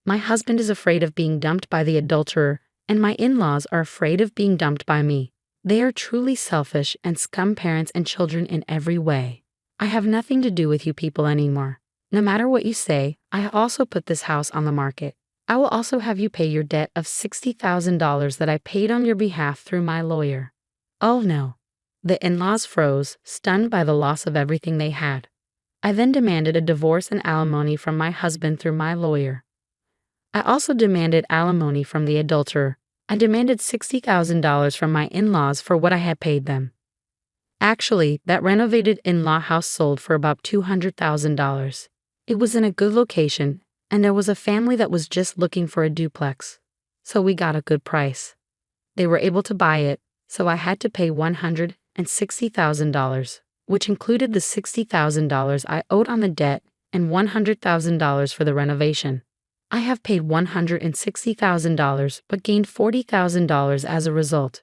S2: My husband is afraid of being dumped by the adulterer, and my in-laws are afraid of being dumped by me. They are truly selfish and scum parents and children in every way. I have nothing to do with you people anymore. No matter what you say, I also put this house on the market. I will also have you pay your debt of $60,000 that I paid on your behalf through my lawyer. Oh no. The in-laws froze, stunned by the loss of everything they had. I then demanded a divorce and alimony from my husband through my lawyer. I also demanded alimony from the adulterer. I demanded $60,000 from my in-laws for what I had paid them. Actually, that renovated in-law house sold for about $200,000. It was in a good location, and there was a family that was just looking for a duplex. So we got a good price. They were able to buy it, so I had to pay $160,000, which included the $60,000 I owed on the debt and $100,000 for the renovation. I have paid $160,000 but gained $40,000 as a result.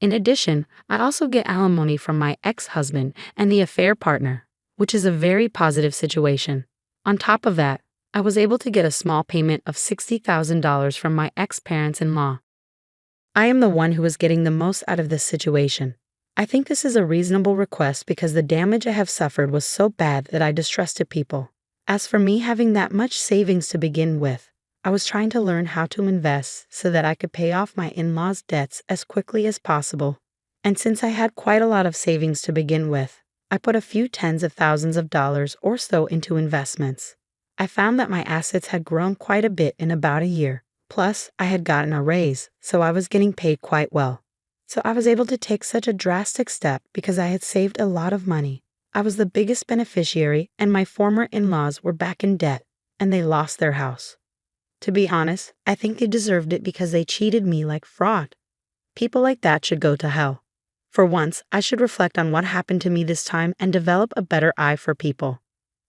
S2: In addition, I also get alimony from my ex-husband and the affair partner, which is a very positive situation. On top of that, I was able to get a small payment of $60,000 from my ex-parents-in-law. I am the one who is getting the most out of this situation. I think this is a reasonable request because the damage I have suffered was so bad that I distrusted people. As for me having that much savings to begin with, I was trying to learn how to invest so that I could pay off my in-laws' debts as quickly as possible. And since I had quite a lot of savings to begin with, I put a few tens of thousands of dollars or so into investments. I found that my assets had grown quite a bit in about a year. Plus, I had gotten a raise, so I was getting paid quite well. So I was able to take such a drastic step because I had saved a lot of money. I was the biggest beneficiary, and my former in-laws were back in debt, and they lost their house. To be honest, I think they deserved it because they cheated me like fraud. People like that should go to hell. For once, I should reflect on what happened to me this time and develop a better eye for people.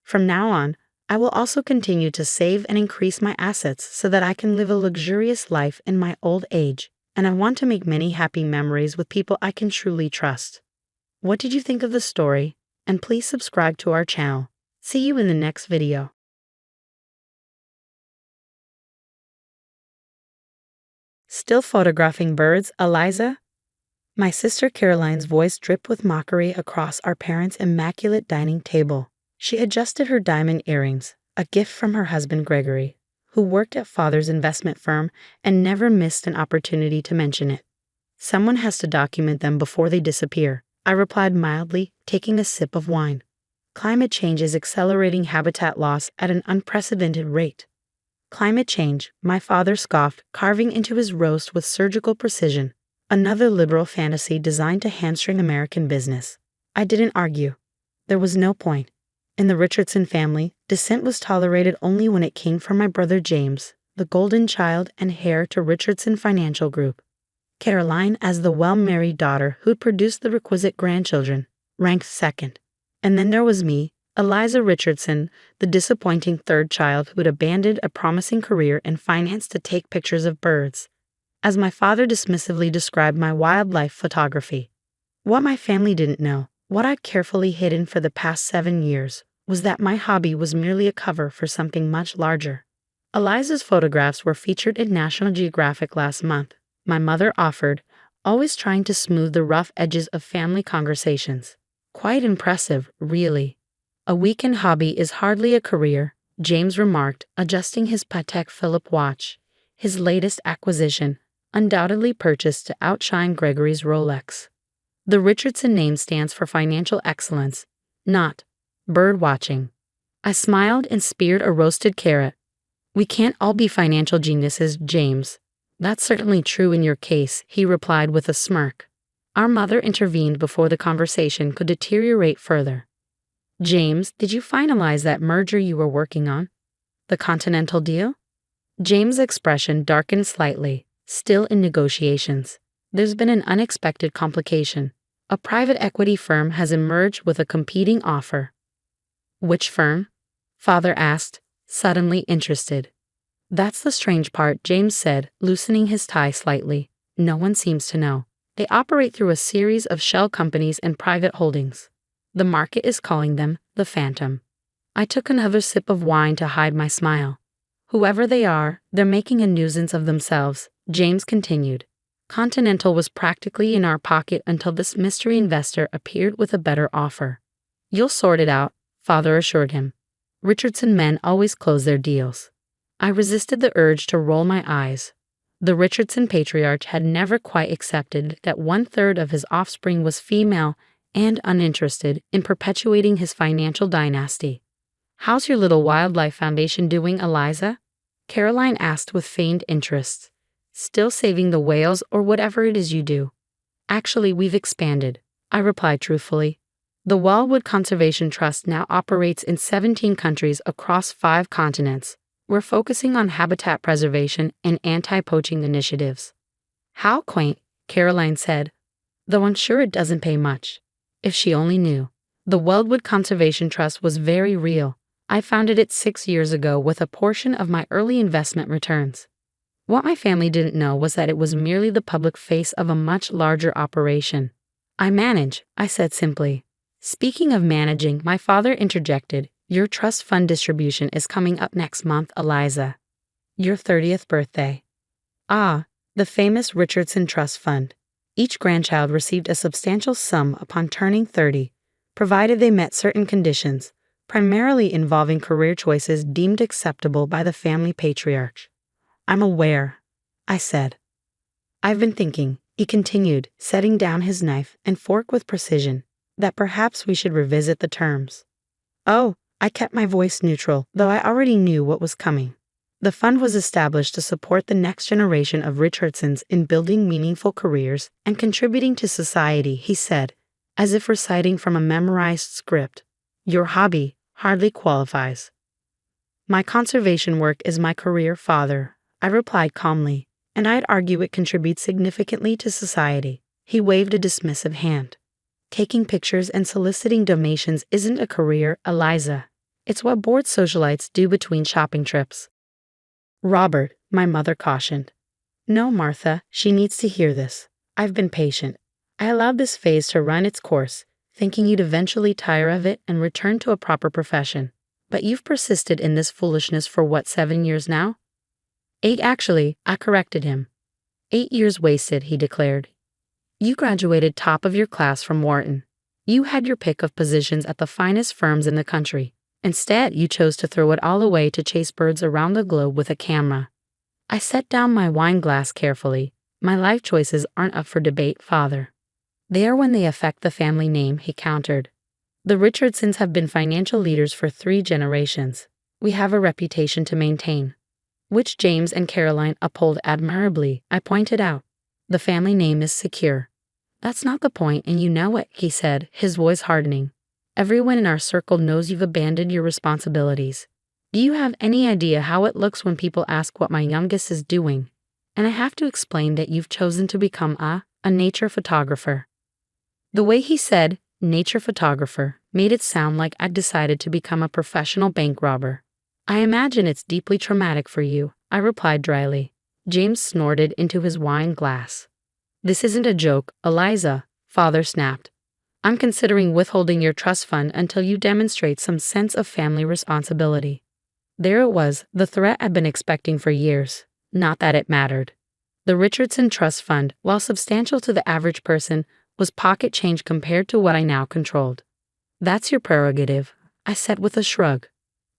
S2: From now on, I will also continue to save and increase my assets so that I can live a luxurious life in my old age, and I want to make many happy memories with people I can truly trust. What did you think of the story? And please subscribe to our channel. See you in the next video. Still photographing birds, Eliza? My sister Caroline's voice dripped with mockery across our parents' immaculate dining table. She adjusted her diamond earrings, a gift from her husband Gregory, who worked at father's investment firm and never missed an opportunity to mention it. Someone has to document them before they disappear, I replied mildly, taking a sip of wine. Climate change is accelerating habitat loss at an unprecedented rate. Climate change, my father scoffed, carving into his roast with surgical precision. Another liberal fantasy designed to hamstring American business. I didn't argue. There was no point. In the Richardson family, dissent was tolerated only when it came from my brother James, the golden child and heir to Richardson Financial Group. Caroline, as the well-married daughter who'd produced the requisite grandchildren, ranked second. And then there was me, Eliza Richardson, the disappointing third child who'd abandoned a promising career in finance to take pictures of birds. As my father dismissively described my wildlife photography. What my family didn't know, what I'd carefully hidden for the past 7 years, was that my hobby was merely a cover for something much larger. Eliza's photographs were featured in National Geographic last month, my mother offered, always trying to smooth the rough edges of family conversations. Quite impressive, really. A weekend hobby is hardly a career, James remarked, adjusting his Patek Philippe watch, his latest acquisition, undoubtedly purchased to outshine Gregory's Rolex. The Richardson name stands for financial excellence, not bird watching. I smiled and speared a roasted carrot. We can't all be financial geniuses, James. That's certainly true in your case, he replied with a smirk. Our mother intervened before the conversation could deteriorate further. James, did you finalize that merger you were working on? The Continental deal? James' expression darkened slightly, still in negotiations. There's been an unexpected complication. A private equity firm has emerged with a competing offer. Which firm? Father asked, suddenly interested. That's the strange part, James said, loosening his tie slightly. No one seems to know. They operate through a series of shell companies and private holdings. The market is calling them the Phantom. I took another sip of wine to hide my smile. Whoever they are, they're making a nuisance of themselves, James continued. Continental was practically in our pocket until this mystery investor appeared with a better offer. You'll sort it out, Father assured him. Richardson men always close their deals. I resisted the urge to roll my eyes. The Richardson patriarch had never quite accepted that 1/3 of his offspring was female and uninterested in perpetuating his financial dynasty. How's your little wildlife foundation doing, Eliza? Caroline asked with feigned interest. Still saving the whales or whatever it is you do? Actually, we've expanded, I replied truthfully. The Wildwood Conservation Trust now operates in 17 countries across 5 continents. We're focusing on habitat preservation and anti-poaching initiatives. How quaint, Caroline said, though I'm sure it doesn't pay much. If she only knew. The Wildwood Conservation Trust was very real. I founded it 6 years ago with a portion of my early investment returns. What my family didn't know was that it was merely the public face of a much larger operation. I manage, I said simply. Speaking of managing, my father interjected, your trust fund distribution is coming up next month, Eliza. Your 30th birthday. Ah, the famous Richardson Trust Fund. Each grandchild received a substantial sum upon turning 30, provided they met certain conditions, primarily involving career choices deemed acceptable by the family patriarch. I'm aware, I said. I've been thinking, he continued, setting down his knife and fork with precision, that perhaps we should revisit the terms. Oh, I kept my voice neutral, though I already knew what was coming. The fund was established to support the next generation of Richardsons in building meaningful careers and contributing to society, he said, as if reciting from a memorized script. Your hobby hardly qualifies. My conservation work is my career, father, I replied calmly, and I'd argue it contributes significantly to society. He waved a dismissive hand. Taking pictures and soliciting donations isn't a career, Eliza. It's what bored socialites do between shopping trips. Robert, my mother cautioned. No, Martha, she needs to hear this. I've been patient. I allowed this phase to run its course, thinking you'd eventually tire of it and return to a proper profession. But you've persisted in this foolishness for what, 7 years now? 8 actually, I corrected him. 8 years wasted, he declared. You graduated top of your class from Wharton. You had your pick of positions at the finest firms in the country. Instead, you chose to throw it all away to chase birds around the globe with a camera. I set down my wine glass carefully. My life choices aren't up for debate, father. They are when they affect the family name, he countered. The Richardsons have been financial leaders for 3 generations. We have a reputation to maintain, which James and Caroline uphold admirably, I pointed out. The family name is secure. That's not the point, and you know it, he said, his voice hardening. Everyone in our circle knows you've abandoned your responsibilities. Do you have any idea how it looks when people ask what my youngest is doing? And I have to explain that you've chosen to become a nature photographer. The way he said, nature photographer, made it sound like I'd decided to become a professional bank robber. I imagine it's deeply traumatic for you, I replied dryly. James snorted into his wine glass. This isn't a joke, Eliza, father snapped. I'm considering withholding your trust fund until you demonstrate some sense of family responsibility. There it was, the threat I'd been expecting for years. Not that it mattered. The Richardson Trust Fund, while substantial to the average person, was pocket change compared to what I now controlled. That's your prerogative, I said with a shrug.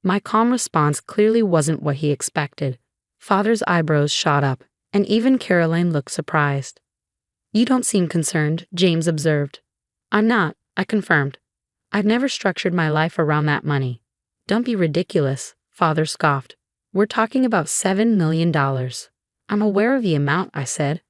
S2: My calm response clearly wasn't what he expected. Father's eyebrows shot up, and even Caroline looked surprised. You don't seem concerned, James observed. I'm not, I confirmed. I've never structured my life around that money. Don't be ridiculous, father scoffed. We're talking about $7 million. I'm aware of the amount, I said.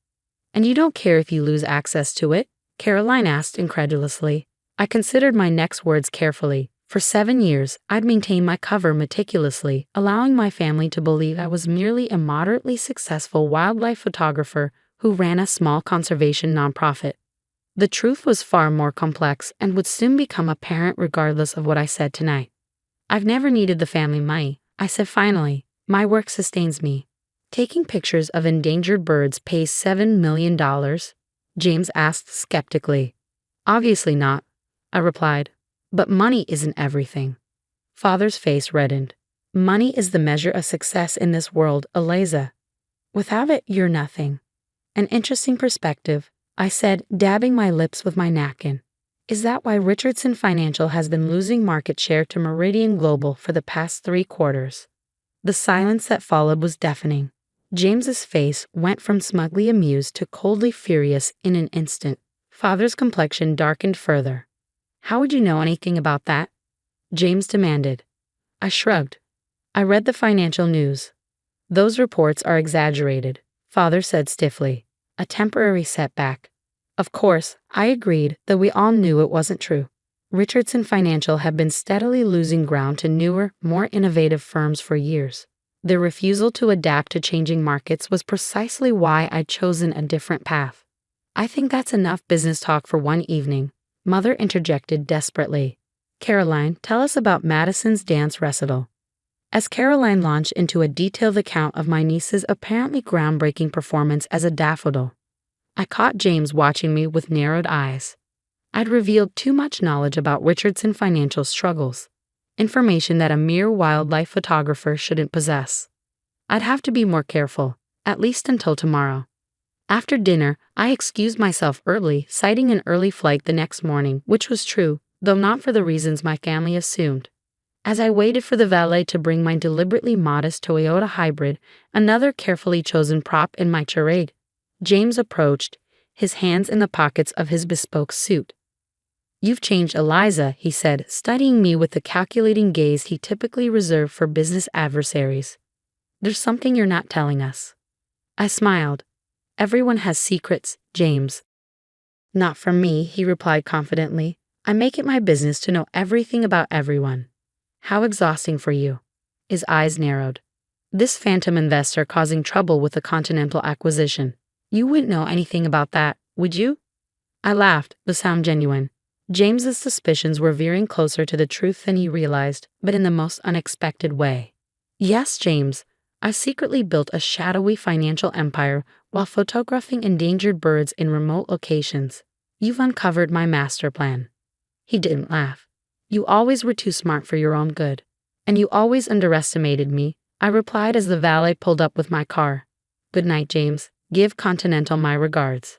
S2: And you don't care if you lose access to it? Caroline asked incredulously. I considered my next words carefully. For 7 years, I'd maintained my cover meticulously, allowing my family to believe I was merely a moderately successful wildlife photographer who ran a small conservation nonprofit. The truth was far more complex and would soon become apparent regardless of what I said tonight. I've never needed the family money, I said finally. My work sustains me. Taking pictures of endangered birds pays $7 million? James asked skeptically. Obviously not, I replied. But money isn't everything. Father's face reddened. Money is the measure of success in this world, Eliza. Without it, you're nothing. An interesting perspective, I said, dabbing my lips with my napkin. Is that why Richardson Financial has been losing market share to Meridian Global for the past 3 quarters? The silence that followed was deafening. James's face went from smugly amused to coldly furious in an instant. Father's complexion darkened further. How would you know anything about that? James demanded. I shrugged. I read the financial news. Those reports are exaggerated, father said stiffly. A temporary setback. Of course, I agreed, though we all knew it wasn't true. Richardson Financial had been steadily losing ground to newer, more innovative firms for years. Their refusal to adapt to changing markets was precisely why I'd chosen a different path. I think that's enough business talk for one evening, Mother interjected desperately. Caroline, tell us about Madison's dance recital. As Caroline launched into a detailed account of my niece's apparently groundbreaking performance as a daffodil, I caught James watching me with narrowed eyes. I'd revealed too much knowledge about Richardson Financial's struggles, information that a mere wildlife photographer shouldn't possess. I'd have to be more careful, at least until tomorrow. After dinner, I excused myself early, citing an early flight the next morning, which was true, though not for the reasons my family assumed. As I waited for the valet to bring my deliberately modest Toyota hybrid, another carefully chosen prop in my charade, James approached, his hands in the pockets of his bespoke suit. You've changed, Eliza, he said, studying me with the calculating gaze he typically reserved for business adversaries. There's something you're not telling us. I smiled. Everyone has secrets, James. Not from me, he replied confidently. I make it my business to know everything about everyone. How exhausting for you. His eyes narrowed. This phantom investor causing trouble with the Continental acquisition. You wouldn't know anything about that, would you? I laughed, the sound genuine. James's suspicions were veering closer to the truth than he realized, but in the most unexpected way. Yes, James, I secretly built a shadowy financial empire while photographing endangered birds in remote locations. You've uncovered my master plan. He didn't laugh. You always were too smart for your own good. And you always underestimated me, I replied as the valet pulled up with my car. Good night, James. Give Continental my regards.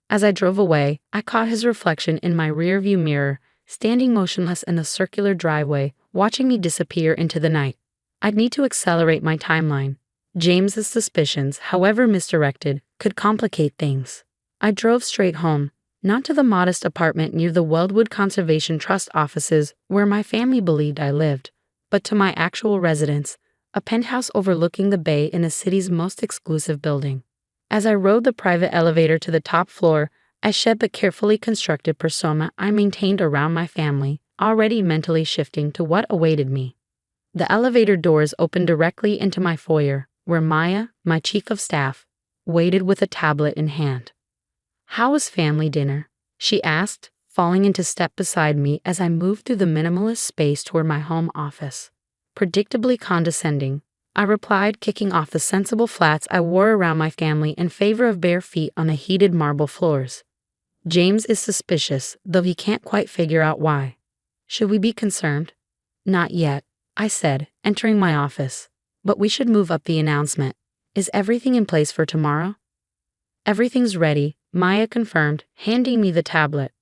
S2: As I drove away, I caught his reflection in my rearview mirror, standing motionless in the circular driveway, watching me disappear into the night. I'd need to accelerate my timeline. James's suspicions, however misdirected, could complicate things. I drove straight home, not to the modest apartment near the Weldwood Conservation Trust offices where my family believed I lived, but to my actual residence, a penthouse overlooking the bay in the city's most exclusive building. As I rode the private elevator to the top floor, I shed the carefully constructed persona I maintained around my family, already mentally shifting to what awaited me. The elevator doors opened directly into my foyer, where Maya, my chief of staff, waited with a tablet in hand. How was family dinner? She asked, falling into step beside me as I moved through the minimalist space toward my home office. Predictably condescending, I replied, kicking off the sensible flats I wore around my family in favor of bare feet on the heated marble floors. James is suspicious, though he can't quite figure out why. Should we be concerned? Not yet, I said, entering my office. But we should move up the announcement. Is everything in place for tomorrow? Everything's ready, Maya confirmed, handing me the tablet.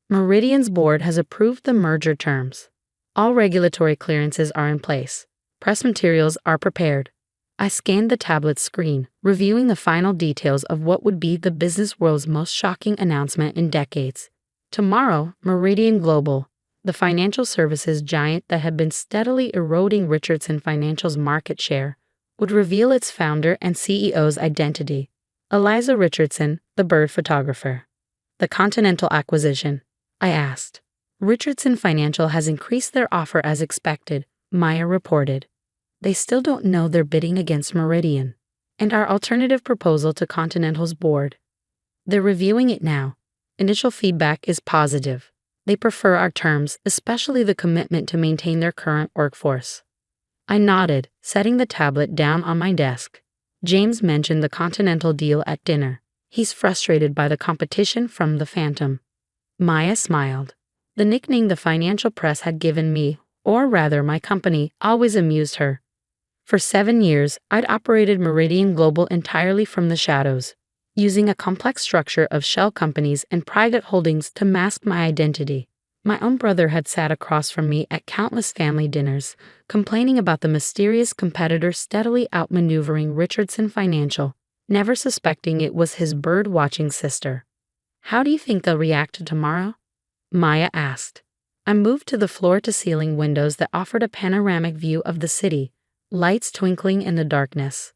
S2: Meridian's board has approved the merger terms. All regulatory clearances are in place. Press materials are prepared. I scanned the tablet's screen, reviewing the final details of what would be the business world's most shocking announcement in decades. Tomorrow, Meridian Global, the financial services giant that had been steadily eroding Richardson Financial's market share, would reveal its founder and CEO's identity. Eliza Richardson, the bird photographer. The Continental acquisition, I asked. Richardson Financial has increased their offer as expected, Maya reported. They still don't know they're bidding against Meridian and our alternative proposal to Continental's board. They're reviewing it now. Initial feedback is positive. They prefer our terms, especially the commitment to maintain their current workforce. I nodded, setting the tablet down on my desk. James mentioned the Continental deal at dinner. He's frustrated by the competition from the Phantom. Maya smiled. The nickname the financial press had given me, or rather my company, always amused her. For 7 years, I'd operated Meridian Global entirely from the shadows, using a complex structure of shell companies and private holdings to mask my identity. My own brother had sat across from me at countless family dinners, complaining about the mysterious competitor steadily outmaneuvering Richardson Financial, never suspecting it was his bird-watching sister. How do you think they'll react to tomorrow? Maya asked. I moved to the floor-to-ceiling windows that offered a panoramic view of the city, lights twinkling in the darkness.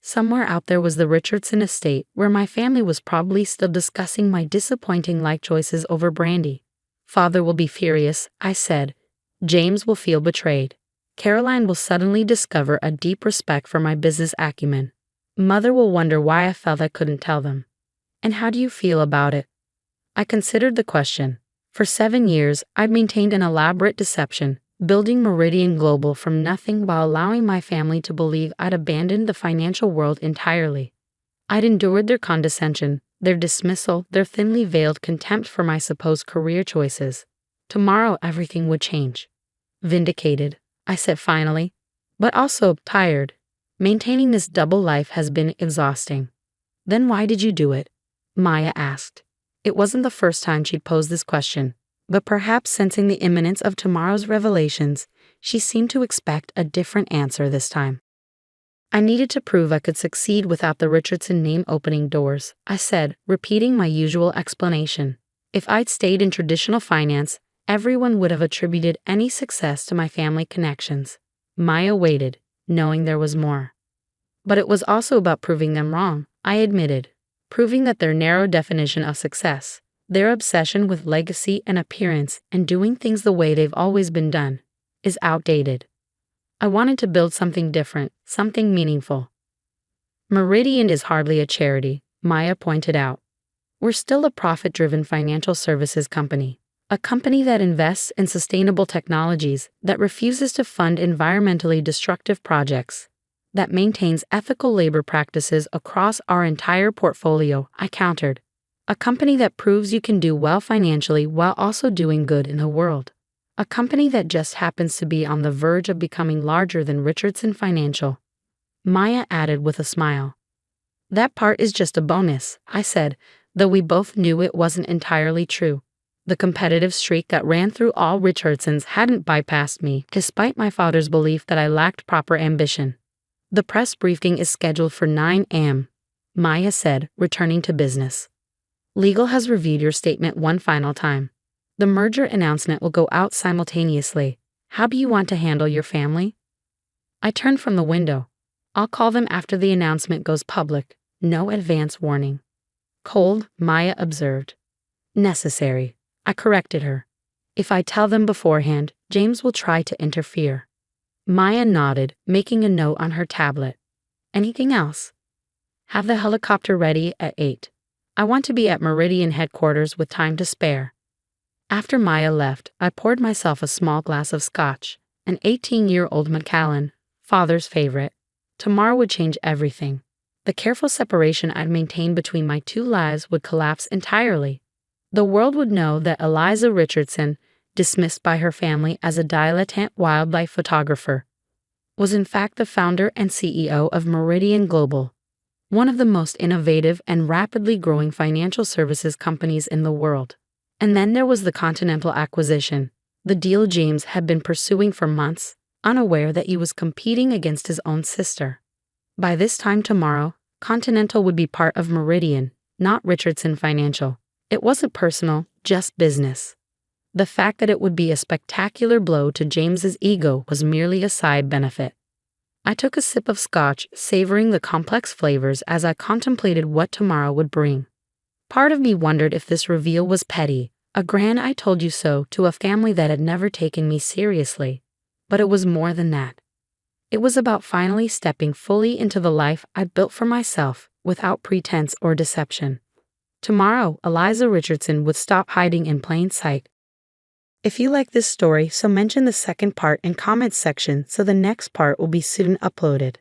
S2: Somewhere out there was the Richardson estate, where my family was probably still discussing my disappointing life choices over brandy. Father will be furious, I said. James will feel betrayed. Caroline will suddenly discover a deep respect for my business acumen. Mother will wonder why I felt I couldn't tell them. And how do you feel about it? I considered the question. For 7 years, I'd maintained an elaborate deception, building Meridian Global from nothing while allowing my family to believe I'd abandoned the financial world entirely. I'd endured their condescension, their dismissal, their thinly veiled contempt for my supposed career choices. Tomorrow everything would change. Vindicated, I said finally, but also tired. Maintaining this double life has been exhausting. Then why did you do it? Maya asked. It wasn't the first time she'd posed this question, but perhaps sensing the imminence of tomorrow's revelations, she seemed to expect a different answer this time. I needed to prove I could succeed without the Richardson name opening doors, I said, repeating my usual explanation. If I'd stayed in traditional finance, everyone would have attributed any success to my family connections. Maya waited, knowing there was more. But it was also about proving them wrong, I admitted. Proving that their narrow definition of success, their obsession with legacy and appearance and doing things the way they've always been done, is outdated. I wanted to build something different, something meaningful. Meridian is hardly a charity, Maya pointed out. We're still a profit-driven financial services company, a company that invests in sustainable technologies, that refuses to fund environmentally destructive projects, that maintains ethical labor practices across our entire portfolio, I countered. A company that proves you can do well financially while also doing good in the world. A company that just happens to be on the verge of becoming larger than Richardson Financial. Maya added with a smile. That part is just a bonus, I said, though we both knew it wasn't entirely true. The competitive streak that ran through all Richardsons hadn't bypassed me, despite my father's belief that I lacked proper ambition. The press briefing is scheduled for 9 a.m., Maya said, returning to business. Legal has reviewed your statement one final time. The merger announcement will go out simultaneously. How do you want to handle your family? I turned from the window. I'll call them after the announcement goes public. No advance warning. Cold, Maya observed. Necessary, I corrected her. If I tell them beforehand, James will try to interfere. Maya nodded, making a note on her tablet. Anything else? Have the helicopter ready at 8. I want to be at Meridian headquarters with time to spare. After Maya left, I poured myself a small glass of scotch, an 18-year-old Macallan, father's favorite. Tomorrow would change everything. The careful separation I'd maintained between my two lives would collapse entirely. The world would know that Eliza Richardson, dismissed by her family as a dilettante wildlife photographer, was in fact the founder and CEO of Meridian Global, one of the most innovative and rapidly growing financial services companies in the world. And then there was the Continental acquisition, the deal James had been pursuing for months, unaware that he was competing against his own sister. By this time tomorrow, Continental would be part of Meridian, not Richardson Financial. It wasn't personal, just business. The fact that it would be a spectacular blow to James's ego was merely a side benefit. I took a sip of scotch, savoring the complex flavors as I contemplated what tomorrow would bring. Part of me wondered if this reveal was petty, a grand "I told you so" to a family that had never taken me seriously. But it was more than that. It was about finally stepping fully into the life I'd built for myself, without pretense or deception. Tomorrow, Eliza Richardson would stop hiding in plain sight. If you like this story, so mention the second part in comments section so the next part will be soon uploaded.